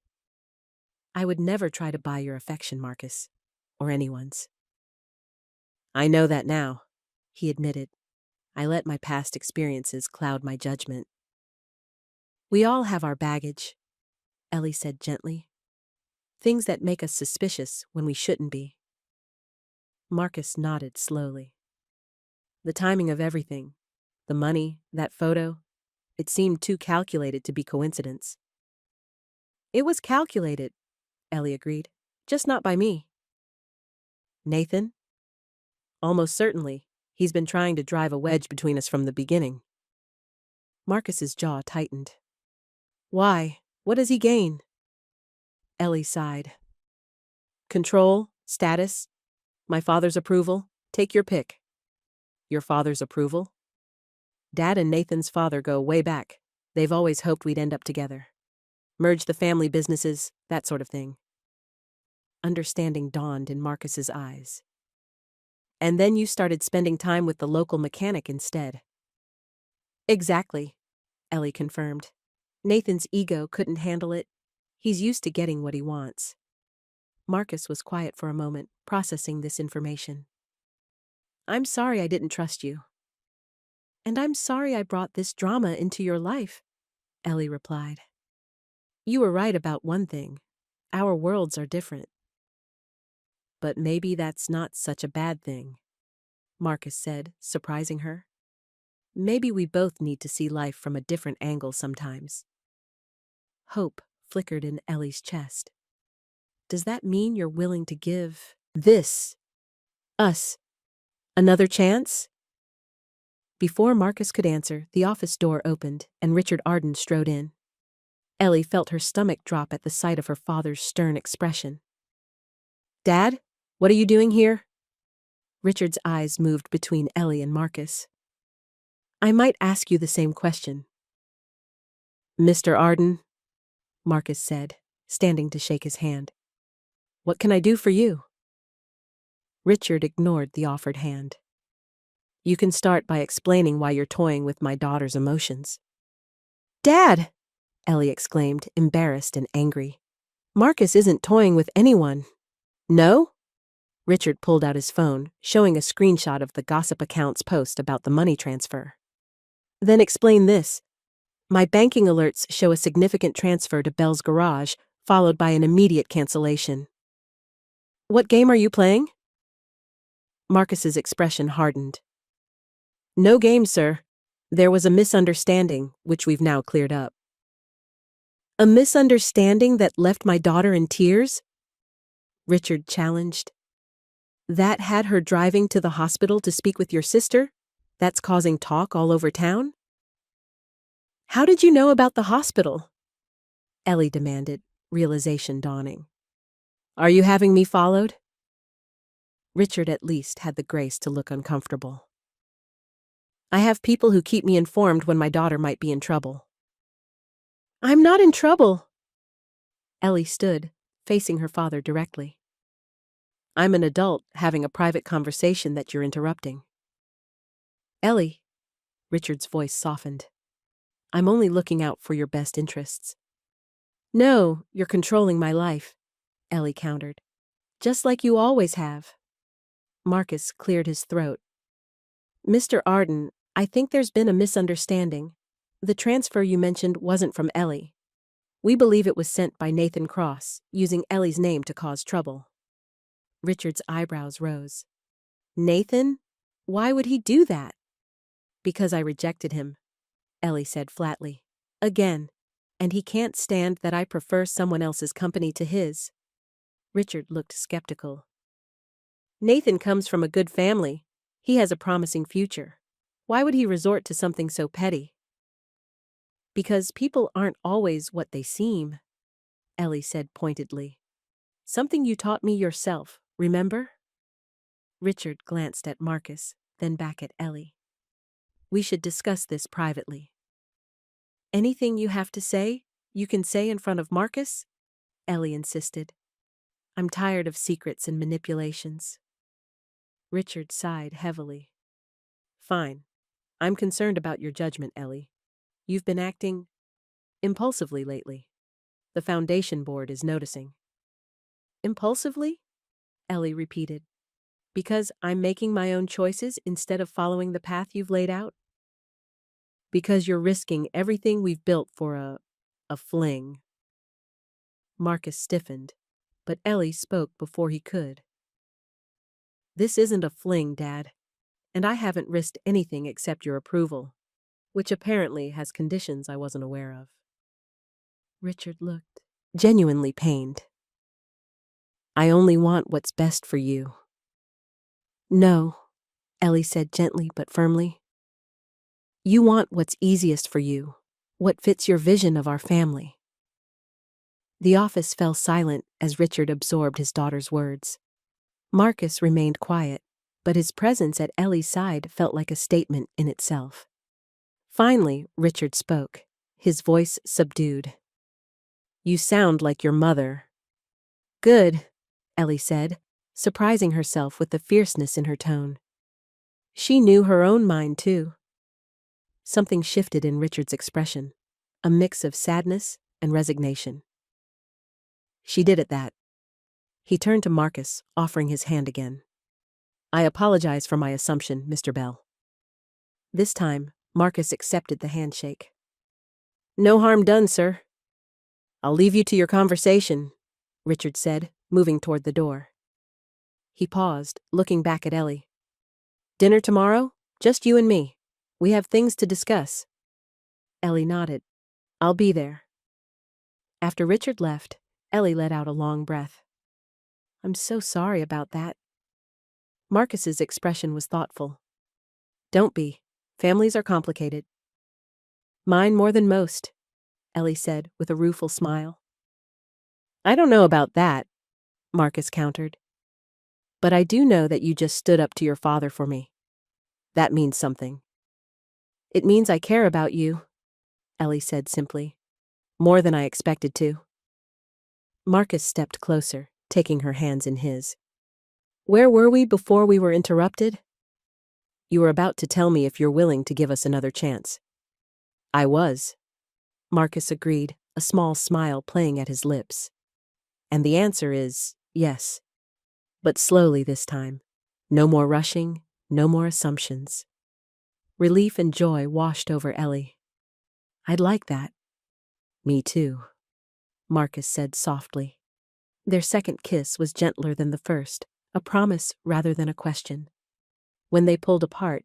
I would never try to buy your affection, Marcus, or anyone's. I know that now, he admitted. I let my past experiences cloud my judgment. We all have our baggage, Ellie said gently. Things that make us suspicious when we shouldn't be. Marcus nodded slowly. The timing of everything, the money, that photo, it seemed too calculated to be coincidence. It was calculated, Ellie agreed. Just not by me. Nathan? Almost certainly. He's been trying to drive a wedge between us from the beginning. Marcus's jaw tightened. Why? What does he gain? Ellie sighed. Control, status, my father's approval. Take your pick. Your father's approval? Dad and Nathan's father go way back. They've always hoped we'd end up together. Merge the family businesses, that sort of thing. Understanding dawned in Marcus's eyes. And then you started spending time with the local mechanic instead. Exactly, Ellie confirmed. Nathan's ego couldn't handle it. He's used to getting what he wants. Marcus was quiet for a moment, processing this information. I'm sorry I didn't trust you. And I'm sorry I brought this drama into your life, Ellie replied. You were right about one thing. Our worlds are different. But maybe that's not such a bad thing, Marcus said, surprising her. Maybe we both need to see life from a different angle sometimes. Hope flickered in Ellie's chest. Does that mean you're willing to give us, another chance? Before Marcus could answer, the office door opened and Richard Arden strode in. Ellie felt her stomach drop at the sight of her father's stern expression. Dad, what are you doing here? Richard's eyes moved between Ellie and Marcus. I might ask you the same question. Mr. Arden, Marcus said, standing to shake his hand. What can I do for you? Richard ignored the offered hand. You can start by explaining why you're toying with my daughter's emotions. Dad! Ellie exclaimed, embarrassed and angry. Marcus isn't toying with anyone. No? Richard pulled out his phone, showing a screenshot of the gossip account's post about the money transfer. Then explain this. My banking alerts show a significant transfer to Bell's garage, followed by an immediate cancellation. What game are you playing? Marcus's expression hardened. No game, sir. There was a misunderstanding, which we've now cleared up. A misunderstanding that left my daughter in tears? Richard challenged. That had her driving to the hospital to speak with your sister? That's causing talk all over town? How did you know about the hospital? Ellie demanded, realization dawning. Are you having me followed? Richard at least had the grace to look uncomfortable. I have people who keep me informed when my daughter might be in trouble. I'm not in trouble. Ellie stood, facing her father directly. I'm an adult having a private conversation that you're interrupting. Ellie, Richard's voice softened. I'm only looking out for your best interests. No, you're controlling my life, Ellie countered. Just like you always have. Marcus cleared his throat. Mr. Arden, I think there's been a misunderstanding. The transfer you mentioned wasn't from Ellie. We believe it was sent by Nathan Cross, using Ellie's name to cause trouble. Richard's eyebrows rose. Nathan? Why would he do that? Because I rejected him, Ellie said flatly. Again, and he can't stand that I prefer someone else's company to his. Richard looked skeptical. Nathan comes from a good family. He has a promising future. Why would he resort to something so petty? Because people aren't always what they seem, Ellie said pointedly. Something you taught me yourself, remember? Richard glanced at Marcus, then back at Ellie. We should discuss this privately. Anything you have to say, you can say in front of Marcus? Ellie insisted. I'm tired of secrets and manipulations. Richard sighed heavily. Fine. I'm concerned about your judgment, Ellie. You've been acting impulsively lately. The foundation board is noticing. Impulsively? Ellie repeated. Because I'm making my own choices instead of following the path you've laid out? Because you're risking everything we've built for a fling. Marcus stiffened, but Ellie spoke before he could. This isn't a fling, Dad, and I haven't risked anything except your approval, which apparently has conditions I wasn't aware of. Richard looked genuinely pained. I only want what's best for you. No, Ellie said gently but firmly. You want what's easiest for you, what fits your vision of our family. The office fell silent as Richard absorbed his daughter's words. Marcus remained quiet, but his presence at Ellie's side felt like a statement in itself. Finally, Richard spoke, his voice subdued. You sound like your mother. Good, Ellie said, surprising herself with the fierceness in her tone. She knew her own mind, too. Something shifted in Richard's expression, a mix of sadness and resignation. She did at that. He turned to Marcus, offering his hand again. I apologize for my assumption, Mr. Bell. This time, Marcus accepted the handshake. No harm done, sir. I'll leave you to your conversation, Richard said, moving toward the door. He paused, looking back at Ellie. Dinner tomorrow? Just you and me. We have things to discuss. Ellie nodded. I'll be there. After Richard left, Ellie let out a long breath. I'm so sorry about that. Marcus's expression was thoughtful. Don't be. Families are complicated. Mine more than most, Ellie said with a rueful smile. I don't know about that, Marcus countered. But I do know that you just stood up to your father for me. That means something. It means I care about you, Ellie said simply. More than I expected to. Marcus stepped closer, taking her hands in his. Where were we before we were interrupted? You were about to tell me if you're willing to give us another chance. I was. Marcus agreed, a small smile playing at his lips. And the answer is yes. But slowly this time. No more rushing, no more assumptions. Relief and joy washed over Ellie. I'd like that. Me too, Marcus said softly. Their second kiss was gentler than the first, a promise rather than a question. When they pulled apart,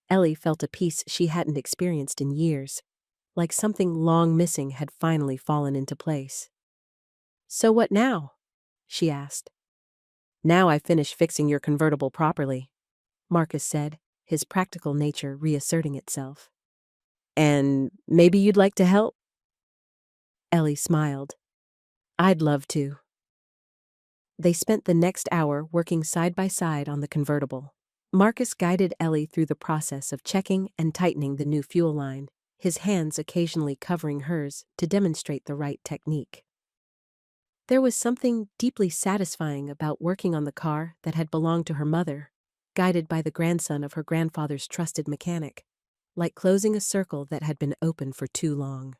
Ellie felt a peace she hadn't experienced in years, like something long missing had finally fallen into place. So what now? She asked. Now I finish fixing your convertible properly, Marcus said, his practical nature reasserting itself. And maybe you'd like to help? Ellie smiled. I'd love to. They spent the next hour working side by side on the convertible. Marcus guided Ellie through the process of checking and tightening the new fuel line, his hands occasionally covering hers to demonstrate the right technique. There was something deeply satisfying about working on the car that had belonged to her mother, guided by the grandson of her grandfather's trusted mechanic, like closing a circle that had been open for too long.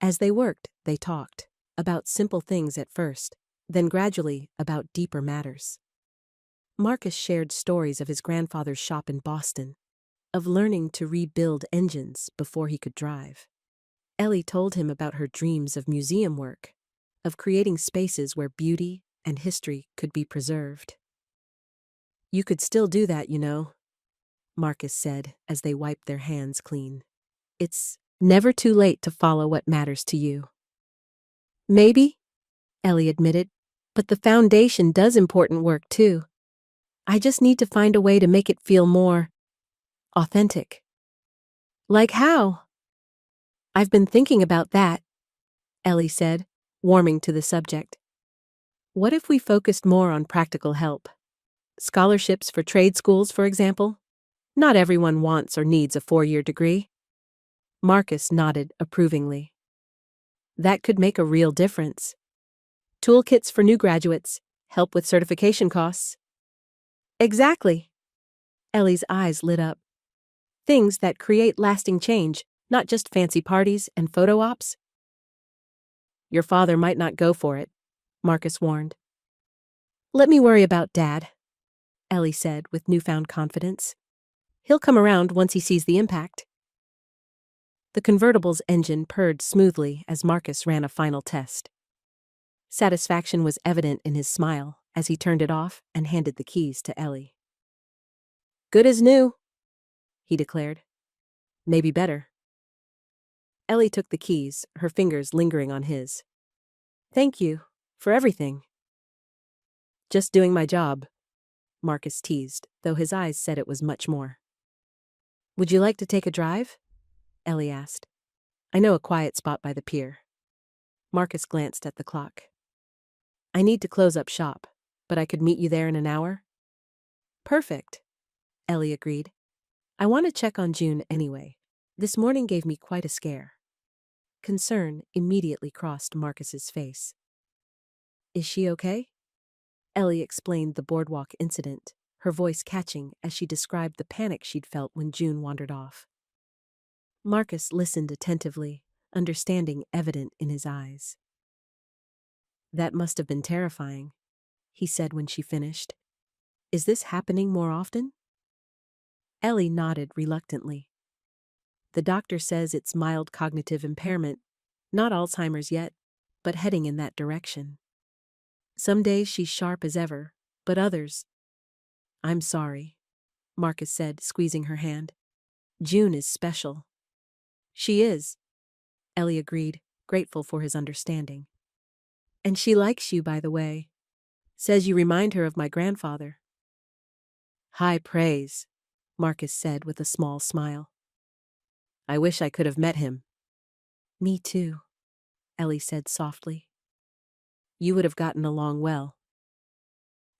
As they worked, they talked, about simple things at first, then gradually about deeper matters. Marcus shared stories of his grandfather's shop in Boston, of learning to rebuild engines before he could drive. Ellie told him about her dreams of museum work, of creating spaces where beauty and history could be preserved. You could still do that, you know, Marcus said as they wiped their hands clean. It's never too late to follow what matters to you. Maybe, Ellie admitted, but the foundation does important work too. I just need to find a way to make it feel more authentic. Like how? I've been thinking about that, Ellie said, warming to the subject. What if we focused more on practical help? Scholarships for trade schools, for example? Not everyone wants or needs a 4-year degree. Marcus nodded approvingly. That could make a real difference. Toolkits for new graduates, help with certification costs. Exactly. Ellie's eyes lit up. Things that create lasting change, not just fancy parties and photo ops. Your father might not go for it, Marcus warned. Let me worry about Dad, Ellie said with newfound confidence. He'll come around once he sees the impact. The convertible's engine purred smoothly as Marcus ran a final test. Satisfaction was evident in his smile as he turned it off and handed the keys to Ellie. Good as new, he declared. Maybe better. Ellie took the keys, her fingers lingering on his. Thank you for everything. Just doing my job, Marcus teased, though his eyes said it was much more. Would you like to take a drive? Ellie asked. I know a quiet spot by the pier. Marcus glanced at the clock. I need to close up shop, but I could meet you there in an hour? Perfect, Ellie agreed. I want to check on June anyway. This morning gave me quite a scare. Concern immediately crossed Marcus's face. Is she okay? Ellie explained the boardwalk incident, her voice catching as she described the panic she'd felt when June wandered off. Marcus listened attentively, understanding evident in his eyes. That must have been terrifying, he said when she finished. Is this happening more often? Ellie nodded reluctantly. The doctor says it's mild cognitive impairment, not Alzheimer's yet, but heading in that direction. Some days she's sharp as ever, but others. I'm sorry, Marcus said, squeezing her hand. June is special. She is, Ellie agreed, grateful for his understanding. And she likes you, by the way. Says you remind her of my grandfather. High praise, Marcus said with a small smile. I wish I could have met him. Me too, Ellie said softly. You would have gotten along well.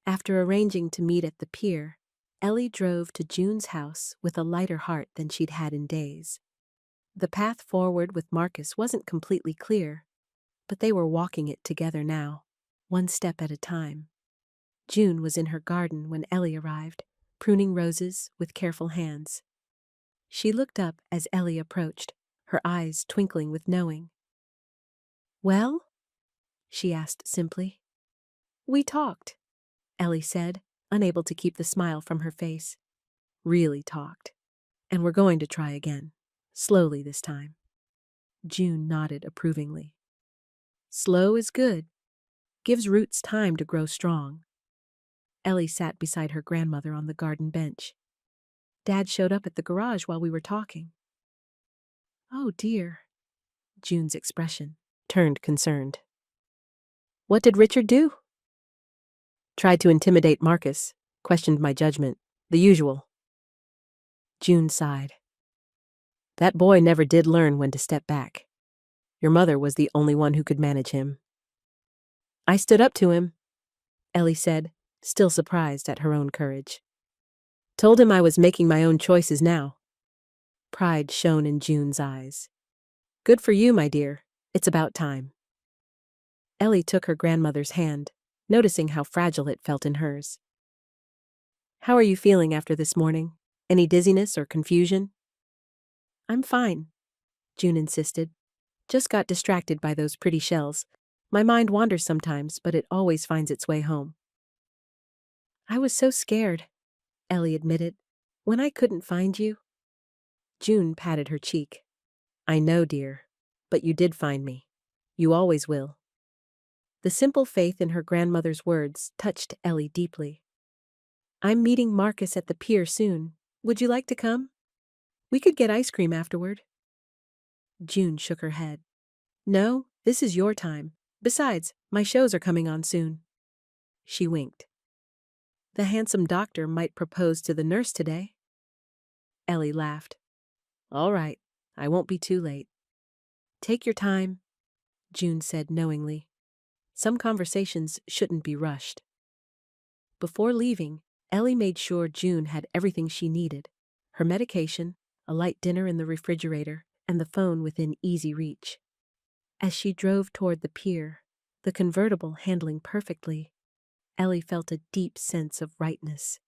After arranging to meet at the pier, Ellie drove to June's house with a lighter heart than she'd had in days. The path forward with Marcus wasn't completely clear, but they were walking it together now, one step at a time. June was in her garden when Ellie arrived, pruning roses with careful hands. She looked up as Ellie approached, her eyes twinkling with knowing. Well? She asked simply. We talked, Ellie said, unable to keep the smile from her face. Really talked. And we're going to try again, slowly this time. June nodded approvingly. Slow is good. Gives roots time to grow strong. Ellie sat beside her grandmother on the garden bench. Dad showed up at the garage while we were talking. Oh dear. June's expression turned concerned. What did Richard do? Tried to intimidate Marcus, questioned my judgment, the usual. June sighed. That boy never did learn when to step back. Your mother was the only one who could manage him. I stood up to him, Ellie said, still surprised at her own courage. Told him I was making my own choices now. Pride shone in June's eyes. Good for you, my dear. It's about time. Ellie took her grandmother's hand, noticing how fragile it felt in hers. How are you feeling after this morning? Any dizziness or confusion? I'm fine, June insisted. Just got distracted by those pretty shells. My mind wanders sometimes, but it always finds its way home. I was so scared, Ellie admitted, when I couldn't find you. June patted her cheek. I know, dear, but you did find me. You always will. The simple faith in her grandmother's words touched Ellie deeply. I'm meeting Marcus at the pier soon. Would you like to come? We could get ice cream afterward. June shook her head. No, this is your time. Besides, my shows are coming on soon. She winked. The handsome doctor might propose to the nurse today. Ellie laughed. All right, I won't be too late. Take your time, June said knowingly. Some conversations shouldn't be rushed. Before leaving, Ellie made sure June had everything she needed, her medication, a light dinner in the refrigerator, and the phone within easy reach. As she drove toward the pier, the convertible handling perfectly, Ellie felt a deep sense of rightness.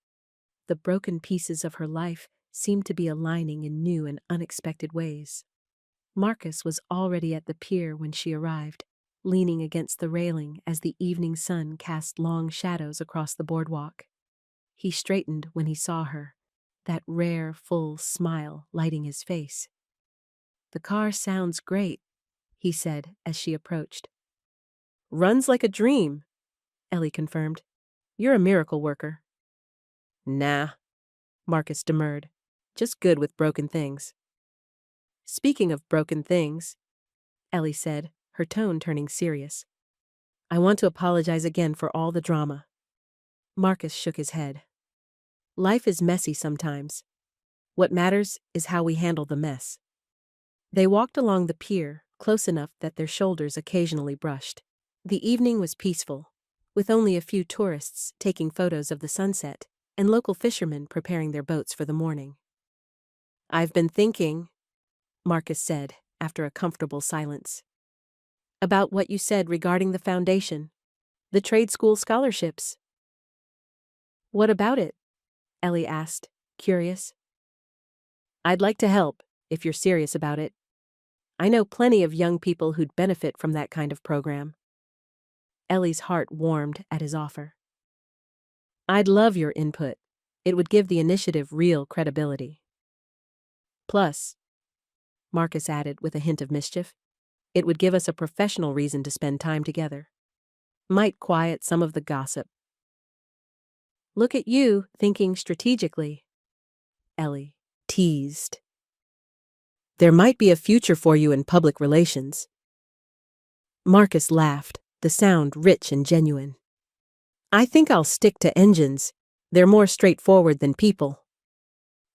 The broken pieces of her life seemed to be aligning in new and unexpected ways. Marcus was already at the pier when she arrived, leaning against the railing as the evening sun cast long shadows across the boardwalk. He straightened when he saw her, that rare, full smile lighting his face. The car sounds great, he said as she approached. Runs like a dream, Ellie confirmed. You're a miracle worker. Nah, Marcus demurred. Just good with broken things. Speaking of broken things, Ellie said, her tone turning serious. I want to apologize again for all the drama. Marcus shook his head. Life is messy sometimes. What matters is how we handle the mess. They walked along the pier, close enough that their shoulders occasionally brushed. The evening was peaceful, with only a few tourists taking photos of the sunset and local fishermen preparing their boats for the morning. "I've been thinking," Marcus said, after a comfortable silence, "about what you said regarding the foundation, the trade school scholarships." "What about it?" Ellie asked, curious. "I'd like to help, if you're serious about it. I know plenty of young people who'd benefit from that kind of program." Ellie's heart warmed at his offer. "I'd love your input. It would give the initiative real credibility. Plus," Marcus added with a hint of mischief, "it would give us a professional reason to spend time together. Might quiet some of the gossip." "Look at you, thinking strategically," Ellie teased. "There might be a future for you in public relations." Marcus laughed, the sound rich and genuine. "I think I'll stick to engines. They're more straightforward than people."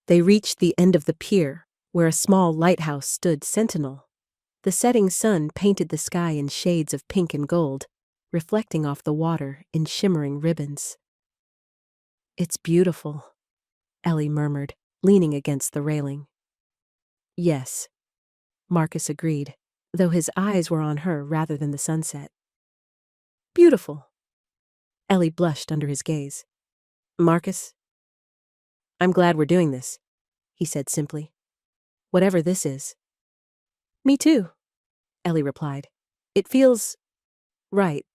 They reached the end of the pier, where a small lighthouse stood sentinel. The setting sun painted the sky in shades of pink and gold, reflecting off the water in shimmering ribbons. "It's beautiful," Ellie murmured, leaning against the railing. "Yes," Marcus agreed, though his eyes were on her rather than the sunset. "Beautiful." Ellie blushed under his gaze. "Marcus, I'm glad we're doing this," he said simply. "Whatever this is." "Me too," Ellie replied. "It feels right."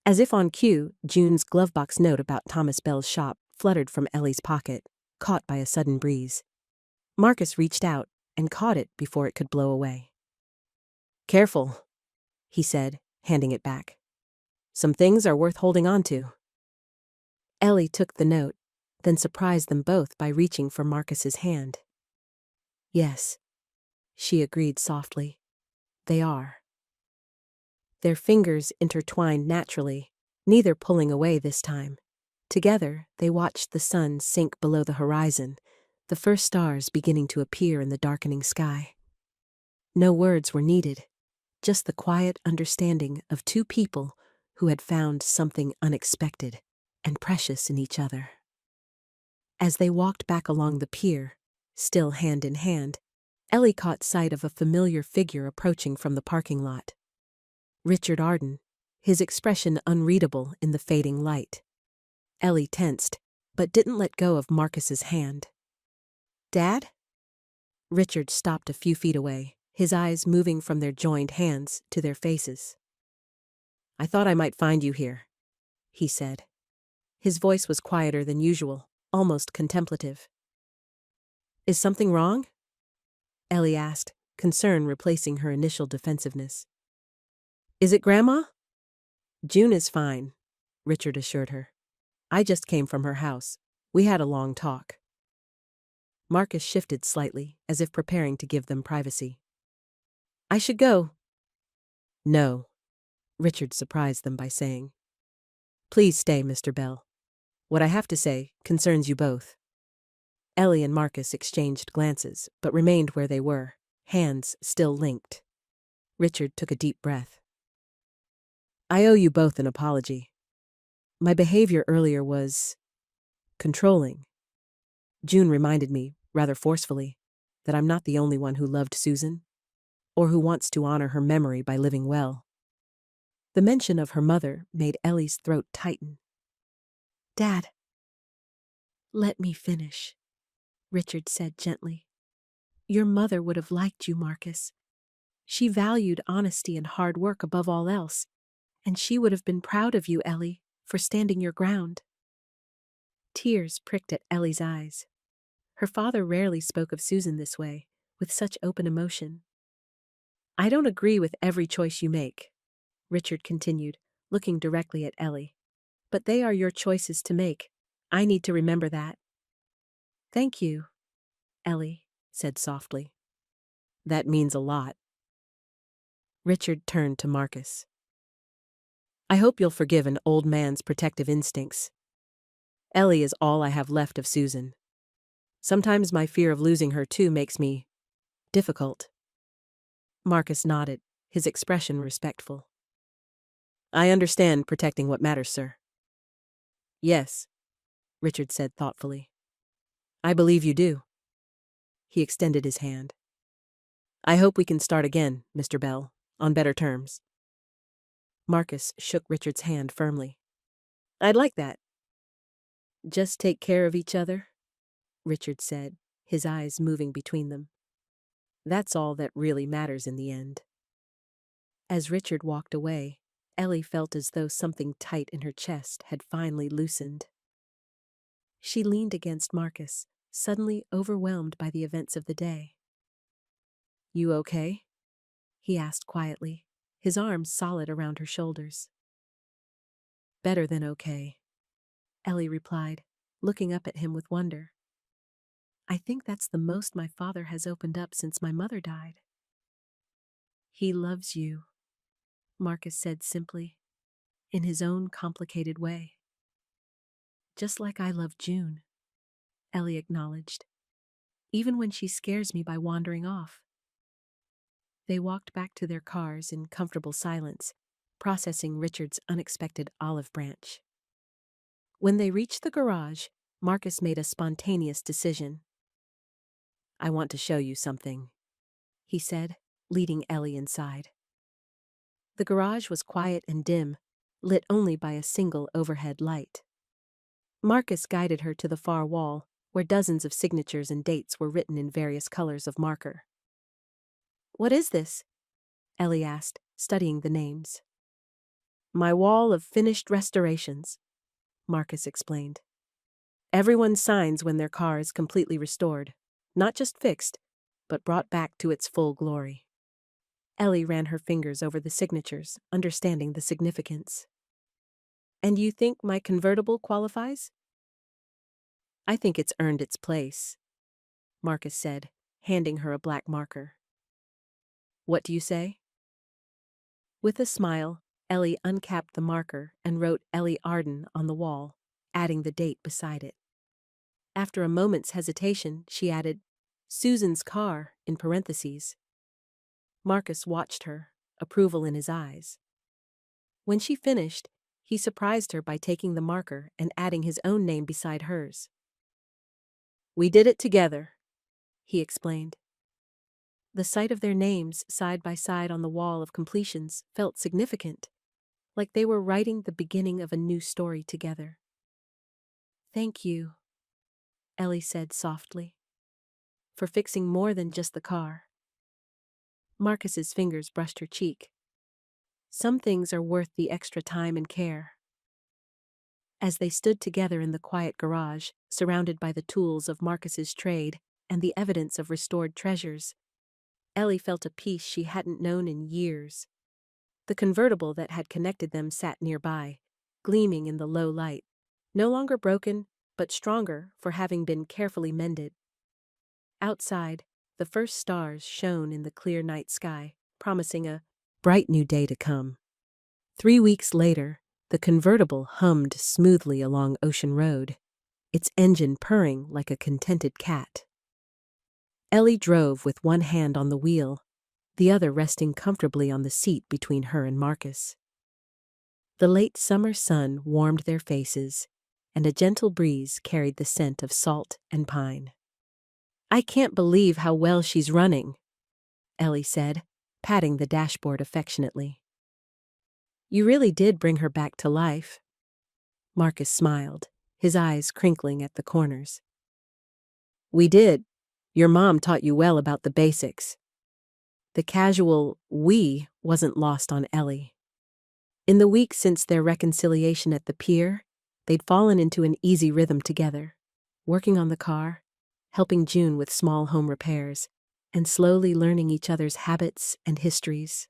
As if on cue, June's glovebox note about Thomas Bell's shop fluttered from Ellie's pocket, caught by a sudden breeze. Marcus reached out and caught it before it could blow away. "Careful," he said, handing it back. "Some things are worth holding on to." Ellie took the note, then surprised them both by reaching for Marcus's hand. "Yes," she agreed softly. "They are." Their fingers intertwined naturally, neither pulling away this time. Together, they watched the sun sink below the horizon, the first stars beginning to appear in the darkening sky. No words were needed, just the quiet understanding of two people who had found something unexpected and precious in each other. As they walked back along the pier, still hand in hand, Ellie caught sight of a familiar figure approaching from the parking lot. Richard Arden, his expression unreadable in the fading light. Ellie tensed, but didn't let go of Marcus's hand. "Dad?" Richard stopped a few feet away, his eyes moving from their joined hands to their faces. "I thought I might find you here," he said. His voice was quieter than usual, almost contemplative. "Is something wrong?" Ellie asked, concern replacing her initial defensiveness. "Is it Grandma?" "June is fine," Richard assured her. "I just came from her house. We had a long talk." Marcus shifted slightly, as if preparing to give them privacy. "I should go." "No," Richard surprised them by saying. "Please stay, Mr. Bell. What I have to say concerns you both." Ellie and Marcus exchanged glances, but remained where they were, hands still linked. Richard took a deep breath. "I owe you both an apology. My behavior earlier was controlling. June reminded me, rather forcefully, that I'm not the only one who loved Susan, or who wants to honor her memory by living well." The mention of her mother made Ellie's throat tighten. "Dad." "Let me finish," Richard said gently. "Your mother would have liked you, Marcus. She valued honesty and hard work above all else, and she would have been proud of you, Ellie, for standing your ground." Tears pricked at Ellie's eyes. Her father rarely spoke of Susan this way, with such open emotion. "I don't agree with every choice you make," Richard continued, looking directly at Ellie. "But they are your choices to make. I need to remember that." "Thank you," Ellie said softly. "That means a lot." Richard turned to Marcus. "I hope you'll forgive an old man's protective instincts. Ellie is all I have left of Susan. Sometimes my fear of losing her too makes me difficult. Marcus nodded, his expression respectful. I understand protecting what matters, sir. Yes, Richard said thoughtfully. I believe you do. He extended his hand. I hope we can start again, Mr. Bell, on better terms. Marcus shook Richard's hand firmly. I'd like that. Just take care of each other, Richard said, his eyes moving between them. That's all that really matters in the end. As Richard walked away, Ellie felt as though something tight in her chest had finally loosened. She leaned against Marcus, suddenly overwhelmed by the events of the day. You okay? He asked quietly, his arms solid around her shoulders. Better than okay, Ellie replied, looking up at him with wonder. I think that's the most my father has opened up since my mother died. He loves you, Marcus said simply, in his own complicated way. Just like I love June, Ellie acknowledged, even when she scares me by wandering off. They walked back to their cars in comfortable silence, processing Richard's unexpected olive branch. When they reached the garage, Marcus made a spontaneous decision. I want to show you something, he said, leading Ellie inside. The garage was quiet and dim, lit only by a single overhead light. Marcus guided her to the far wall, where dozens of signatures and dates were written in various colors of marker. What is this? Ellie asked, studying the names. My wall of finished restorations, Marcus explained. Everyone signs when their car is completely restored, not just fixed, but brought back to its full glory. Ellie ran her fingers over the signatures, understanding the significance. And you think my convertible qualifies? I think it's earned its place, Marcus said, handing her a black marker. What do you say? With a smile, Ellie uncapped the marker and wrote Ellie Arden on the wall, adding the date beside it. After a moment's hesitation, she added, Susan's car, in parentheses. Marcus watched her, approval in his eyes. When she finished, he surprised her by taking the marker and adding his own name beside hers. We did it together, he explained. The sight of their names side by side on the wall of completions felt significant, like they were writing the beginning of a new story together. Thank you, Ellie said softly, for fixing more than just the car. Marcus's fingers brushed her cheek. Some things are worth the extra time and care. As they stood together in the quiet garage, surrounded by the tools of Marcus's trade and the evidence of restored treasures, Ellie felt a peace she hadn't known in years. The convertible that had connected them sat nearby, gleaming in the low light, no longer broken, but stronger for having been carefully mended. Outside, the first stars shone in the clear night sky, promising a bright new day to come. 3 weeks later, the convertible hummed smoothly along Ocean Road, its engine purring like a contented cat. Ellie drove with one hand on the wheel, the other resting comfortably on the seat between her and Marcus. The late summer sun warmed their faces, and a gentle breeze carried the scent of salt and pine. I can't believe how well she's running, Ellie said, patting the dashboard affectionately. You really did bring her back to life. Marcus smiled, his eyes crinkling at the corners. We did. Your mom taught you well about the basics. The casual we wasn't lost on Ellie. In the weeks since their reconciliation at the pier, they'd fallen into an easy rhythm together, working on the car, helping June with small home repairs, and slowly learning each other's habits and histories.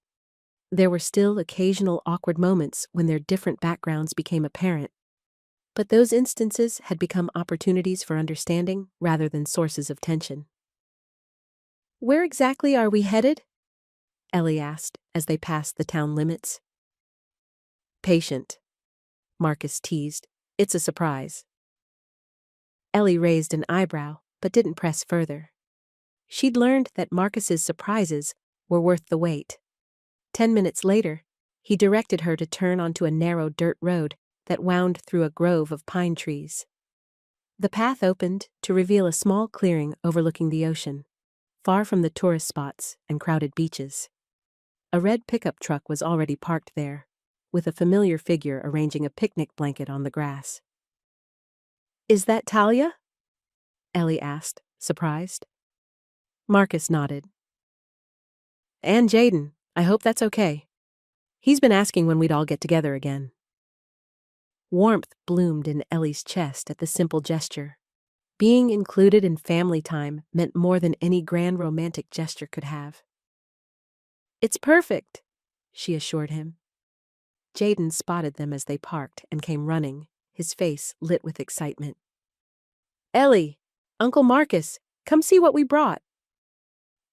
There were still occasional awkward moments when their different backgrounds became apparent, but those instances had become opportunities for understanding rather than sources of tension. Where exactly are we headed? Ellie asked as they passed the town limits. Patient, Marcus teased. It's a surprise. Ellie raised an eyebrow, but didn't press further. She'd learned that Marcus's surprises were worth the wait. 10 minutes later, he directed her to turn onto a narrow dirt road that wound through a grove of pine trees. The path opened to reveal a small clearing overlooking the ocean, far from the tourist spots and crowded beaches. A red pickup truck was already parked there, with a familiar figure arranging a picnic blanket on the grass. "Is that Talia?" Ellie asked, surprised. Marcus nodded. "And Jaden, I hope that's okay. He's been asking when we'd all get together again." Warmth bloomed in Ellie's chest at the simple gesture. Being included in family time meant more than any grand romantic gesture could have. "It's perfect," she assured him. Jaden spotted them as they parked and came running, his face lit with excitement. "Ellie, Uncle Marcus, come see what we brought."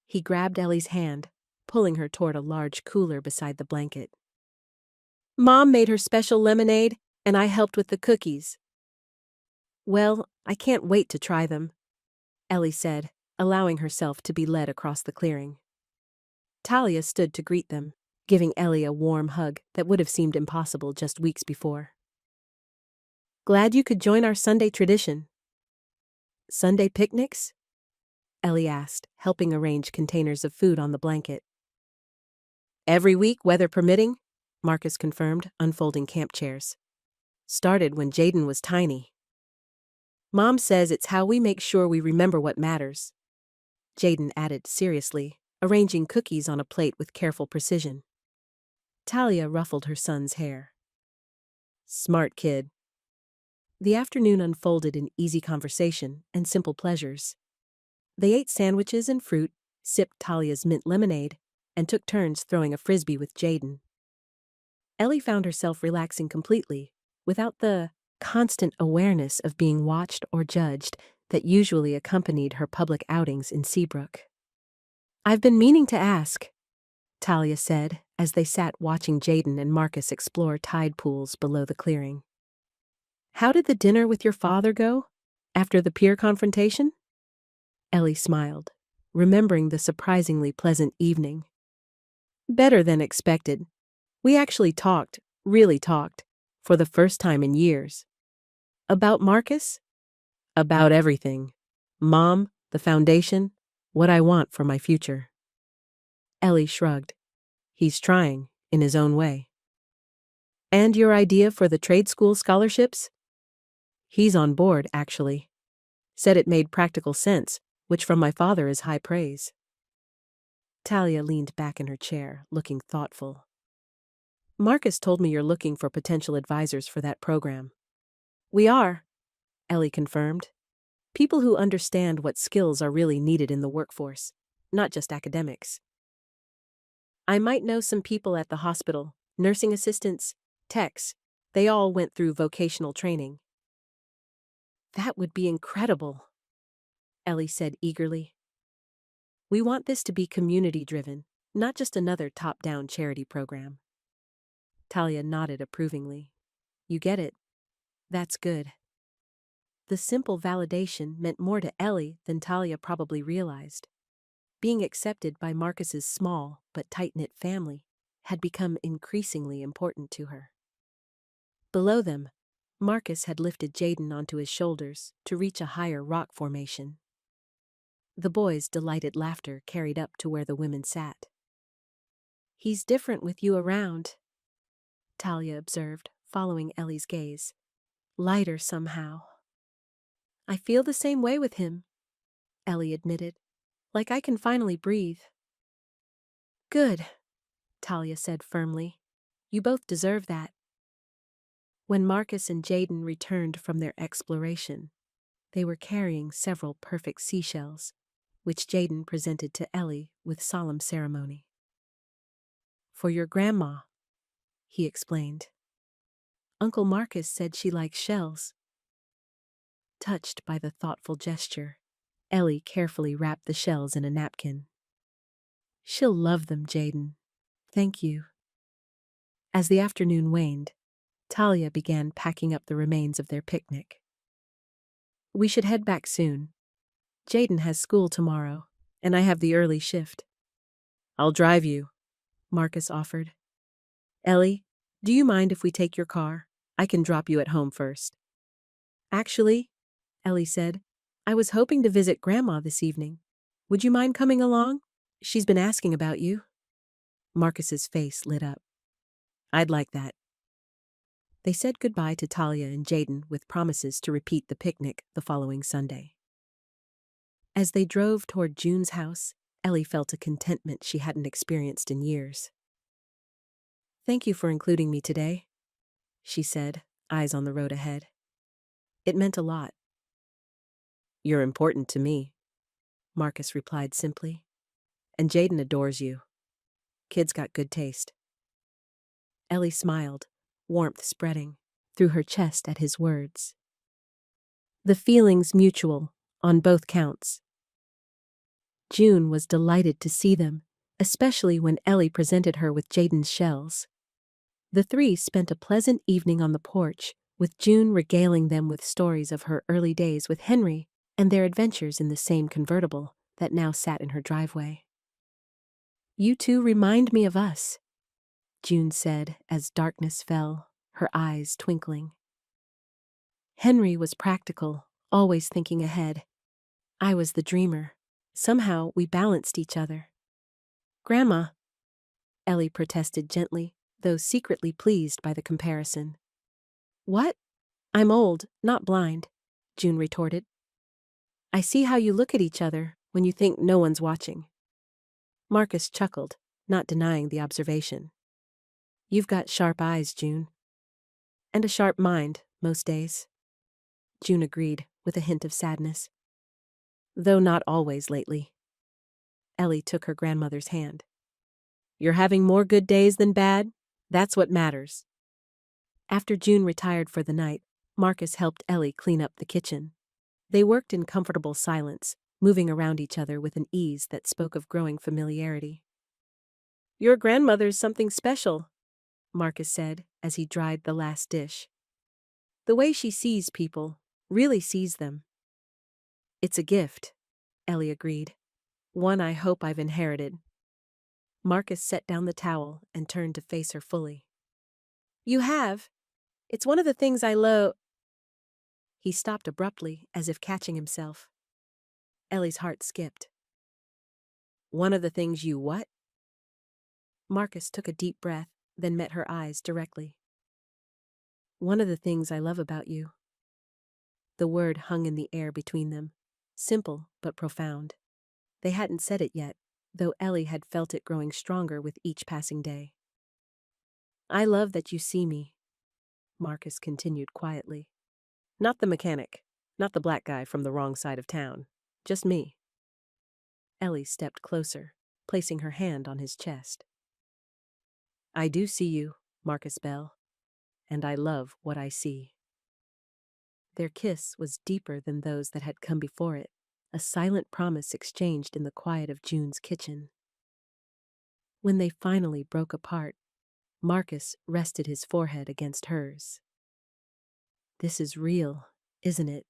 He grabbed Ellie's hand, pulling her toward a large cooler beside the blanket. "Mom made her special lemonade, and I helped with the cookies." "Well, I can't wait to try them," Ellie said, allowing herself to be led across the clearing. Talia stood to greet them, giving Ellie a warm hug that would have seemed impossible just weeks before. "Glad you could join our Sunday tradition." "Sunday picnics?" Ellie asked, helping arrange containers of food on the blanket. "Every week, weather permitting," Marcus confirmed, unfolding camp chairs. "Started when Jaden was tiny." "Mom says it's how we make sure we remember what matters," Jaden added seriously, arranging cookies on a plate with careful precision. Talia ruffled her son's hair. "Smart kid." The afternoon unfolded in easy conversation and simple pleasures. They ate sandwiches and fruit, sipped Talia's mint lemonade, and took turns throwing a frisbee with Jaden. Ellie found herself relaxing completely, without the constant awareness of being watched or judged that usually accompanied her public outings in Seabrook. "I've been meaning to ask," Talia said as they sat watching Jaden and Marcus explore tide pools below the clearing. "How did the dinner with your father go, after the pier confrontation?" Ellie smiled, remembering the surprisingly pleasant evening. "Better than expected. We actually talked, really talked, for the first time in years." "About Marcus?" "About everything. Mom, the foundation, what I want for my future." Ellie shrugged. "He's trying, in his own way." "And your idea for the trade school scholarships?" "He's on board, actually. Said it made practical sense, which from my father is high praise." Talia leaned back in her chair, looking thoughtful. "Marcus told me you're looking for potential advisors for that program." "We are," Ellie confirmed. "People who understand what skills are really needed in the workforce, not just academics. I might know some people at the hospital, nursing assistants, techs. They all went through vocational training." "That would be incredible," Ellie said eagerly. "We want this to be community-driven, not just another top-down charity program." Talia nodded approvingly. "You get it. That's good." The simple validation meant more to Ellie than Talia probably realized. Being accepted by Marcus's small but tight-knit family had become increasingly important to her. Below them, Marcus had lifted Jaden onto his shoulders to reach a higher rock formation. The boys' delighted laughter carried up to where the women sat. "He's different with you around," Talia observed, following Ellie's gaze. "Lighter somehow." "I feel the same way with him," Ellie admitted. "Like I can finally breathe." "Good," Talia said firmly. "You both deserve that." When Marcus and Jaden returned from their exploration, they were carrying several perfect seashells, which Jaden presented to Ellie with solemn ceremony. "For your grandma," he explained. "Uncle Marcus said she likes shells." Touched by the thoughtful gesture, Ellie carefully wrapped the shells in a napkin. "She'll love them, Jaden. Thank you." As the afternoon waned, Talia began packing up the remains of their picnic. We should head back soon. Jaden has school tomorrow, and I have the early shift. I'll drive you, Marcus offered. Ellie, do you mind if we take your car? I can drop you at home first. Actually, Ellie said, I was hoping to visit Grandma this evening. Would you mind coming along? She's been asking about you. Marcus's face lit up. I'd like that. They said goodbye to Talia and Jaden with promises to repeat the picnic the following Sunday. As they drove toward June's house, Ellie felt a contentment she hadn't experienced in years. Thank you for including me today, she said, eyes on the road ahead. It meant a lot. You're important to me, Marcus replied simply. And Jaden adores you. Kid's got good taste. Ellie smiled, warmth spreading through her chest at his words. The feelings mutual on both counts. June was delighted to see them, especially when Ellie presented her with Jaden's shells. The three spent a pleasant evening on the porch, with June regaling them with stories of her early days with Henry and their adventures in the same convertible that now sat in her driveway. You two remind me of us, June said as darkness fell, her eyes twinkling. Henry was practical, always thinking ahead. I was the dreamer. Somehow we balanced each other. Grandma, Ellie protested gently, though secretly pleased by the comparison. What? I'm old, not blind, June retorted. I see how you look at each other when you think no one's watching. Marcus chuckled, not denying the observation. You've got sharp eyes, June. And a sharp mind, most days. June agreed, with a hint of sadness. Though not always lately. Ellie took her grandmother's hand. You're having more good days than bad? That's what matters. After June retired for the night, Marcus helped Ellie clean up the kitchen. They worked in comfortable silence, moving around each other with an ease that spoke of growing familiarity. Your grandmother's something special, Marcus said as he dried the last dish. The way she sees people, really sees them. It's a gift, Ellie agreed. One I hope I've inherited. Marcus set down the towel and turned to face her fully. You have. It's one of the things I love. He stopped abruptly, as if catching himself. Ellie's heart skipped. One of the things you what? Marcus took a deep breath, then met her eyes directly. One of the things I love about you. The word hung in the air between them, simple but profound. They hadn't said it yet, though Ellie had felt it growing stronger with each passing day. I love that you see me, Marcus continued quietly. Not the mechanic, not the black guy from the wrong side of town, just me. Ellie stepped closer, placing her hand on his chest. I do see you, Marcus Bell, and I love what I see. Their kiss was deeper than those that had come before it, a silent promise exchanged in the quiet of June's kitchen. When they finally broke apart, Marcus rested his forehead against hers. This is real, isn't it?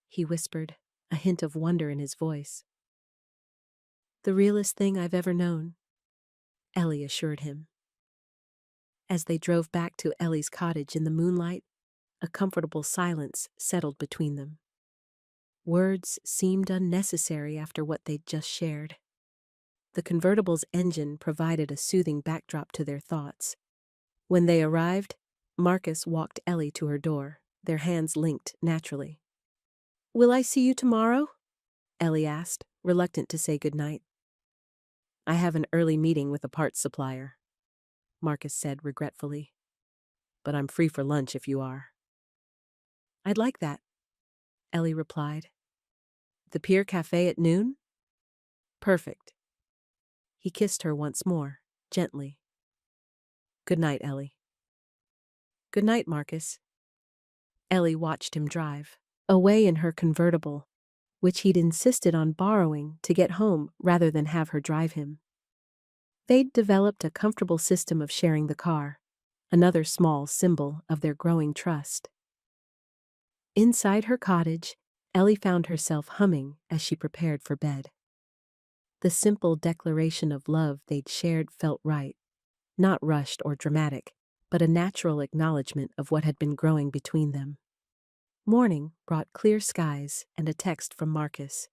He whispered, a hint of wonder in his voice. The realest thing I've ever known, Ellie assured him. As they drove back to Ellie's cottage in the moonlight, a comfortable silence settled between them. Words seemed unnecessary after what they'd just shared. The convertible's engine provided a soothing backdrop to their thoughts. When they arrived, Marcus walked Ellie to her door, their hands linked naturally. Will I see you tomorrow? Ellie asked, reluctant to say goodnight. I have an early meeting with a parts supplier, Marcus said regretfully. But I'm free for lunch if you are. I'd like that, Ellie replied. The Pier Cafe at noon? Perfect. He kissed her once more, gently. Good night, Ellie. Good night, Marcus. Ellie watched him drive, away in her convertible, which he'd insisted on borrowing to get home rather than have her drive him. They'd developed a comfortable system of sharing the car, another small symbol of their growing trust. Inside her cottage, Ellie found herself humming as she prepared for bed. The simple declaration of love they'd shared felt right, not rushed or dramatic, but a natural acknowledgement of what had been growing between them. Morning brought clear skies and a text from Marcus.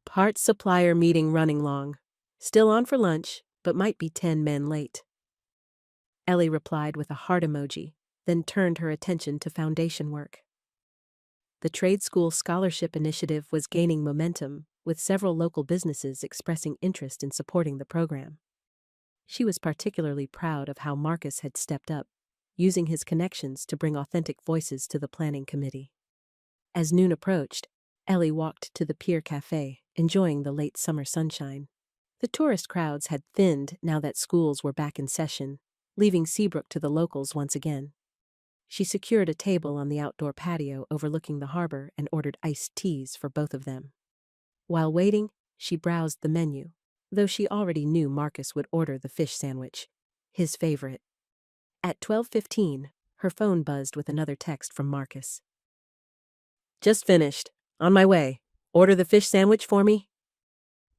Parts supplier meeting running long. Still on for lunch, but might be 10 men late. Ellie replied with a heart emoji, then turned her attention to foundation work. The trade school scholarship initiative was gaining momentum, with several local businesses expressing interest in supporting the program. She was particularly proud of how Marcus had stepped up, using his connections to bring authentic voices to the planning committee. As noon approached, Ellie walked to the Pier Cafe, enjoying the late summer sunshine. The tourist crowds had thinned now that schools were back in session, leaving Seabrook to the locals once again. She secured a table on the outdoor patio overlooking the harbor and ordered iced teas for both of them. While waiting, she browsed the menu, though she already knew Marcus would order the fish sandwich, his favorite. At 12:15, her phone buzzed with another text from Marcus. Just finished. On my way. Order the fish sandwich for me?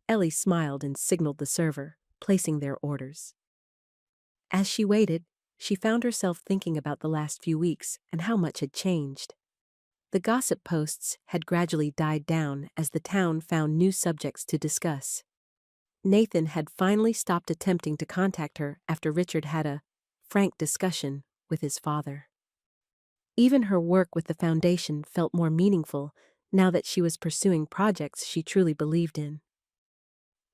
Ellie smiled and signaled the server, placing their orders. As she waited, she found herself thinking about the last few weeks and how much had changed. The gossip posts had gradually died down as the town found new subjects to discuss. Nathan had finally stopped attempting to contact her after Richard had a frank discussion with his father. Even her work with the foundation felt more meaningful now that she was pursuing projects she truly believed in.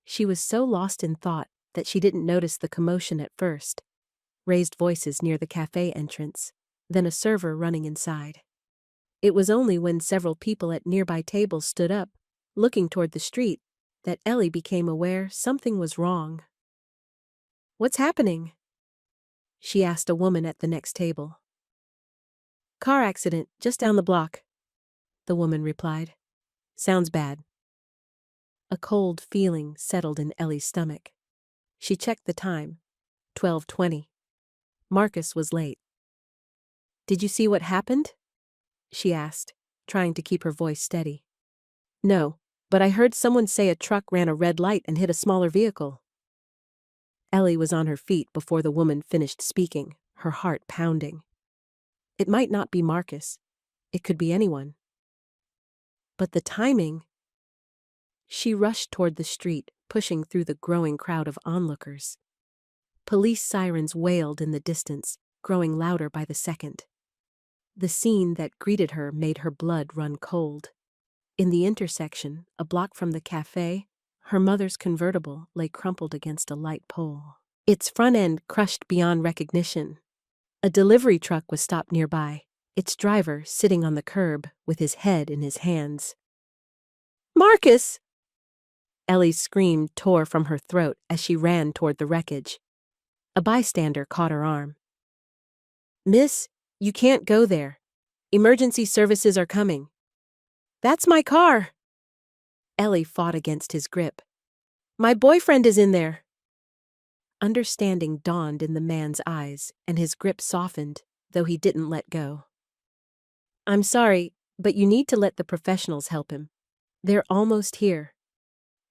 She was so lost in thought that she didn't notice the commotion at first. Raised voices near the cafe entrance, then a server running inside. It was only when several people at nearby tables stood up, looking toward the street, that Ellie became aware something was wrong. "What's happening?" she asked a woman at the next table. "Car accident, just down the block," the woman replied. "Sounds bad." A cold feeling settled in Ellie's stomach. She checked the time. 12:20. Marcus was late. "Did you see what happened?" she asked, trying to keep her voice steady. "No, but I heard someone say a truck ran a red light and hit a smaller vehicle." Ellie was on her feet before the woman finished speaking, her heart pounding. It might not be Marcus. It could be anyone. But the timing... She rushed toward the street, pushing through the growing crowd of onlookers. Police sirens wailed in the distance, growing louder by the second. The scene that greeted her made her blood run cold. In the intersection, a block from the cafe, her mother's convertible lay crumpled against a light pole, its front end crushed beyond recognition. A delivery truck was stopped nearby, its driver sitting on the curb with his head in his hands. "Marcus!" Ellie's scream tore from her throat as she ran toward the wreckage. A bystander caught her arm. "Miss, you can't go there. Emergency services are coming." "That's my car." Ellie fought against his grip. "My boyfriend is in there." Understanding dawned in the man's eyes, and his grip softened, though he didn't let go. "I'm sorry, but you need to let the professionals help him. They're almost here."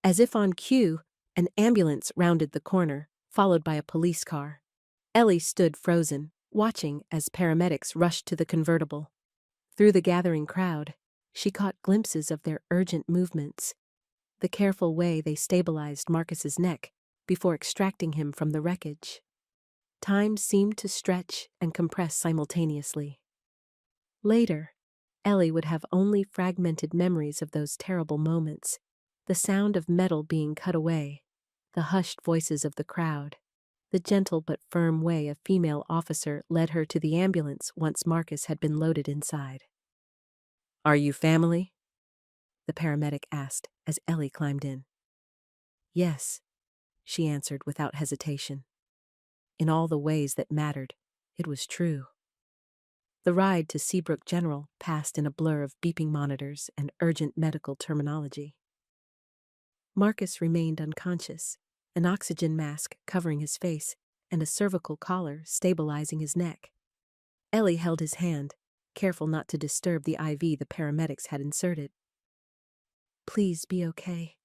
As if on cue, an ambulance rounded the corner, followed by a police car. Ellie stood frozen, watching as paramedics rushed to the convertible. Through the gathering crowd, she caught glimpses of their urgent movements, the careful way they stabilized Marcus's neck before extracting him from the wreckage. Time seemed to stretch and compress simultaneously. Later, Ellie would have only fragmented memories of those terrible moments, the sound of metal being cut away, the hushed voices of the crowd, the gentle but firm way a female officer led her to the ambulance once Marcus had been loaded inside. "Are you family?" the paramedic asked as Ellie climbed in. "Yes," she answered without hesitation. In all the ways that mattered, it was true. The ride to Seabrook General passed in a blur of beeping monitors and urgent medical terminology. Marcus remained unconscious, an oxygen mask covering his face and a cervical collar stabilizing his neck. Ellie held his hand, careful not to disturb the IV the paramedics had inserted. "Please be okay,"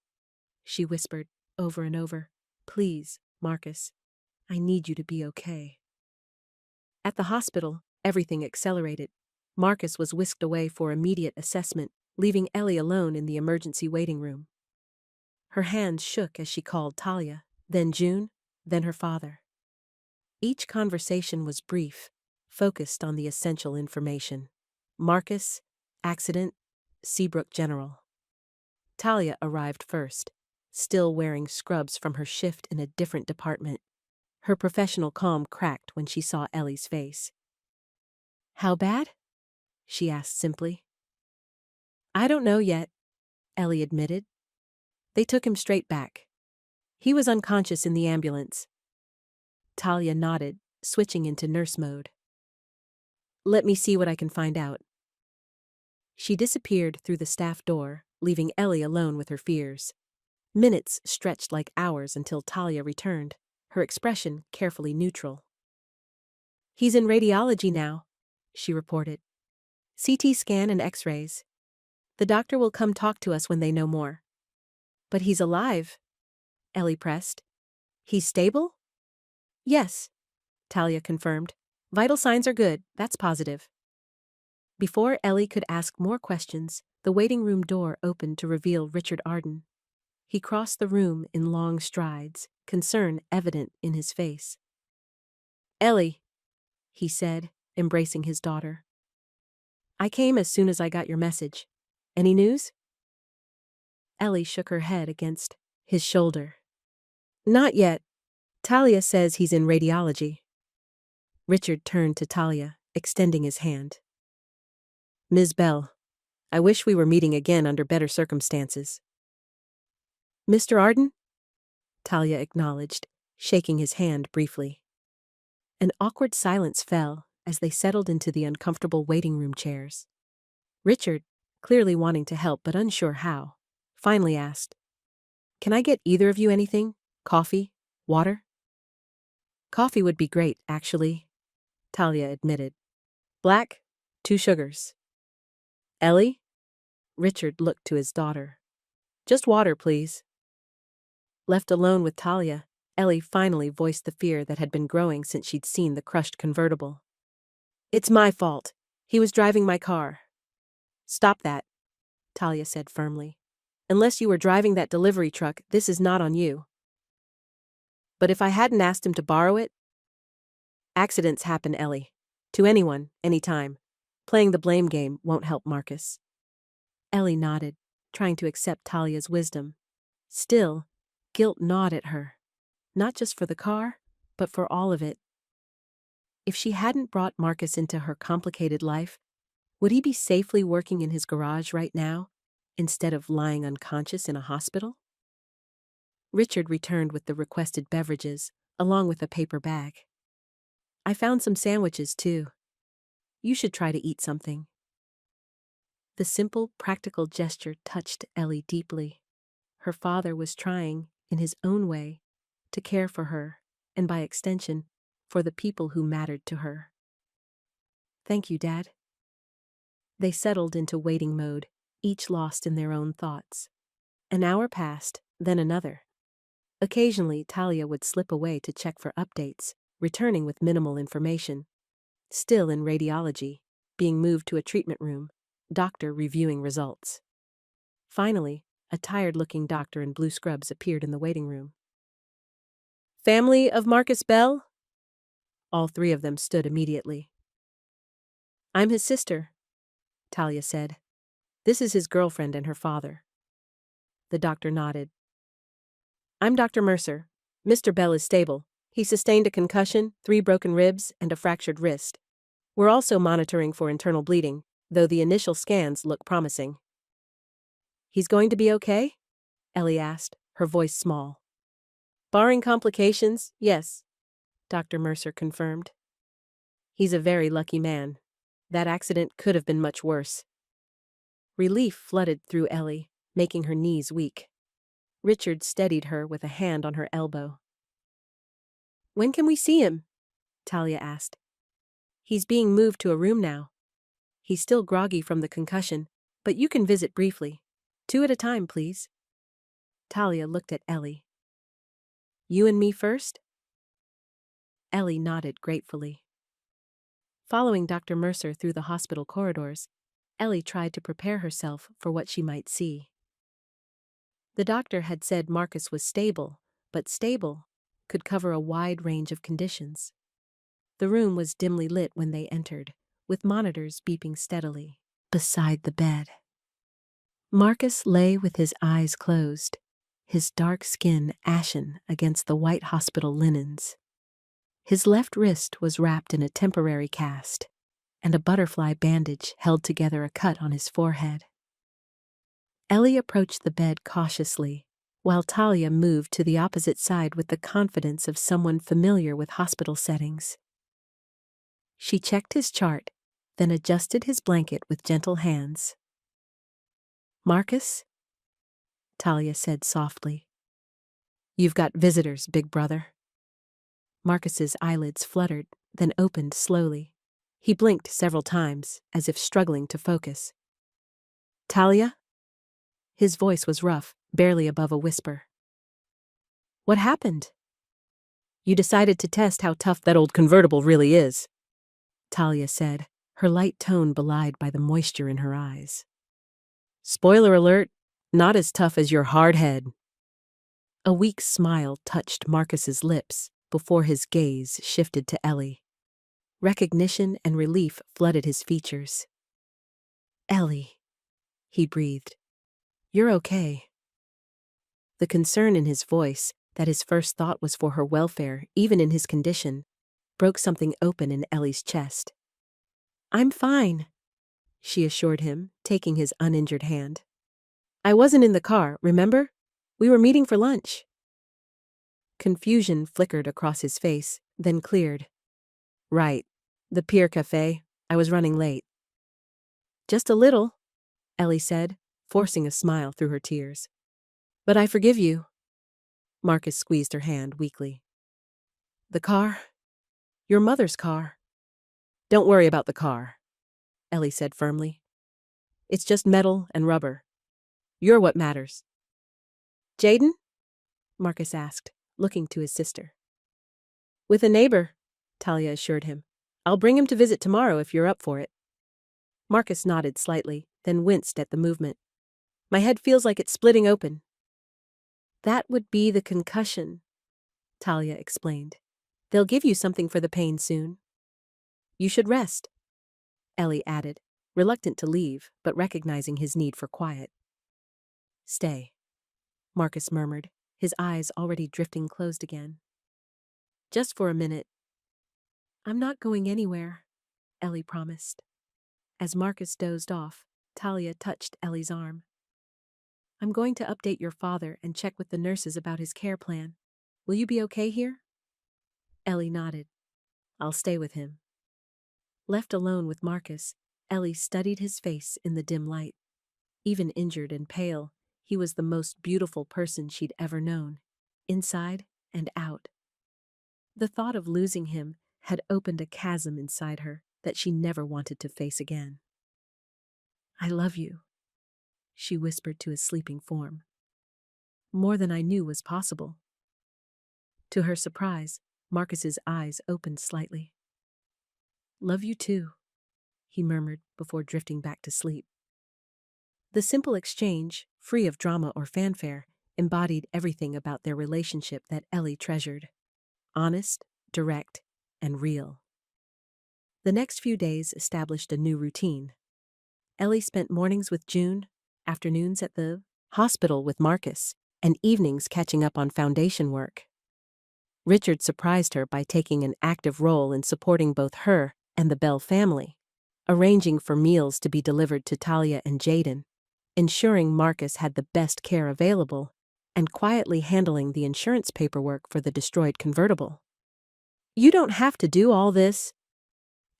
she whispered over and over. "Please, Marcus. I need you to be okay." At the hospital, everything accelerated. Marcus was whisked away for immediate assessment, leaving Ellie alone in the emergency waiting room. Her hands shook as she called Talia, then June, then her father. Each conversation was brief, focused on the essential information. Marcus, accident, Seabrook General. Talia arrived first, still wearing scrubs from her shift in a different department. Her professional calm cracked when she saw Ellie's face. "How bad?" she asked simply. "I don't know yet," Ellie admitted. "They took him straight back. He was unconscious in the ambulance." Talia nodded, switching into nurse mode. "Let me see what I can find out." She disappeared through the staff door, leaving Ellie alone with her fears. Minutes stretched like hours until Talia returned, her expression carefully neutral. "He's in radiology now," she reported. "CT scan and x-rays. The doctor will come talk to us when they know more." "But he's alive," Ellie pressed. "He's stable?" "Yes," Talia confirmed. "Vital signs are good, that's positive." Before Ellie could ask more questions, the waiting room door opened to reveal Richard Arden. He crossed the room in long strides, concern evident in his face. "Ellie," he said, embracing his daughter. "I came as soon as I got your message. Any news?" Ellie shook her head against his shoulder. "Not yet. Talia says he's in radiology." Richard turned to Talia, extending his hand. "Ms. Bell, I wish we were meeting again under better circumstances." "Mr. Arden?" Talia acknowledged, shaking his hand briefly. An awkward silence fell as they settled into the uncomfortable waiting room chairs. Richard, clearly wanting to help but unsure how, finally asked, "Can I get either of you anything? Coffee? Water?" "Coffee would be great, actually," Talia admitted. "Black, 2 sugars." "Ellie?" Richard looked to his daughter. "Just water, please." Left alone with Talia, Ellie finally voiced the fear that had been growing since she'd seen the crushed convertible. "It's my fault. He was driving my car." "Stop that," Talia said firmly. "Unless you were driving that delivery truck, this is not on you." "But if I hadn't asked him to borrow it?" "Accidents happen, Ellie. To anyone, anytime. Playing the blame game won't help Marcus." Ellie nodded, trying to accept Talia's wisdom. Still, guilt gnawed at her. Not just for the car, but for all of it. If she hadn't brought Marcus into her complicated life, would he be safely working in his garage right now, instead of lying unconscious in a hospital? Richard returned with the requested beverages, along with a paper bag. "I found some sandwiches, too. You should try to eat something." The simple, practical gesture touched Ellie deeply. Her father was trying, in his own way, to care for her, and by extension, for the people who mattered to her. "Thank you, Dad." They settled into waiting mode, each lost in their own thoughts. An hour passed, then another. Occasionally, Talia would slip away to check for updates, returning with minimal information. Still in radiology, being moved to a treatment room, doctor reviewing results. Finally, a tired-looking doctor in blue scrubs appeared in the waiting room. "Family of Marcus Bell?" All 3 of them stood immediately. "I'm his sister," Talia said. "This is his girlfriend and her father." The doctor nodded. "I'm Dr. Mercer. Mr. Bell is stable. He sustained a concussion, 3 broken ribs, and a fractured wrist. We're also monitoring for internal bleeding, though the initial scans look promising." "He's going to be okay?" Ellie asked, her voice small. "Barring complications, yes," Dr. Mercer confirmed. "He's a very lucky man. That accident could have been much worse." Relief flooded through Ellie, making her knees weak. Richard steadied her with a hand on her elbow. "When can we see him?" Talia asked. "He's being moved to a room now. He's still groggy from the concussion, but you can visit briefly. 2 at a time, please. Talia looked at Ellie. You and me first? Ellie nodded gratefully. Following Dr. Mercer through the hospital corridors, Ellie tried to prepare herself for what she might see. The doctor had said Marcus was stable, but stable could cover a wide range of conditions. The room was dimly lit when they entered, with monitors beeping steadily. Beside the bed, Marcus lay with his eyes closed, his dark skin ashen against the white hospital linens. His left wrist was wrapped in a temporary cast, and a butterfly bandage held together a cut on his forehead. Ellie approached the bed cautiously, while Talia moved to the opposite side with the confidence of someone familiar with hospital settings. She checked his chart, then adjusted his blanket with gentle hands. Marcus? Talia said softly. You've got visitors, big brother. Marcus's eyelids fluttered, then opened slowly. He blinked several times, as if struggling to focus. Talia? His voice was rough, barely above a whisper. What happened? You decided to test how tough that old convertible really is, Talia said, her light tone belied by the moisture in her eyes. Spoiler alert, not as tough as your hard head. A weak smile touched Marcus's lips before his gaze shifted to Ellie. Recognition and relief flooded his features. Ellie, he breathed. You're okay. The concern in his voice, that his first thought was for her welfare, even in his condition, broke something open in Ellie's chest. I'm fine, she assured him, taking his uninjured hand. I wasn't in the car, remember? We were meeting for lunch. Confusion flickered across his face, then cleared. Right. The Pier Cafe. I was running late. Just a little, Ellie said, forcing a smile through her tears. But I forgive you. Marcus squeezed her hand weakly. The car? Your mother's car. Don't worry about the car, Ellie said firmly. It's just metal and rubber. You're what matters. Jaden? Marcus asked, looking to his sister. With a neighbor, Talia assured him. I'll bring him to visit tomorrow if you're up for it. Marcus nodded slightly, then winced at the movement. My head feels like it's splitting open. That would be the concussion, Talia explained. They'll give you something for the pain soon. You should rest, Ellie added, reluctant to leave, but recognizing his need for quiet. Stay, Marcus murmured, his eyes already drifting closed again. Just for a minute. I'm not going anywhere, Ellie promised. As Marcus dozed off, Talia touched Ellie's arm. I'm going to update your father and check with the nurses about his care plan. Will you be okay here? Ellie nodded. I'll stay with him. Left alone with Marcus, Ellie studied his face in the dim light. Even injured and pale, he was the most beautiful person she'd ever known, inside and out. The thought of losing him had opened a chasm inside her that she never wanted to face again. I love you, she whispered to his sleeping form. More than I knew was possible. To her surprise, Marcus's eyes opened slightly. Love you too, he murmured before drifting back to sleep. The simple exchange, free of drama or fanfare, embodied everything about their relationship that Ellie treasured. Honest, direct, and real. The next few days established a new routine. Ellie spent mornings with June, afternoons at the hospital with Marcus, and evenings catching up on foundation work. Richard surprised her by taking an active role in supporting both her and the Bell family, arranging for meals to be delivered to Talia and Jaden, ensuring Marcus had the best care available, and quietly handling the insurance paperwork for the destroyed convertible. You don't have to do all this,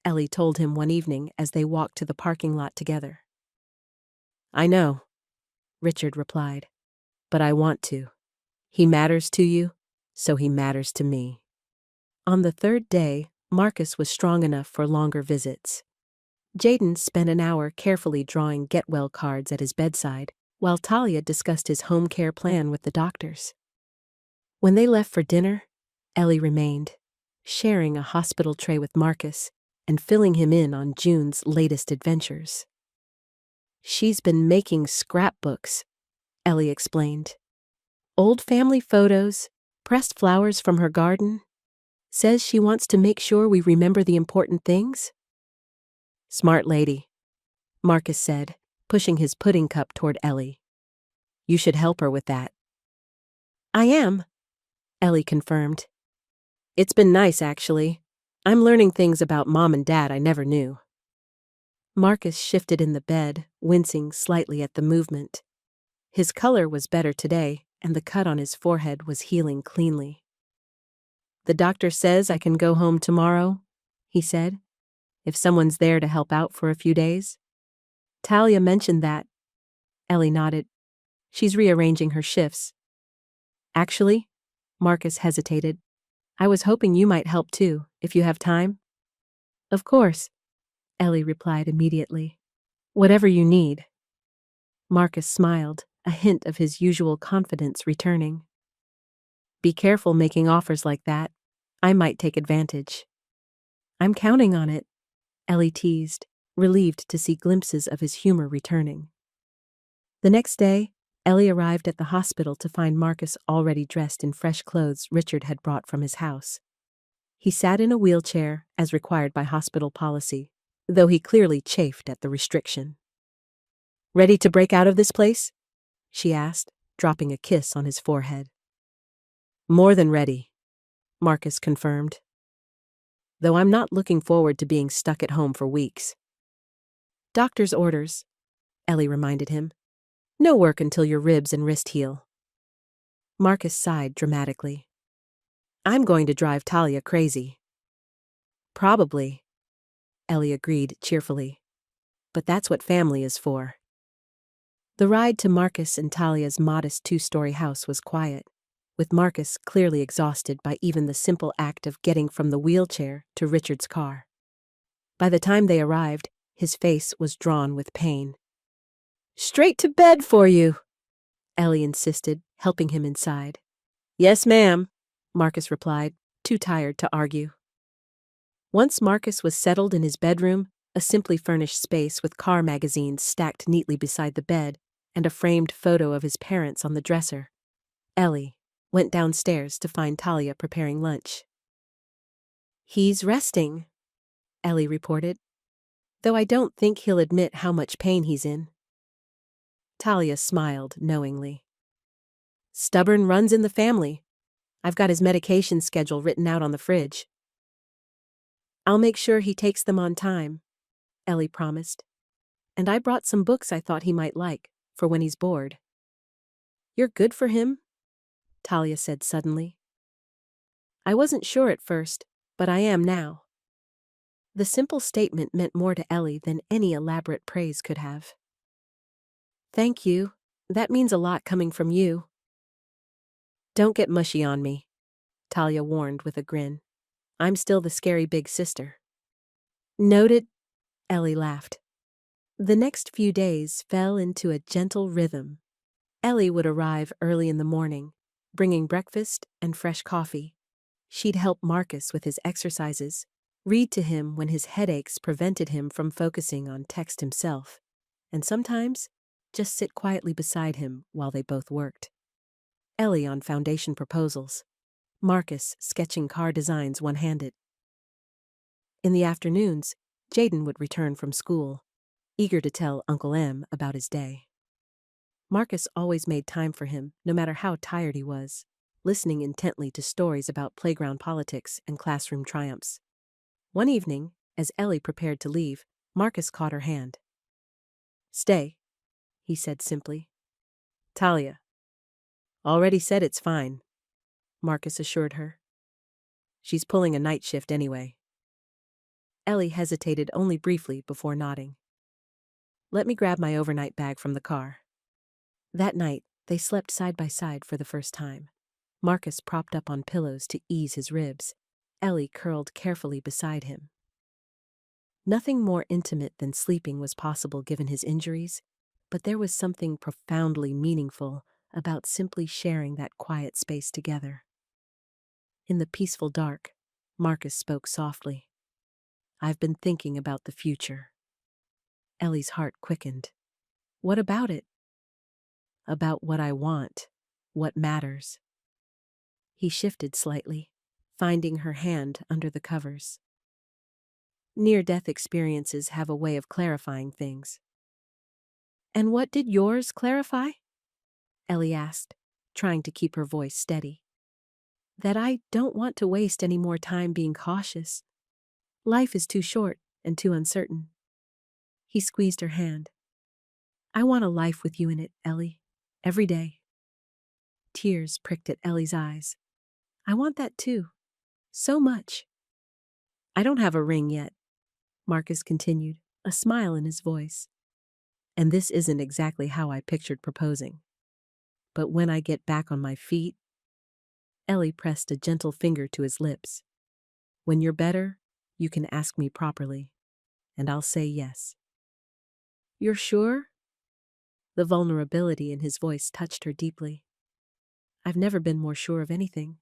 Ellie told him one evening as they walked to the parking lot together. I know, Richard replied, but I want to. He matters to you, so he matters to me. On the third day, Marcus was strong enough for longer visits. Jaden spent an hour carefully drawing get-well cards at his bedside, while Talia discussed his home care plan with the doctors. When they left for dinner, Ellie remained, sharing a hospital tray with Marcus and filling him in on June's latest adventures. "She's been making scrapbooks," Ellie explained. "Old family photos, pressed flowers from her garden. Says she wants to make sure we remember the important things." "Smart lady," Marcus said, pushing his pudding cup toward Ellie. "You should help her with that." "I am," Ellie confirmed. "It's been nice, actually. I'm learning things about Mom and Dad I never knew." Marcus shifted in the bed, wincing slightly at the movement. His color was better today, and the cut on his forehead was healing cleanly. "The doctor says I can go home tomorrow," he said, "if someone's there to help out for a few days." "Talia mentioned that." Ellie nodded. "She's rearranging her shifts." "Actually," Marcus hesitated, "I was hoping you might help too, if you have time." "Of course," Ellie replied immediately. "Whatever you need." Marcus smiled, a hint of his usual confidence returning. "Be careful making offers like that. I might take advantage." "I'm counting on it," Ellie teased, relieved to see glimpses of his humor returning. The next day, Ellie arrived at the hospital to find Marcus already dressed in fresh clothes Richard had brought from his house. He sat in a wheelchair, as required by hospital policy, though he clearly chafed at the restriction. "Ready to break out of this place?" she asked, dropping a kiss on his forehead. "More than ready," Marcus confirmed. "Though I'm not looking forward to being stuck at home for weeks." "Doctor's orders," Ellie reminded him. "No work until your ribs and wrist heal." Marcus sighed dramatically. "I'm going to drive Talia crazy." "Probably," Ellie agreed cheerfully. "But that's what family is for." The ride to Marcus and Talia's modest two-story house was quiet, with Marcus clearly exhausted by even the simple act of getting from the wheelchair to Richard's car. By the time they arrived, his face was drawn with pain. "Straight to bed for you," Ellie insisted, helping him inside. "Yes, ma'am," Marcus replied, too tired to argue. Once Marcus was settled in his bedroom, a simply furnished space with car magazines stacked neatly beside the bed and a framed photo of his parents on the dresser, Ellie went downstairs to find Talia preparing lunch. "He's resting," Ellie reported, "though I don't think he'll admit how much pain he's in." Talia smiled knowingly. "Stubborn runs in the family. I've got his medication schedule written out on the fridge." "I'll make sure he takes them on time," Ellie promised. "And I brought some books I thought he might like, for when he's bored." "You're good for him?" Talia said suddenly. "I wasn't sure at first, but I am now." The simple statement meant more to Ellie than any elaborate praise could have. "Thank you. That means a lot coming from you." "Don't get mushy on me," Talia warned with a grin. "I'm still the scary big sister." "Noted," Ellie laughed. The next few days fell into a gentle rhythm. Ellie would arrive early in the morning, bringing breakfast and fresh coffee. She'd help Marcus with his exercises, read to him when his headaches prevented him from focusing on text himself, and sometimes just sit quietly beside him while they both worked. Ellie on foundation proposals, Marcus sketching car designs one-handed. In the afternoons, Jaden would return from school, eager to tell Uncle M about his day. Marcus always made time for him, no matter how tired he was, listening intently to stories about playground politics and classroom triumphs. One evening, as Ellie prepared to leave, Marcus caught her hand. "Stay," he said simply. "Talia." "Already said it's fine," Marcus assured her. "She's pulling a night shift anyway." Ellie hesitated only briefly before nodding. "Let me grab my overnight bag from the car." That night, they slept side by side for the first time. Marcus propped up on pillows to ease his ribs. Ellie curled carefully beside him. Nothing more intimate than sleeping was possible given his injuries, but there was something profoundly meaningful about simply sharing that quiet space together. In the peaceful dark, Marcus spoke softly. "I've been thinking about the future." Ellie's heart quickened. "What about it?" "About what I want, what matters." He shifted slightly, finding her hand under the covers. Near-death experiences have a way of clarifying things. "And what did yours clarify?" Ellie asked, trying to keep her voice steady. "That I don't want to waste any more time being cautious. Life is too short and too uncertain." He squeezed her hand. "I want a life with you in it, Ellie. Every day." Tears pricked at Ellie's eyes. "I want that too. So much." "I don't have a ring yet," Marcus continued, a smile in his voice. "And this isn't exactly how I pictured proposing. But when I get back on my feet—" Ellie pressed a gentle finger to his lips. "When you're better, you can ask me properly, and I'll say yes." "You're sure?" The vulnerability in his voice touched her deeply. "I've never been more sure of anything,"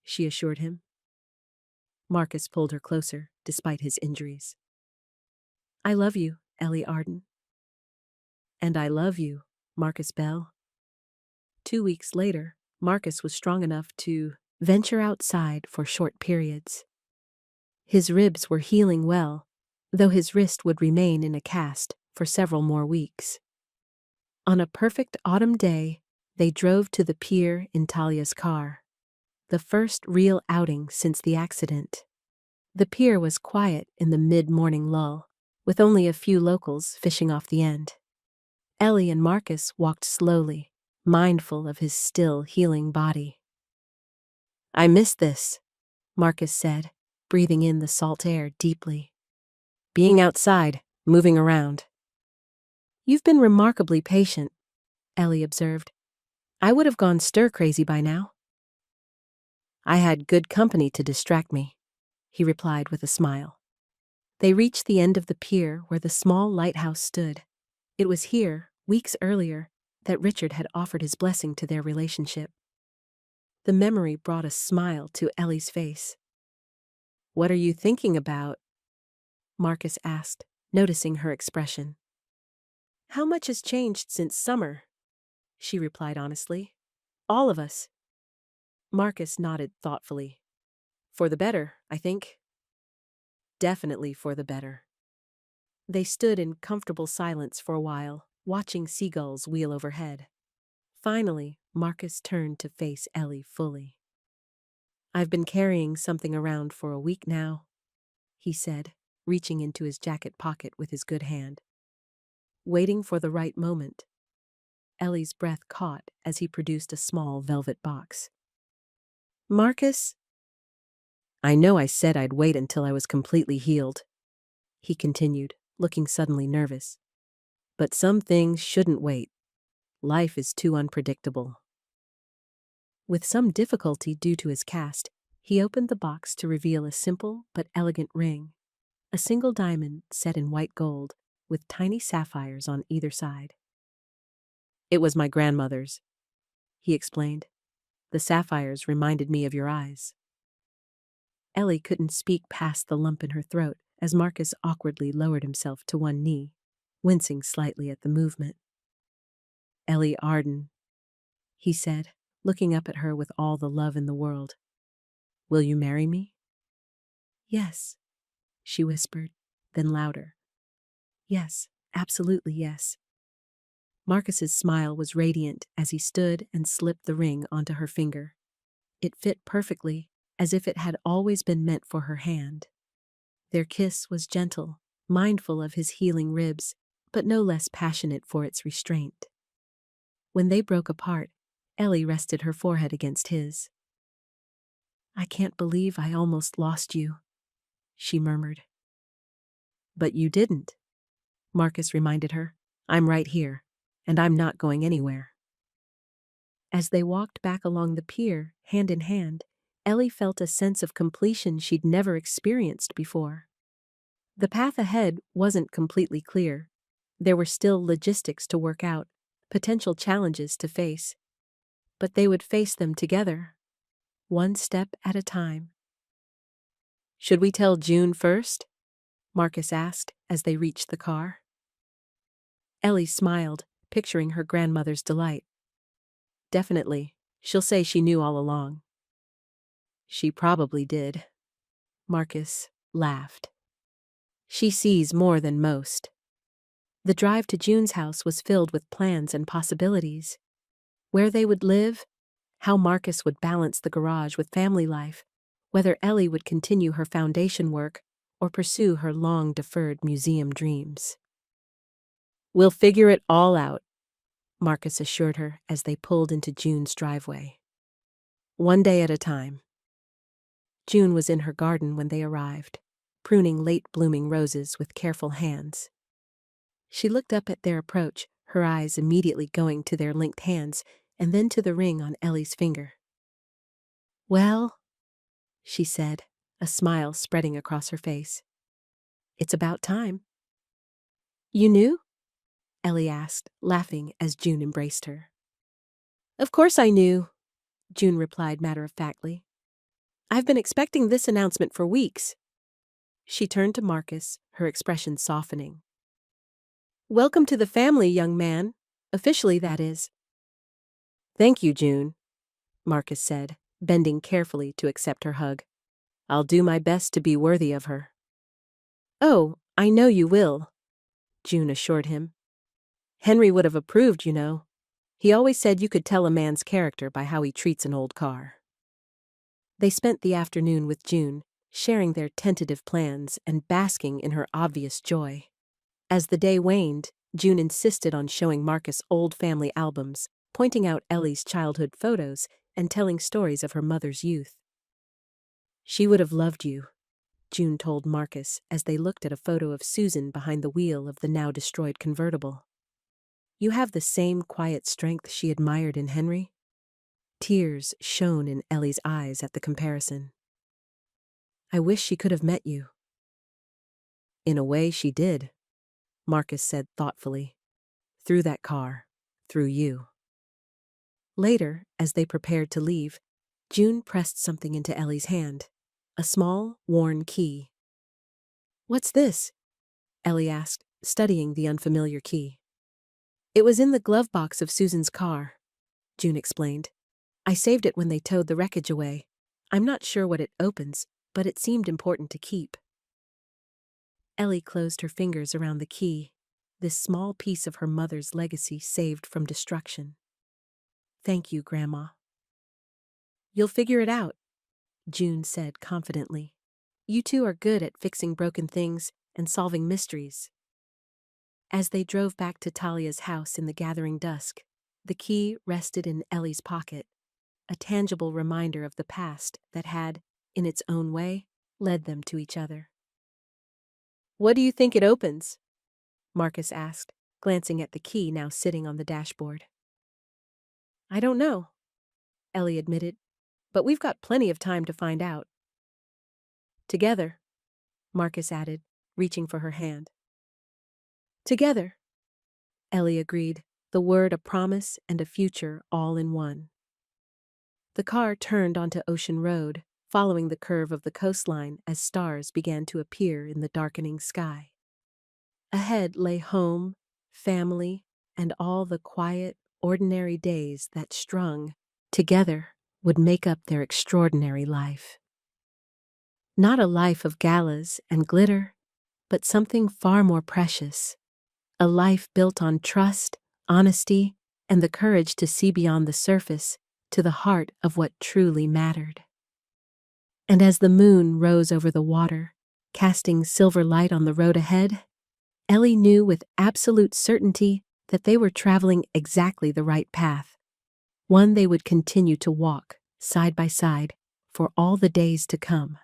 she assured him. Marcus pulled her closer, despite his injuries. "I love you, Ellie Arden." "And I love you, Marcus Bell." 2 weeks later, Marcus was strong enough to venture outside for short periods. His ribs were healing well, though his wrist would remain in a cast for several more weeks. On a perfect autumn day, they drove to the pier in Talia's car, the first real outing since the accident. The pier was quiet in the mid-morning lull, with only a few locals fishing off the end. Ellie and Marcus walked slowly, mindful of his still healing body. "I miss this," Marcus said, breathing in the salt air deeply. "Being outside, moving around." "You've been remarkably patient," Ellie observed. "I would have gone stir-crazy by now." "I had good company to distract me," he replied with a smile. They reached the end of the pier where the small lighthouse stood. It was here, weeks earlier, that Richard had offered his blessing to their relationship. The memory brought a smile to Ellie's face. "What are you thinking about?" Marcus asked, noticing her expression. "How much has changed since summer?" she replied honestly. "All of us." Marcus nodded thoughtfully. "For the better, I think." "Definitely for the better." They stood in comfortable silence for a while, watching seagulls wheel overhead. Finally, Marcus turned to face Ellie fully. "I've been carrying something around for a week now," he said, reaching into his jacket pocket with his good hand. Waiting for the right moment. Ellie's breath caught as he produced a small velvet box. "Marcus?" "I know I said I'd wait until I was completely healed," he continued, looking suddenly nervous. "But some things shouldn't wait. Life is too unpredictable." With some difficulty due to his cast, he opened the box to reveal a simple but elegant ring, a single diamond set in white gold with tiny sapphires on either side. "It was my grandmother's," he explained. "The sapphires reminded me of your eyes." Ellie couldn't speak past the lump in her throat as Marcus awkwardly lowered himself to one knee, wincing slightly at the movement. "Ellie Arden," he said, looking up at her with all the love in the world. "Will you marry me?" "Yes," she whispered, then louder. "Yes, absolutely yes." Marcus's smile was radiant as he stood and slipped the ring onto her finger. It fit perfectly, as if it had always been meant for her hand. Their kiss was gentle, mindful of his healing ribs, but no less passionate for its restraint. When they broke apart, Ellie rested her forehead against his. "I can't believe I almost lost you," she murmured. "But you didn't," Marcus reminded her. "I'm right here, and I'm not going anywhere." As they walked back along the pier, hand in hand, Ellie felt a sense of completion she'd never experienced before. The path ahead wasn't completely clear. There were still logistics to work out, potential challenges to face. But they would face them together, one step at a time. "Should we tell June first?" Marcus asked as they reached the car. Ellie smiled, picturing her grandmother's delight. "Definitely. She'll say she knew all along." "She probably did." Marcus laughed. "She sees more than most." The drive to June's house was filled with plans and possibilities. Where they would live, how Marcus would balance the garage with family life, whether Ellie would continue her foundation work or pursue her long-deferred museum dreams. "We'll figure it all out," Marcus assured her as they pulled into June's driveway. "One day at a time." June was in her garden when they arrived, pruning late-blooming roses with careful hands. She looked up at their approach, her eyes immediately going to their linked hands and then to the ring on Ellie's finger. "Well," she said, a smile spreading across her face. "It's about time." "You knew?" Ellie asked, laughing as June embraced her. "Of course I knew," June replied matter-of-factly. "I've been expecting this announcement for weeks." She turned to Marcus, her expression softening. "Welcome to the family, young man. Officially, that is." "Thank you, June," Marcus said, bending carefully to accept her hug. "I'll do my best to be worthy of her." "Oh, I know you will," June assured him. "Henry would have approved, you know. He always said you could tell a man's character by how he treats an old car." They spent the afternoon with June, sharing their tentative plans and basking in her obvious joy. As the day waned, June insisted on showing Marcus old family albums, pointing out Ellie's childhood photos and telling stories of her mother's youth. "She would have loved you," June told Marcus as they looked at a photo of Susan behind the wheel of the now-destroyed convertible. "You have the same quiet strength she admired in Henry." Tears shone in Ellie's eyes at the comparison. "I wish she could have met you." "In a way, she did," Marcus said thoughtfully. "Through that car, through you." Later, as they prepared to leave, June pressed something into Ellie's hand, a small, worn key. "What's this?" Ellie asked, studying the unfamiliar key. "It was in the glove box of Susan's car," June explained. "I saved it when they towed the wreckage away. I'm not sure what it opens, but it seemed important to keep." Ellie closed her fingers around the key, this small piece of her mother's legacy saved from destruction. "Thank you, Grandma." "You'll figure it out," June said confidently. "You two are good at fixing broken things and solving mysteries." As they drove back to Talia's house in the gathering dusk, the key rested in Ellie's pocket, a tangible reminder of the past that had, in its own way, led them to each other. "What do you think it opens?" Marcus asked, glancing at the key now sitting on the dashboard. "I don't know," Ellie admitted, "but we've got plenty of time to find out." "Together," Marcus added, reaching for her hand. "Together," Ellie agreed, the word a promise and a future all in one. The car turned onto Ocean Road, following the curve of the coastline as stars began to appear in the darkening sky. Ahead lay home, family, and all the quiet, ordinary days that strung together would make up their extraordinary life. Not a life of galas and glitter, but something far more precious. A life built on trust, honesty, and the courage to see beyond the surface to the heart of what truly mattered. And as the moon rose over the water, casting silver light on the road ahead, Ellie knew with absolute certainty that they were traveling exactly the right path, one they would continue to walk, side by side, for all the days to come.